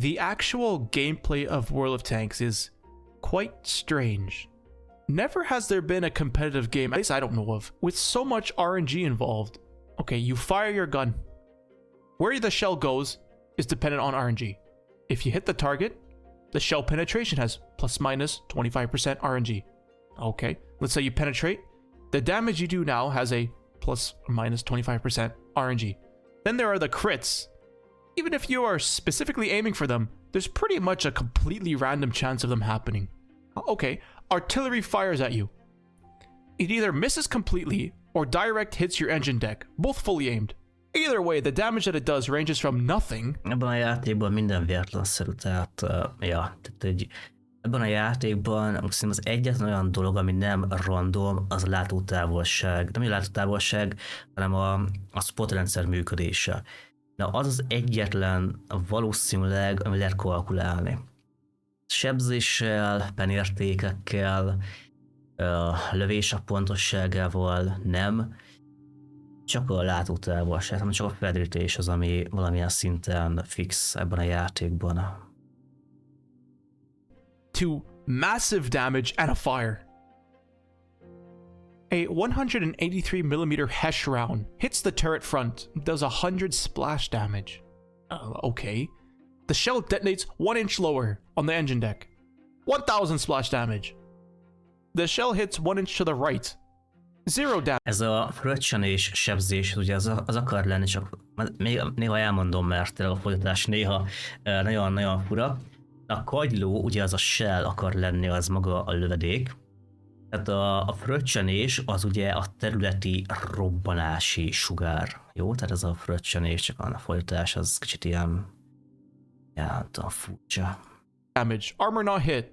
The actual gameplay of World of Tanks is quite strange. Never has there been a competitive game, at least I don't know of, with so much RNG involved. Okay, you fire your gun. Where the shell goes is dependent on RNG. If you hit the target, the shell penetration has plus minus 25% RNG. Okay, let's say you penetrate. The damage you do now has a plus or minus 25% RNG. Then there are the crits. Even if you are specifically aiming for them, there's pretty much a completely random chance of them happening. Okay, artillery fires at you. It either misses completely or direct hits your engine deck, both fully aimed. Either way, the damage that it does ranges from nothing. Ebben a játékban minden véletlenszerű, tehát ebben a játékban szerintem az egyetlen olyan dolog, ami nem random, az a látótávolság. Nem a látótávolság, hanem a spotrendszer működése. Na az az egyetlen valószínűleg, ami lehet kalkulálni. Sebzéssel, penértékekkel, lövések pontosságával nem. Csak a látótávolság, hanem csak a fedrítés az, ami valamilyen szinten fix ebben a játékban. To massive damage and a fire. A 183mm Hesh round hits the turret front, does 100 splash damage. Okay. The shell detonates 1 inch lower on the engine deck. 1000 splash damage. The shell hits 1 inch to the right. 0 damage. Ez a fröccsenés sebzés, ugye az akar lenni, csak még néha elmondom, mert a folytatás néha nagyon-nagyon fura. A kagyló, ugye az a shell akar lenni, az maga a lövedék. Tehát a fröccsenés az ugye a területi robbanási sugár. Jó? Tehát ez a fröccsenés, csak a folytatás az kicsit ilyen furcsa. Damage. Armor not hit.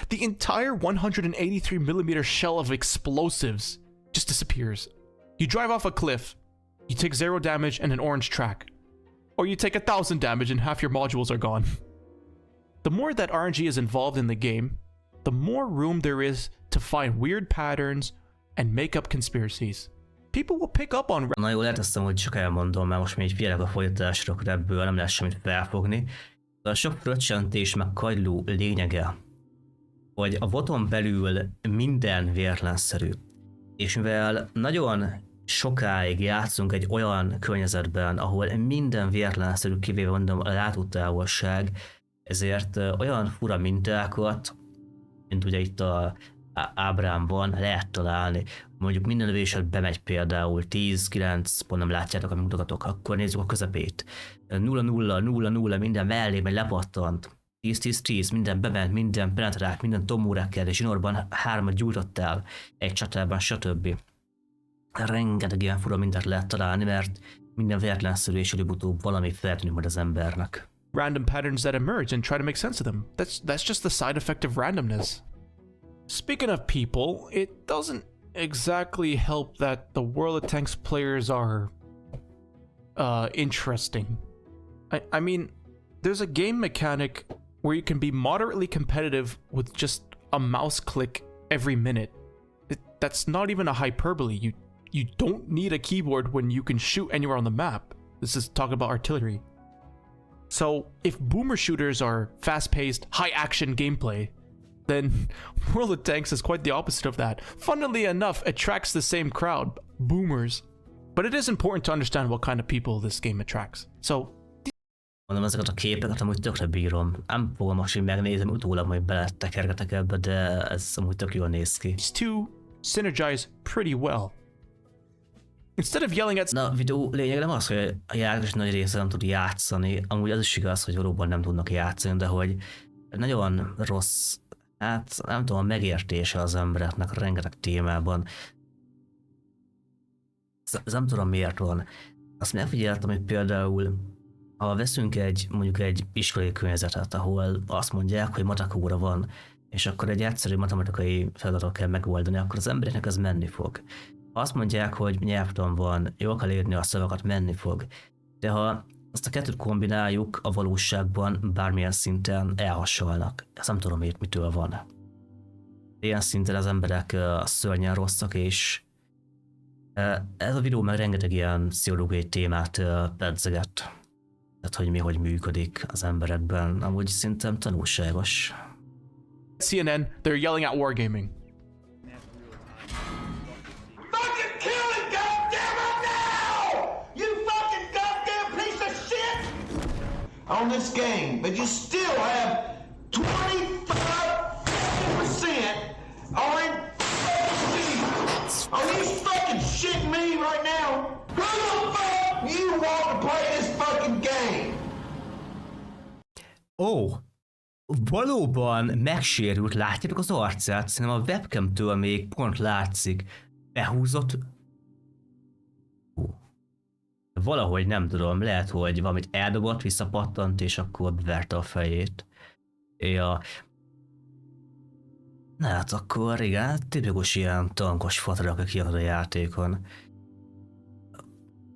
The entire 183mm shell of explosives just disappears. You drive off a cliff. You take 0 damage and an orange track. Or you take 1000 damage and half your modules are gone. The more that RNG is involved in the game, the more room there is to find weird patterns and make up conspiracies. People will pick up on... Na jó, leteszem, hogy csak elmondom, mert most még figyelek a folytatásra, akkor ebből nem lesz semmit felfogni. A sok fröccsentés meg kagyló lényege, hogy a voton belül minden véletlenszerű. És mivel nagyon sokáig játszunk egy olyan környezetben, ahol minden véletlenszerű, kivéve mondom a látótávolság, ezért olyan fura mintákat, mint ugye itt a ábrámban lehet találni. Mondjuk minden lövésed bemegy például 10-9, pont nem látjátok, amit mutatok, akkor nézzük a közepét. 0-0, minden mellé megy lepattant. 10-10-10, minden bement, minden penetrált, minden tomórákkel, és zsinórban 3-at gyújtottál egy csatában, stb. Rengeteg ilyen fura mintát lehet találni, mert minden véletlenszerű és előbb-utóbb valami feltűnik majd az embernek. random patterns that emerge and try to make sense of them. That's just the side effect of randomness. Speaking of people, it doesn't exactly help that the World of Tanks players are interesting. I mean, there's a game mechanic where you can be moderately competitive with just a mouse click every minute. That's not even a hyperbole. You don't need a keyboard when you can shoot anywhere on the map. This is talking about artillery. So if boomer shooters are fast-paced, high-action gameplay, then World of Tanks is quite the opposite of that. Funnily enough, attracts the same crowd, boomers. But it is important to understand what kind of people this game attracts. So Mondom, ezeket a képeket amúgy tökre bírom. Nem fogom most így megnézni, utólag majd beletekergetek ebbe, de ez amúgy tök jól néz ki. these two synergize pretty well. Instead of yelling at... Na, a videó lényeg nem az, hogy a játék nagy része nem tud játszani. Amúgy az is igaz, hogy valóban nem tudnak játszani, de hogy nagyon rossz, hát nem tudom, a megértése az embereknek rengeteg témában. Ez nem tudom miért van. Azt megfigyeltem, hogy például ha veszünk mondjuk egy iskolai környezetet, ahol azt mondják, hogy matek óra van, és akkor egy egyszerű matematikai feladatot kell megoldani, akkor az embereknek ez menni fog. Ha azt mondják, hogy nyelvtan van, jól kell írni a szavakat, menni fog. De ha azt a kettőt kombináljuk, a valóságban bármilyen szinten elhasonlnak. Ezt nem tudom miért, mitől van. Ilyen szinten az emberek szörnyen rosszak, és ez a videó meg rengeteg ilyen pszichológiai témát pedzeget. Tehát, hogy mi hogy működik az emberekben, amúgy szerintem tanulságos. CNN, they're yelling at wargaming. Fucking kill it, goddammit, now! You fucking goddamn piece of shit! On this game, but you still have 25% are in fucking. Are you fucking shitting me right now? Who the fuck you want to play this fucking game? Ó, valóban megsérült, látjátok az arcát? Szerintem a webcamtől még pont látszik. Behúzott. Valahogy nem tudom, lehet, hogy valamit eldobott, visszapattant, és akkor beverte a fejét. Ja. Na hát akkor igen, tipikus ilyen tankos fotrak, aki kiadod a játékon.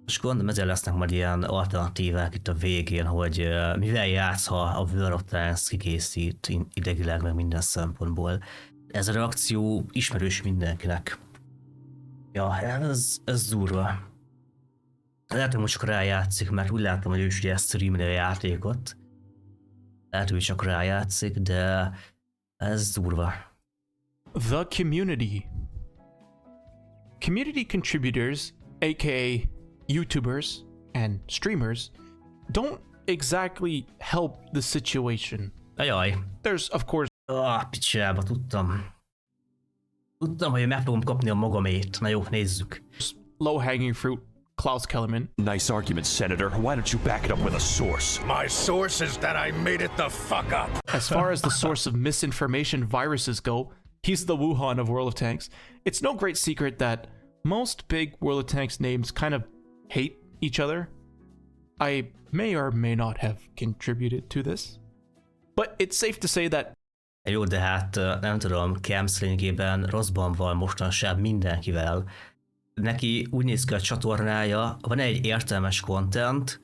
És gondolom ezért lesznek majd ilyen alternatívák itt a végén, hogy mivel játsz, ha a World of Tanks kikészít idegileg, meg minden szempontból. Ez a reakció ismerős mindenkinek. Ja, ez durva. Lehet, hogy most csak rájátszik, mert úgy láttam, hogy ő is ugye streameli a játékot. Lehet, hogy csak rájátszik, de ez durva. The community. Community contributors, aka YouTubers and streamers, don't exactly help the situation. Ajaj. There's, of course, Picsába, tudtam. Tudtam, hogy meg fogom kapni a magamét. Na jó, nézzük. low-hanging fruit, Klaus Kellerman. Nice argument, Senator. Why don't you back it up with a source? My source is that I made it the fuck up. As far as the source of misinformation viruses go, he's the Wuhan of World of Tanks. It's no great secret that most big World of Tanks names kind of hate each other. I may or may not have contributed to this, but it's safe to say that Jó, de hát nem tudom, Camps lényegében rosszban van mostanság mindenkivel. Neki úgy néz ki a csatornája, van egy értelmes content,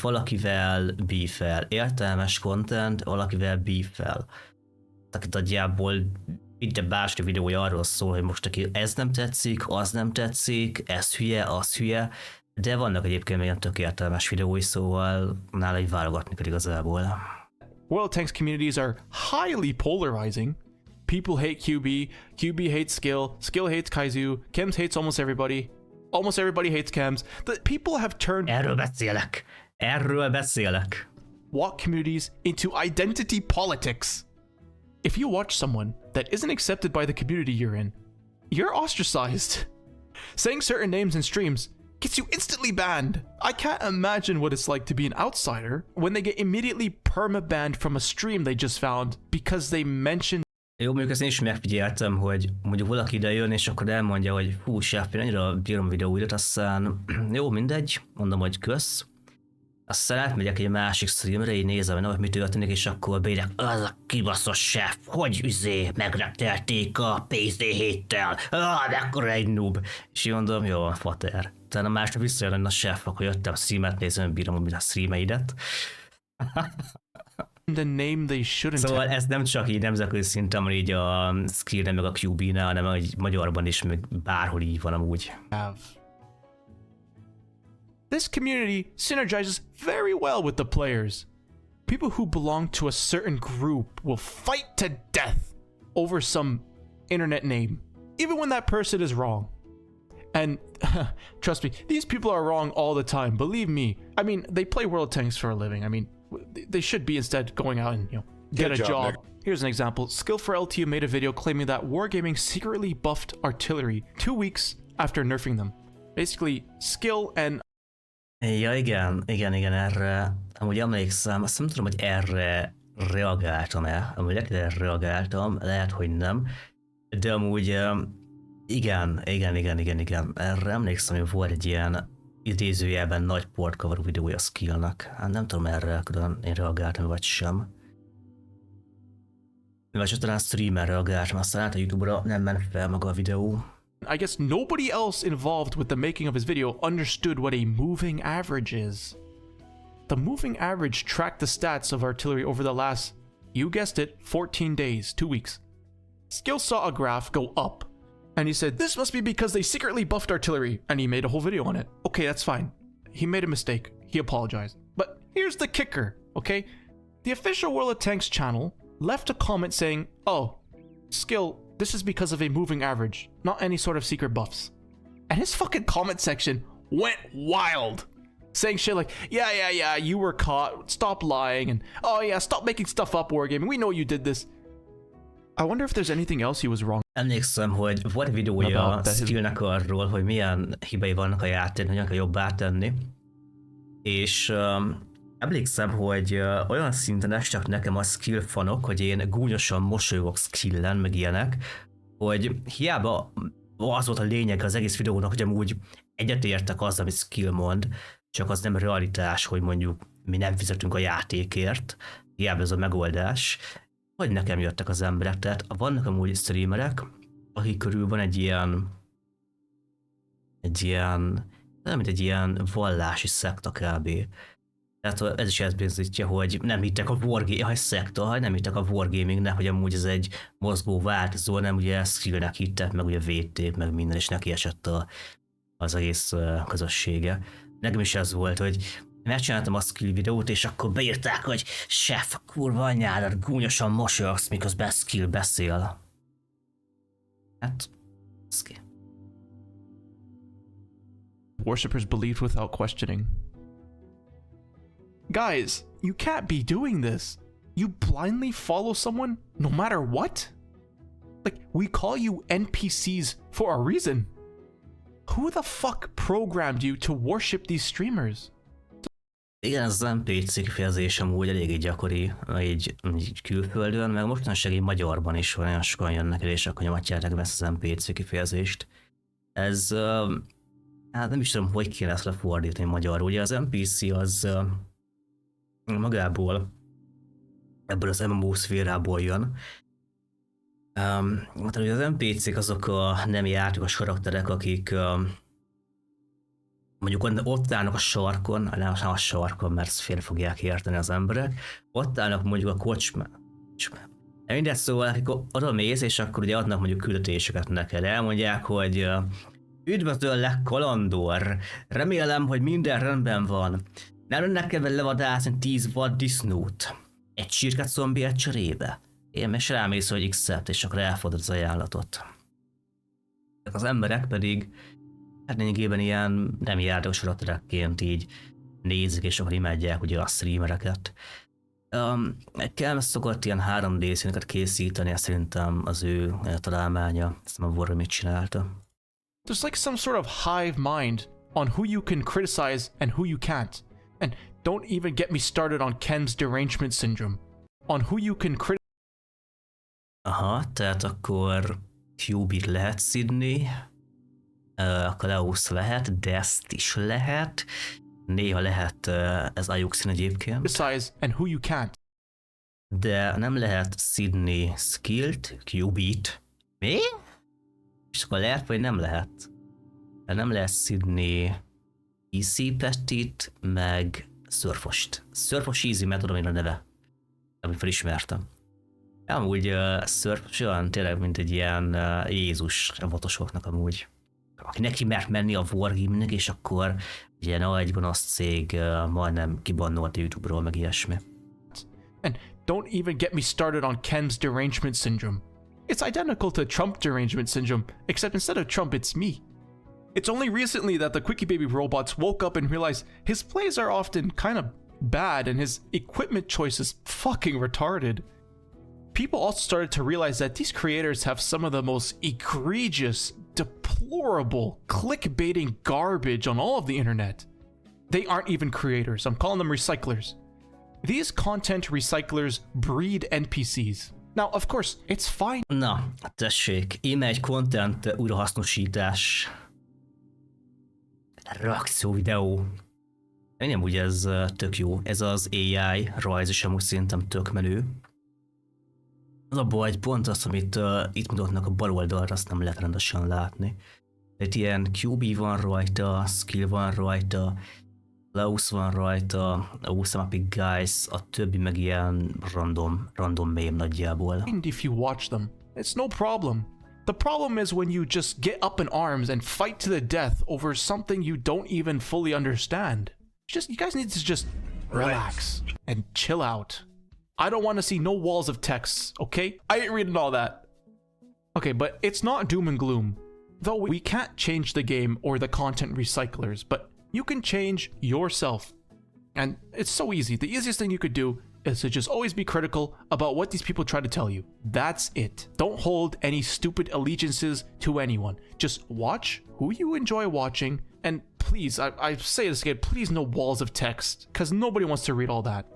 valakivel beef-el. Értelmes content, valakivel beef-el. Tehát nagyjából minden bársi videója arról szól, hogy most neki ez nem tetszik, az nem tetszik, ez hülye, az hülye, de vannak egyébként ilyen tök értelmes videói, szóval nála így válogatni kell igazából. World of Tanks communities are highly polarizing. People hate QB, QB hates Skill, Skill hates Kaizu, Chems hates almost everybody hates Chems. The people have turned Erről beszélek. walk communities into identity politics. If you watch someone that isn't accepted by the community you're in, you're ostracized. Saying certain names in streams gets you instantly banned. I can't imagine what it's like to be an outsider when they get immediately perma-banned from a stream they just found because they mentioned. Jó, mondjuk ezt én is megfigyeltem, hogy mondjuk valaki ide jön, és akkor elmondja, hogy hú, Scheff, én annyira bírom videóidat, aztán jó, mindegy, mondom, hogy kösz. Aztán átmegyek egy másik streamre, így nézem, hogy mi történik, és akkor beírják, az a kibaszott Scheff, hogy megrektelték a PC7-tel, mekkora egy noob. És így mondom, jó, fater. Utána másnap visszajön a Scheff, akkor jöttem streamet nézem, bírom, mint a streameidet. The name they shouldn't Szóval have. ez nem csak így nemzetközi szinten van így a Skillnél meg a QB-nál, hanem egy magyarban is, meg bárhol így van amúgy. This community synergizes very well with the players. People who belong to a certain group will fight to death over some internet name, even when that person is wrong. And trust me, these people are wrong all the time. Believe me. I mean, they play World of Tanks for a living. I mean, they should be instead going out and get a job. Here's an example. Skill for LTU made a video claiming that Wargaming secretly buffed artillery 2 weeks after nerfing them. Basically, Skill and Ja, igen, erre, amúgy emlékszem, azt nem tudom, hogy erre reagáltam-e, amúgy erre reagáltam, lehet, hogy nem, de amúgy igen, erre emlékszem, hogy volt egy ilyen idézőjelben nagy portkavaró videója a Skillnak, hát nem tudom, erre külön én reagáltam, vagy sem. Vagy csak talán streamer reagáltam, aztán hát a YouTube-ra nem ment fel maga a videó. I guess nobody else involved with the making of his video understood what a moving average is. The moving average tracked the stats of artillery over the last, you guessed it, 14 days, 2 weeks. Skill saw a graph go up, and he said, this must be because they secretly buffed artillery, and he made a whole video on it. Okay, that's fine. He made a mistake. He apologized. But here's the kicker, okay? The official World of Tanks channel left a comment saying, oh, Skill, this is because of a moving average, not any sort of secret buffs. And his fucking comment section went wild, saying shit like, yeah, you were caught, stop lying, and oh yeah, stop making stuff up, Wargaming, we know you did this. I wonder if there's anything else he was wrong. Emlékszem, hogy volt videója a Skillnek arról, hogy milyen hibái vannak a játékban, hogyan kell jobbá tenni. És emlékszem, hogy olyan szinten estek nekem a Skill fanok, hogy én gúnyosan mosolygok Skillen, meg ilyenek, hogy hiába az volt a lényeg az egész videónak, hogy amúgy egyetértek azzal, amit Skill mond, csak az nem realitás, hogy mondjuk mi nem fizetünk a játékért, hiába ez a megoldás, hogy nekem jöttek az emberek, tehát vannak amúgy streamerek, akik körül van egy ilyen, nem mint egy ilyen vallási szekta kb. Tehát ez is ezt bizonyítja, hogy nem hittek a Wargamingnek, hogy amúgy ez egy mozgó változó, nem ugye Skillnek hittek, meg ugye védték, meg minden, és neki esett az egész közössége. Nekem is ez volt, hogy megcsináltam a Skill videót, és akkor beírták, hogy Scheff, kurva anyádat, gúnyosan mosolyogsz, miközben Skill beszél. Hát, ez ki. Worshippers believed without questioning. Guys, you can't be doing this. You blindly follow someone no matter what? Like, we call you NPCs for a reason. Who the fuck programmed you to worship these streamers? Igen, ez az NPC kifejezés amúgy eléggé gyakori így külföldön, meg mostanság így magyarban is van, olyan sokan jönnek el, és akkor nyomatjátok be ezt az NPC kifejezést. Ez, hát nem is tudom, hogy kéne ezt lefordítani magyarul. Ugye az NPC az magából, ebből az MMO szférából jön. Hát ugye az NPC-k azok a nem játékos karakterek, akik mondjuk ott állnak a sarkon, nem a sarkon, mert ezt félre fogják érteni az emberek, ott állnak mondjuk a kocsmán. Mindegy, szóval akik oda mész, és akkor ugye adnak mondjuk küldetéseket neked, elmondják, hogy üdvözöllek, kalandor, remélem, hogy minden rendben van. Nem lenne kell levadászni 10 vaddisznót, egy csirket zombiért cserébe. Én meg rámész, hogy X-et, és akkor elfordod az ajánlatot. Az emberek pedig hát lényegében ilyen nem játékos karakterekként így nézik, és akkor imádják ugye a streamereket. Kell szokott ilyen 3D színeket készíteni, ezt szerintem az ő találmánya, ezt a Warren mit csinálta. There's like some sort of hive mind on who you can criticize and who you can't. And don't even get me started on Ken's derangement syndrome. On who you can criticize. Aha, tehát akkor QB-t lehet szidni, akkor Leus lehet, Dest is lehet, néha lehet ez Ajuxin egyébként, criticize and who you can't. de nem lehet szidni skillt, QB-t. Mi? És akkor lehet, vagy nem lehet. Nem lehet szidni Easy Petit, meg Surfost. Surfos Easy, mert tudom én a neve, amit felismertem. Amúgy Surfos olyan tényleg, mint egy ilyen Jézus a botosoknak amúgy. Aki neki mert menni a Wargamingnek, és akkor ugye nagy gonosz cég majdnem kibannolt a YouTube-ról, meg ilyesmi. And don't even get me started on Ken's derangement syndrome. It's identical to Trump derangement syndrome, except instead of Trump, it's me. It's only recently that the Quickie Baby robots woke up and realized his plays are often kind of bad and his equipment choice is fucking retarded. People also started to realize that these creators have some of the most egregious, deplorable, clickbaiting garbage on all of the internet. They aren't even creators, I'm calling them recyclers. These content recyclers breed NPCs. Now, of course, it's fine. Na, tessék, íme egy content újrahasznosítás. Reakció videó. Nem úgy ez tök jó. Ez az AI rajz is amúgy szerintem tök menő. Az a baj, hogy pont az, amit itt mutatnak a bal oldalra, azt nem lehet rendesen látni. Itt ilyen QB van rajta, skill van rajta, Laus van rajta, Awesome Epic Guys, a többi meg ilyen random meme nagyjából. And if you watch them, it's no problem. The problem is when you just get up in arms and fight to the death over something you don't even fully understand. You guys need to just relax and chill out. I don't want to see no walls of texts, okay? I ain't reading all that. Okay, but it's not doom and gloom. Though we can't change the game or the content recyclers, but you can change yourself. And it's so easy. The easiest thing you could do is to just always be critical about what these people try to tell you. That's it. Don't hold any stupid allegiances to anyone. Just watch who you enjoy watching, and please, I say this again, please no walls of text, because nobody wants to read all that.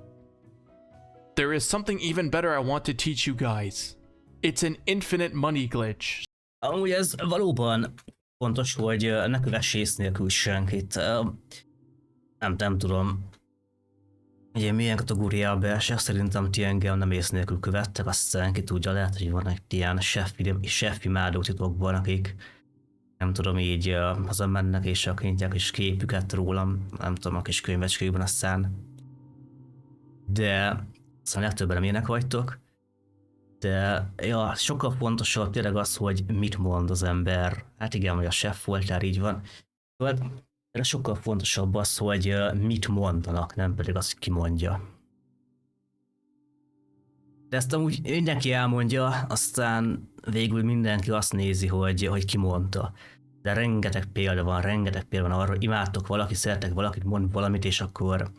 There is something even better I want to teach you guys. It's an infinite money glitch. Amúgy ez valóban fontos, hogy ne kövess ész nélkül senkit. Nem tudom, ugye milyen kategóriába esek, szerintem ti engem nem ész nélkül követtek, aztán ki tudja, lehet, hogy vannak ilyen Scheff imádó titokban, akik nem tudom, így hazamennek és akintják és képüket rólam, nem tudom, a kis könyvecskékben aztán. De aztán legtöbben ilyenek vagytok. De ja, sokkal fontosabb tényleg az, hogy mit mond az ember. Hát igen, hogy a Scheff voltál, így van. De sokkal fontosabb az, hogy mit mondanak, nem pedig az, hogy ki mondja. De ezt amúgy mindenki elmondja, aztán végül mindenki azt nézi, hogy ki mondta. De rengeteg példa van arra, hogy imádtok valaki, szeretek valakit, mond valamit, és akkor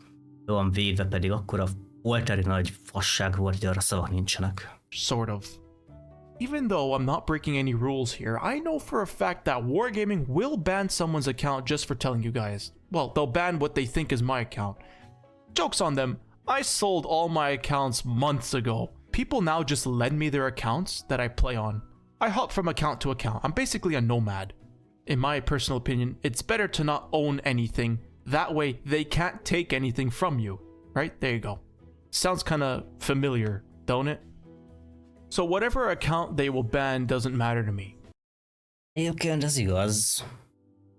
van védve, pedig akkor a oltári nagy fasság volt, hogy arra szavak nincsenek. Sort of. Even though I'm not breaking any rules here, I know for a fact that Wargaming will ban someone's account just for telling you guys. Well, they'll ban what they think is my account. Joke's on them. I sold all my accounts months ago. People now just lend me their accounts that I play on. I hop from account to account. I'm basically a nomad. In my personal opinion, it's better to not own anything. That way, they can't take anything from you. Right? There you go. Sounds kind of familiar, don't it? So whatever account they will ban doesn't matter to me. Egyébként ez igaz.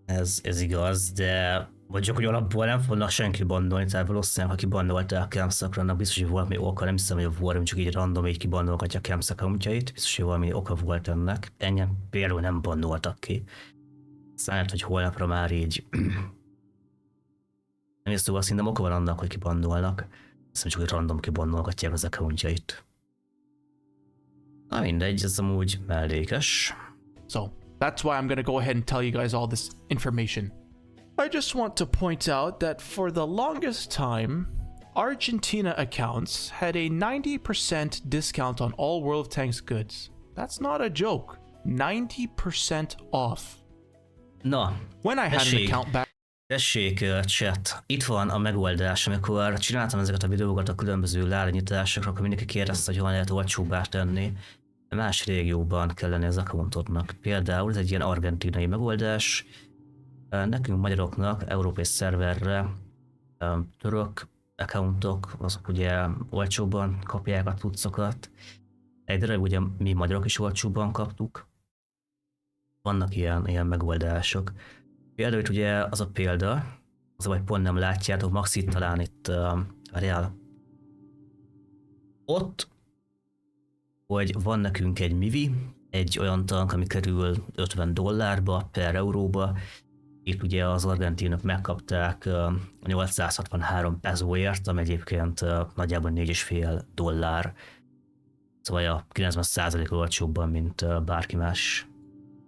Ez igaz, de vagy csak hogy alapból nem fognak senki bannolni, tehát valószínűleg, ha kibannolták a campszakra, annak biztos, hogy valami oka, nem hiszem, hogy a Wargaming csak így random így kibannolgatja a campszak accountjait, biztos, hogy valami oka volt ennek. Engem például nem bannoltak ki. Aztán lehet, hogy holnapra már így... nem is szóval szerintem oka van annak, hogy kibannolnak. Hiszem csak, hogy random kibannolgatják az accountjait. Na mindegy, ez amúgy mellékes. So, that's why I'm gonna go ahead and tell you guys all this information. I just want to point out that for the longest time, Argentina accounts had a 90% discount on all World of Tanks goods. That's not a joke. 90% off. Na, When I had an account back... Tessék, chat, itt van a megoldás, amikor csináltam ezeket a videókat a különböző lárnyitásokra, akkor mindenki kérdezte, hogy hol lehet olcsóbbá tenni. Más régióban kell lenni az accountodnak. Például ez egy ilyen argentinai megoldás. Nekünk magyaroknak európai szerverre török accountok, azok ugye olcsóbban kapják a cuccokat. Egy darab ugye mi magyarok is olcsóbban kaptuk. Vannak ilyen megoldások. Például itt ugye az a példa, az vagy pont nem látjátok, maxi talán itt várjál. Ott, hogy van nekünk egy Mivi, egy olyan tank, ami kerül $50 per euróba. Itt ugye az argentinok megkapták 863 pezóért, ami egyébként nagyjából $4,5. Szóval a 90% olcsóbban, mint bárki más.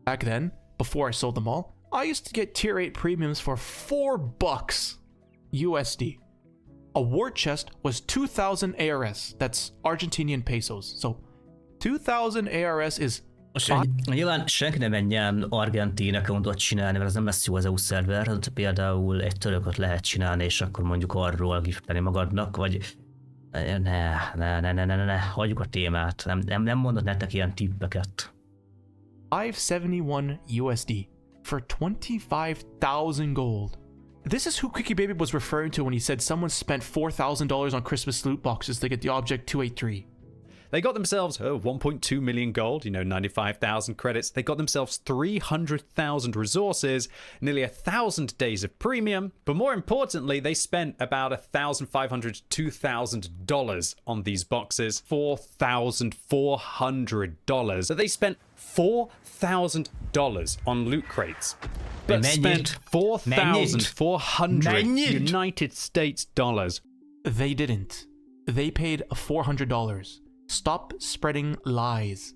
Back then, before I sold them all, I used to get tier 8 premiums for $4 USD. A war chest was 2,000 ARS. That's Argentinian pesos. So 2,000 ARS is... Most nyilván senki nem menjen argentin accountot csinálni, mert ez nem lesz jó az EU szerver. Például egy törököt lehet csinálni, és akkor mondjuk arról giftelni magadnak, vagy ne, hagyjuk a témát. Nem mondod nektek ilyen tippeket. 571 USD for 25,000 gold. This is who Quickie Baby was referring to when he said someone spent $4,000 on Christmas loot boxes to get the object 283. They got themselves 1.2 million gold, 95,000 credits. They got themselves 300,000 resources, nearly 1,000 days of premium. But more importantly, they spent about $1,500 to $2,000 on these boxes. $4,400. So they spent $4,000 on loot crates. But spent 4,400 United States dollars. They didn't. They paid $400. Stop spreading lies.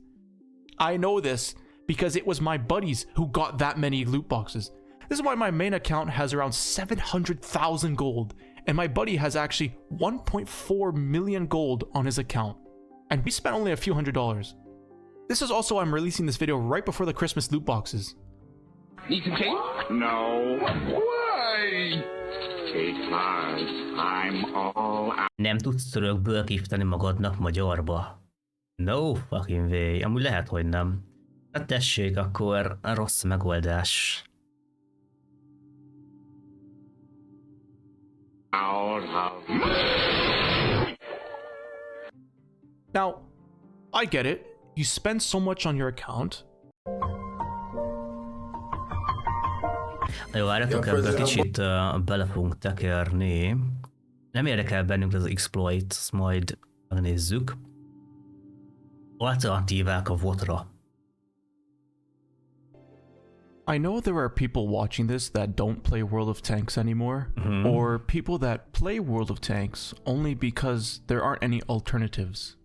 I know this because it was my buddies who got that many loot boxes. This is why my main account has around 700,000 gold, and my buddy has actually 1.4 million gold on his account. And we spent only a few $100s. This is also why I'm releasing this video right before the Christmas loot boxes. Need some cake? No. Why? Because I'm all out. Nem tudsz törökből kifteni magadnak magyarba? No fucking way. Amúgy lehet, hogy nem. Hát tessék, akkor rossz megoldás. Now, I get it. You spend so much on your account. Jó, várjatok, ebből kicsit bele fogunk tekerni. Nem érdekel bennünk ez az exploit, ezt majd megnézzük. Alternatívák a VOT-ra. I know there are people watching this that don't play World of Tanks anymore, or people that play World of Tanks only because there aren't any alternatives.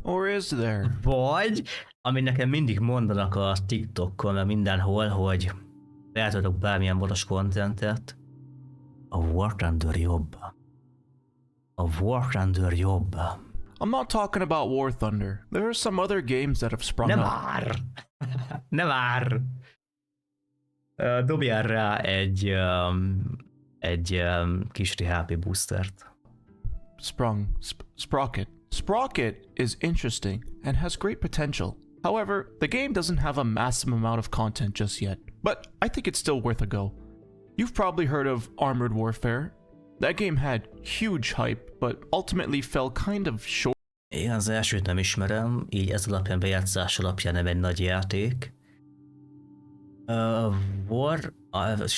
Or is there? Vagy, ami nekem mindig mondanak a TikTokon, meg mindenhol, hogy feltöltök bármilyen votos kontentet, a War Thunder jobb. A War Thunder jobb. I'm not talking about War Thunder. There are some other games that have sprung Nem up. vár! Nem vár! Dobjál rá egy kis HP boostert. Sprocket. Sprocket is interesting and has great potential. However, the game doesn't have a massive amount of content just yet, but I think it's still worth a go. You've probably heard of Armored Warfare. That game had huge hype, but ultimately fell kind of short. Én az elsőt nem ismerem, így ez alapján bejátszás alapján nem egy nagy játék.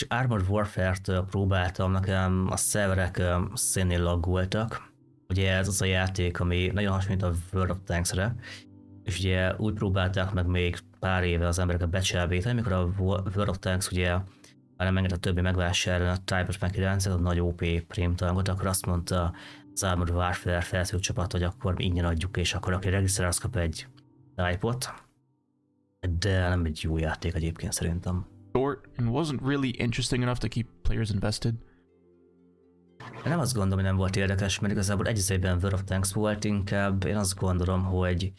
Armored Warfare-t próbáltam, nekem a szerverek szénnél laggoltak. Ugye ez az a játék, ami nagyon hasonlít a World of Tanks-re, és ugye úgy próbálták meg még pár éve az embereket becsábítani, amikor a World of Tanks ugye már nem engedett többé megvásárolni a Type 59-et, a nagy OP prémtangot, akkor azt mondta az Armored Warfare felszóló csapat, hogy akkor ingyen adjuk, és akkor aki regisztrál, az kap egy Type-ot. De nem egy jó játék egyébként szerintem. Short and wasn't really interesting enough to keep players invested. Nem azt gondolom, hogy nem volt érdekes, mert igazából egy évben World of Tanks volt, inkább én azt gondolom, hogy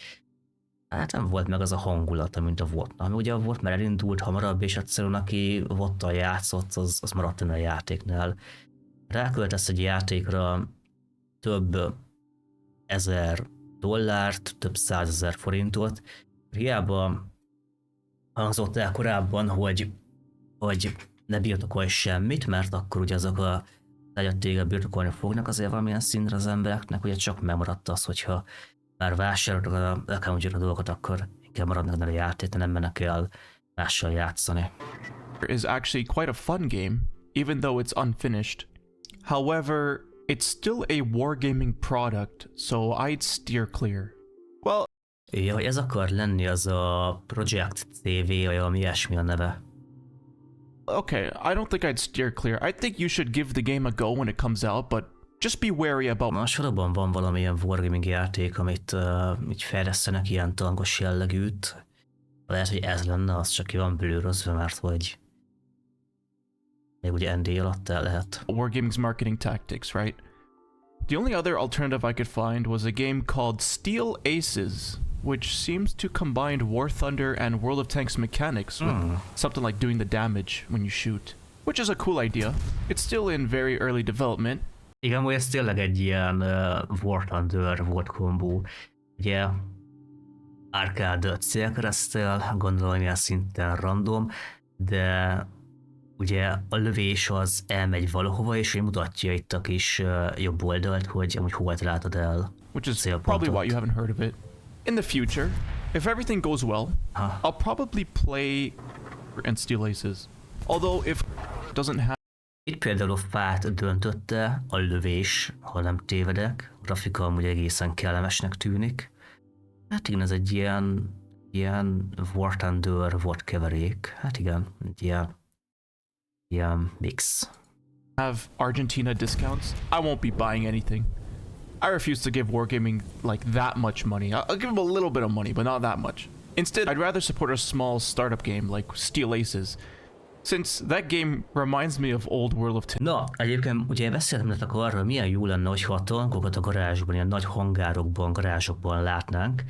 hát nem volt meg az a hangulata, mint a VOT-nál. Ugye a VOT már elindult hamarabb, és egyszerűen aki VOT-tal játszott, az maradt a játéknál. Ráköltesz egy játékra több $1,000, több 100,000 forintot. Hiába hangzott el korábban, hogy ne birtokolj semmit, mert akkor ugye azok a hogy téged birtokolni fognak azért valamilyen szintre az embereknek, ugye csak megmaradt az, hogyha már vásároltak a accountjukra dolgokat, akkor inkább maradnak a játék, nem mennek el mással játszani. Is actually quite a fun game, even though it's unfinished. However, it's still a wargaming product, so I'd steer clear. Well, Ja, hogy ez akar lenni az a Project TV, vagy valami ilyesmi a neve. okay, I don't think I'd steer clear. I think you should give the game a go when it comes out, but just be wary about... A sorokban van valamilyen wargaming játék, amit így fejlesztenek, ilyen tankos jellegűt. Lehet, hogy ez lenne, az csak ki van blőrözve, mert hogy még ugye ND alatt el lehet. Wargaming's marketing tactics, right? The only other alternative I could find was a game called Steel Aces, which seems to combine War Thunder and World of Tanks mechanics with something like doing the damage when you shoot, which is a cool idea. It's still in very early development. Igen, hogy ez tényleg egy ilyen War Thunder volt kombó. Ugye arcade célkereszttel, gondolom ilyen szinten random, de ugye a lövés az elmegy valahova, és így mutatja itt a kis jobb oldalt, hogy amúgy hol látod el. Which is probably why you haven't heard of it. In the future, if everything goes well, I'll probably play and Steel Aces. Although if it doesn't have... Itt például a fát döntötte a lövés, ha nem tévedek. A grafika amúgy egészen kellemesnek tűnik. Hát igen, ez egy ilyen War Thunder volt keverék. Hát igen, egy ilyen mix. Have Argentina discounts, I won't be buying anything. I refuse to give Wargaming like that much money. I'll give them a little bit of money, but not that much. Instead, I'd rather support a small startup game like Steel Aces, since that game reminds me of old World of Tanks. Na, egyébként ugye beszéltem nektek arról, milyen jó lenne, hogyha a tankokat a garázsban, ilyen nagy hangárokban, garázsokban látnánk,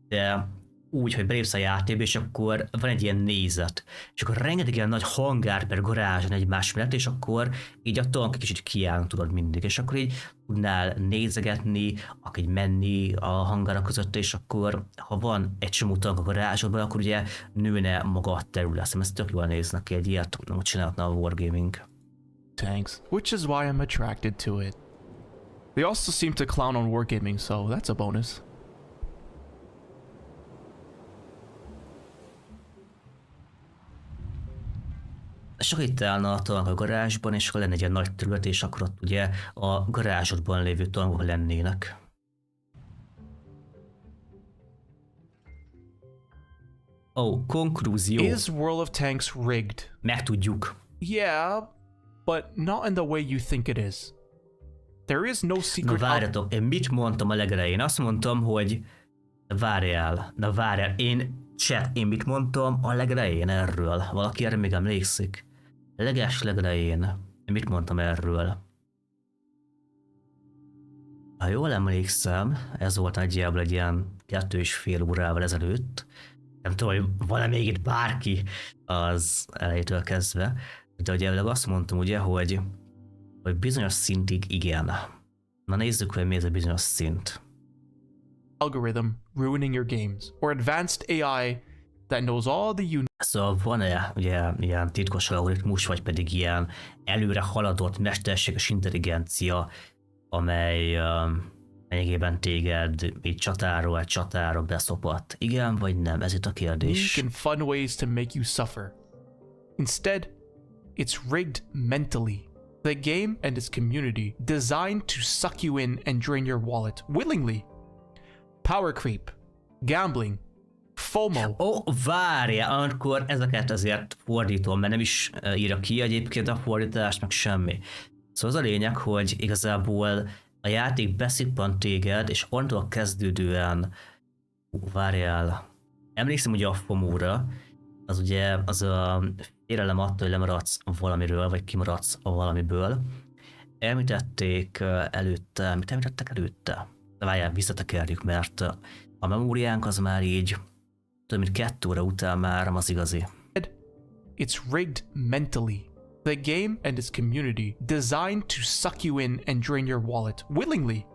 de úgy, hogy belépsz a játékba, és akkor van egy ilyen nézet, és akkor rengeteg ilyen nagy hangár per garázson egymás mellett, és akkor így a tank kicsit kiállnak, tudod, mindig, és akkor így tudnál nézegetni, akár menni a hangárak között, és akkor, ha van egy csomó tank a garázsodban, akkor ugye nőne maga a terület. Ez tök jól néznek ki, egy ilyet csinálhatna a Wargaming. Tanks, which is why I'm attracted to it. They also seem to clown on Wargaming, so that's a bonus. És akkor itt állna a tank a garázsban, és akkor lenne egy ilyen nagy terület, és akkor ott ugye a garázsodban lévő tankok lennének. Konklúzió. Is World of Tanks rigged? Megtudjuk. Yeah, but not in the way you think it is. There is no secret... Na várjatok, én mit mondtam a legelején? Azt mondtam, hogy várjál, én mit mondtam a legelején erről? Valaki erre még emlékszik? Legelején. Én mit mondtam erről? Ha jól emlékszem, ez volt nagyjából egy ilyen 2,5 órával ezelőtt. Nem tudom, hogy van-e még itt bárki az elejétől kezdve, de ugye azt mondtam ugye, hogy bizonyos szintig igen. Na nézzük, hogy mi ez a bizonyos szint. Algorithm ruining your games, or advanced AI that knows all the Szóval van-e ugye ilyen titkos algoritmus, vagy pedig ilyen előre haladott mesterséges intelligencia, amely lényegében téged így csatára beszopat? Igen vagy nem? Ez itt a kérdés. unique and fun ways to make you suffer. Instead, it's rigged mentally. The game and its community designed to suck you in and drain your wallet willingly. Power creep, gambling, FOMO. Várjál, akkor ezeket azért fordítom, mert nem is írja ki egyébként a fordítást, meg semmi. Szóval az a lényeg, hogy igazából a játék beszippant téged, és onnantól kezdődően, várjál, emlékszem ugye a FOMO-ra, az ugye az a félelem attól, hogy lemaradsz valamiről, vagy kimaradsz valamiből. Említettek előtte? De várjál, visszatekerjük, mert a memóriánk az már így több mint 2 óra után már az igazi. It's rigged mentally. The game and its community designed to suck you in and drain your wallet willingly.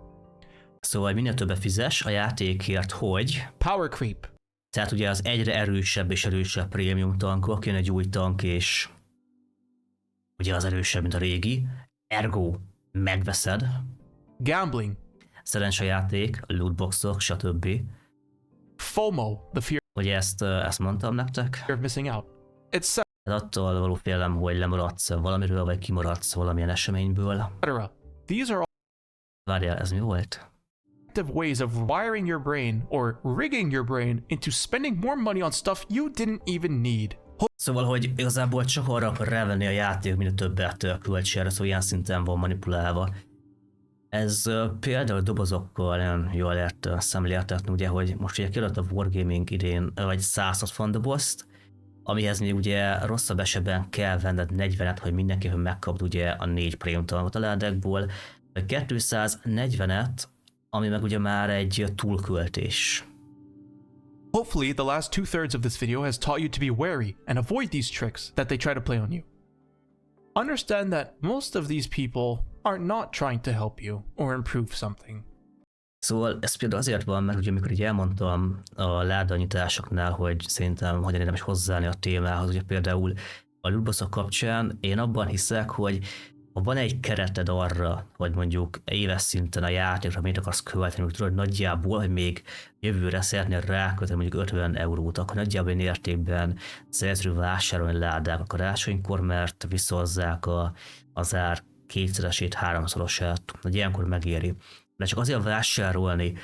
Szóval minél többet fizes a játékért, hogy... Power creep. Tehát ugye az egyre erősebb és erősebb prémium tankok, jön egy új tank, és ugye az erősebb, mint a régi. Ergo megveszed, gambling, szerencsejáték, lootboxok, stb. FOMO, the fear Ugye ezt mondtam nektek? of missing out, etc. Attól való félelem, hogy lemaradsz valamiről, vagy kimaradsz valamilyen eseményből. These are all Várjál, ez mi volt? effective ways of wiring your brain or rigging your brain into spending more money on stuff you didn't even need. Szóval, hogy igazából csak arra akar rávenni a játék, minél többet költsél, szóval ilyen szinten van manipulálva. Ez például dobozokkal nagyon jól lehet szemléltetni, ugye, hogy most ugye kiadott a Wargaming idén, vagy 160 dobozt, amihez még ugye rosszabb esetben kell venned 40-et, hogy mindenképpen megkapd ugye a 4 prémium talmat a ládekból, vagy 240-et, ami meg ugye már egy túlköltés. Hopefully, the last 2/3 of this video has taught you to be wary and avoid these tricks that they try to play on you. Understand that most of these people are not trying to help you or improve something. Szóval ez például azért van, mert ugye amikor így elmondtam a ládanyitásoknál, hogy szerintem hogyan érdemes hozzáállni a témához, ugye például a lootboxok kapcsán én abban hiszek, hogy ha van egy kereted arra, hogy mondjuk éves szinten a játékra mit akarsz költeni, hogy tudod nagyjából, hogy még jövőre szeretnél rákölteni mondjuk 50 eurót, akkor nagyjából egy értékben szerző vásárolni ládák a karácsonykor, mert visszahozzák az ár kétszeresét, háromszorosát, hogy ilyenkor megéri. De csak azért vásárolni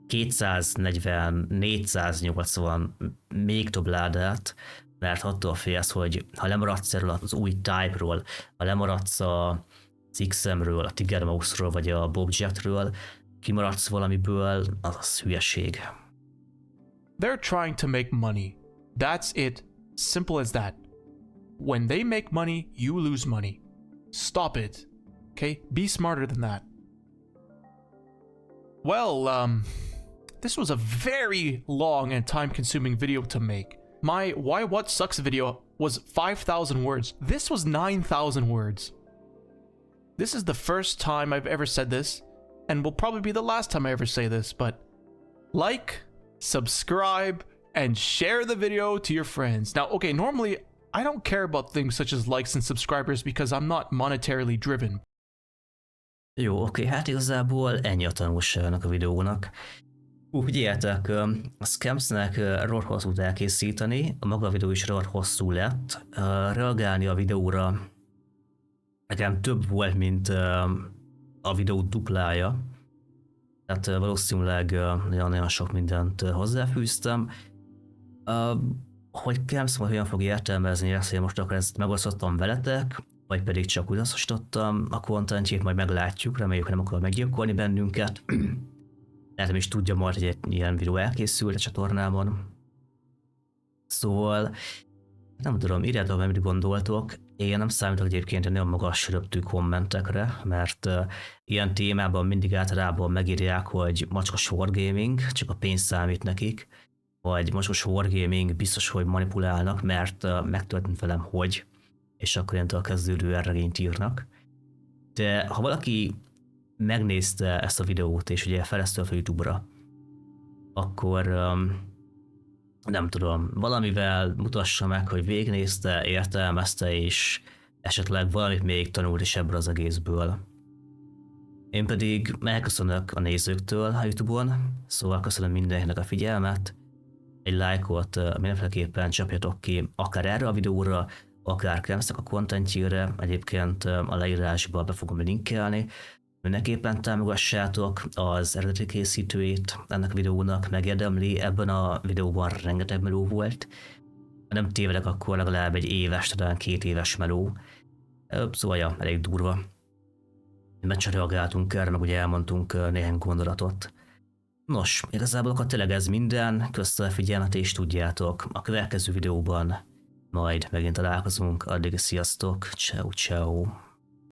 240, 480, még több ládát, mert attól félsz, hogy ha lemaradsz erről az új type-ról, ha lemaradsz az XM-ről, a Tiger Mouse-ról, vagy a Bobjetről, kimaradsz valamiből, az hülyeség. They're trying to make money. That's it. Simple as that. When they make money, you lose money. Stop it. Okay? Be smarter than that. Well, this was a very long and time-consuming video to make. My Why What Sucks video was 5,000 words. This was 9,000 words. This is the first time I've ever said this, and will probably be the last time I ever say this, but like, subscribe, and share the video to your friends. Now, okay, normally I don't care about things such as likes and subscribers because I'm not monetarily driven. Jó, oké, hát igazából ennyi a tanulságának a videónak. Figyeljetek, a Scamsnek rohadt hosszút elkészíteni, a maga a videó is rohadt hosszú lett. Reagálni a videóra nekem több volt, mint a videó duplája. Tehát valószínűleg nagyon sok mindent hozzáfűztem. Hogy Scams hogyan fog értelmezni ezt, hogy most akkor ezt megosztottam veletek, vagy pedig csak úgy hasznosítottam a contentjét, majd meglátjuk, reméljük, hogy nem akar meggyilkolni bennünket. Lehet, nem is tudja majd, hogy egy ilyen videó elkészült a csatornámon. Szóval, nem tudom, írjátok meg, mit gondoltok. Én nem számítok egyébként egy nagyon magas röptű kommentekre, mert ilyen témában mindig általában megírják, hogy macskos wargaming, csak a pénz számít nekik, vagy macskos wargaming, biztos, hogy manipulálnak, mert megtörtént velem, hogy, és akkor ilyentől kezdődő regényt írnak. De ha valaki megnézte ezt a videót, és ugye felesztől fel YouTube-ra, akkor nem tudom, valamivel mutassa meg, hogy végignézte, értelmezte, és esetleg valamit még tanult is ebből az egészből. Én pedig megköszönök a nézőktől a YouTube-on, szóval köszönöm mindenkinek a figyelmet, egy lájkot mindenféleképpen csapjatok ki, akár erre a videóra, akár Scamsnek a contentjére, egyébként a leírásba be fogom linkelni. Mindenképpen támogassátok az eredeti készítőjét ennek a videónak, megérdemli, ebben a videóban rengeteg meló volt. Ha nem tévedek, akkor legalább egy éves, talán 2 éves meló. Szóval ja, elég durva. Meccsen reagáltunk erre, meg ugye elmondtunk néhány gondolatot. Nos, igazából akkor tényleg ez minden, köszönöm a figyelmet, és tudjátok, a következő videóban majd megint találkozunk, addig sziasztok, ciao ciao.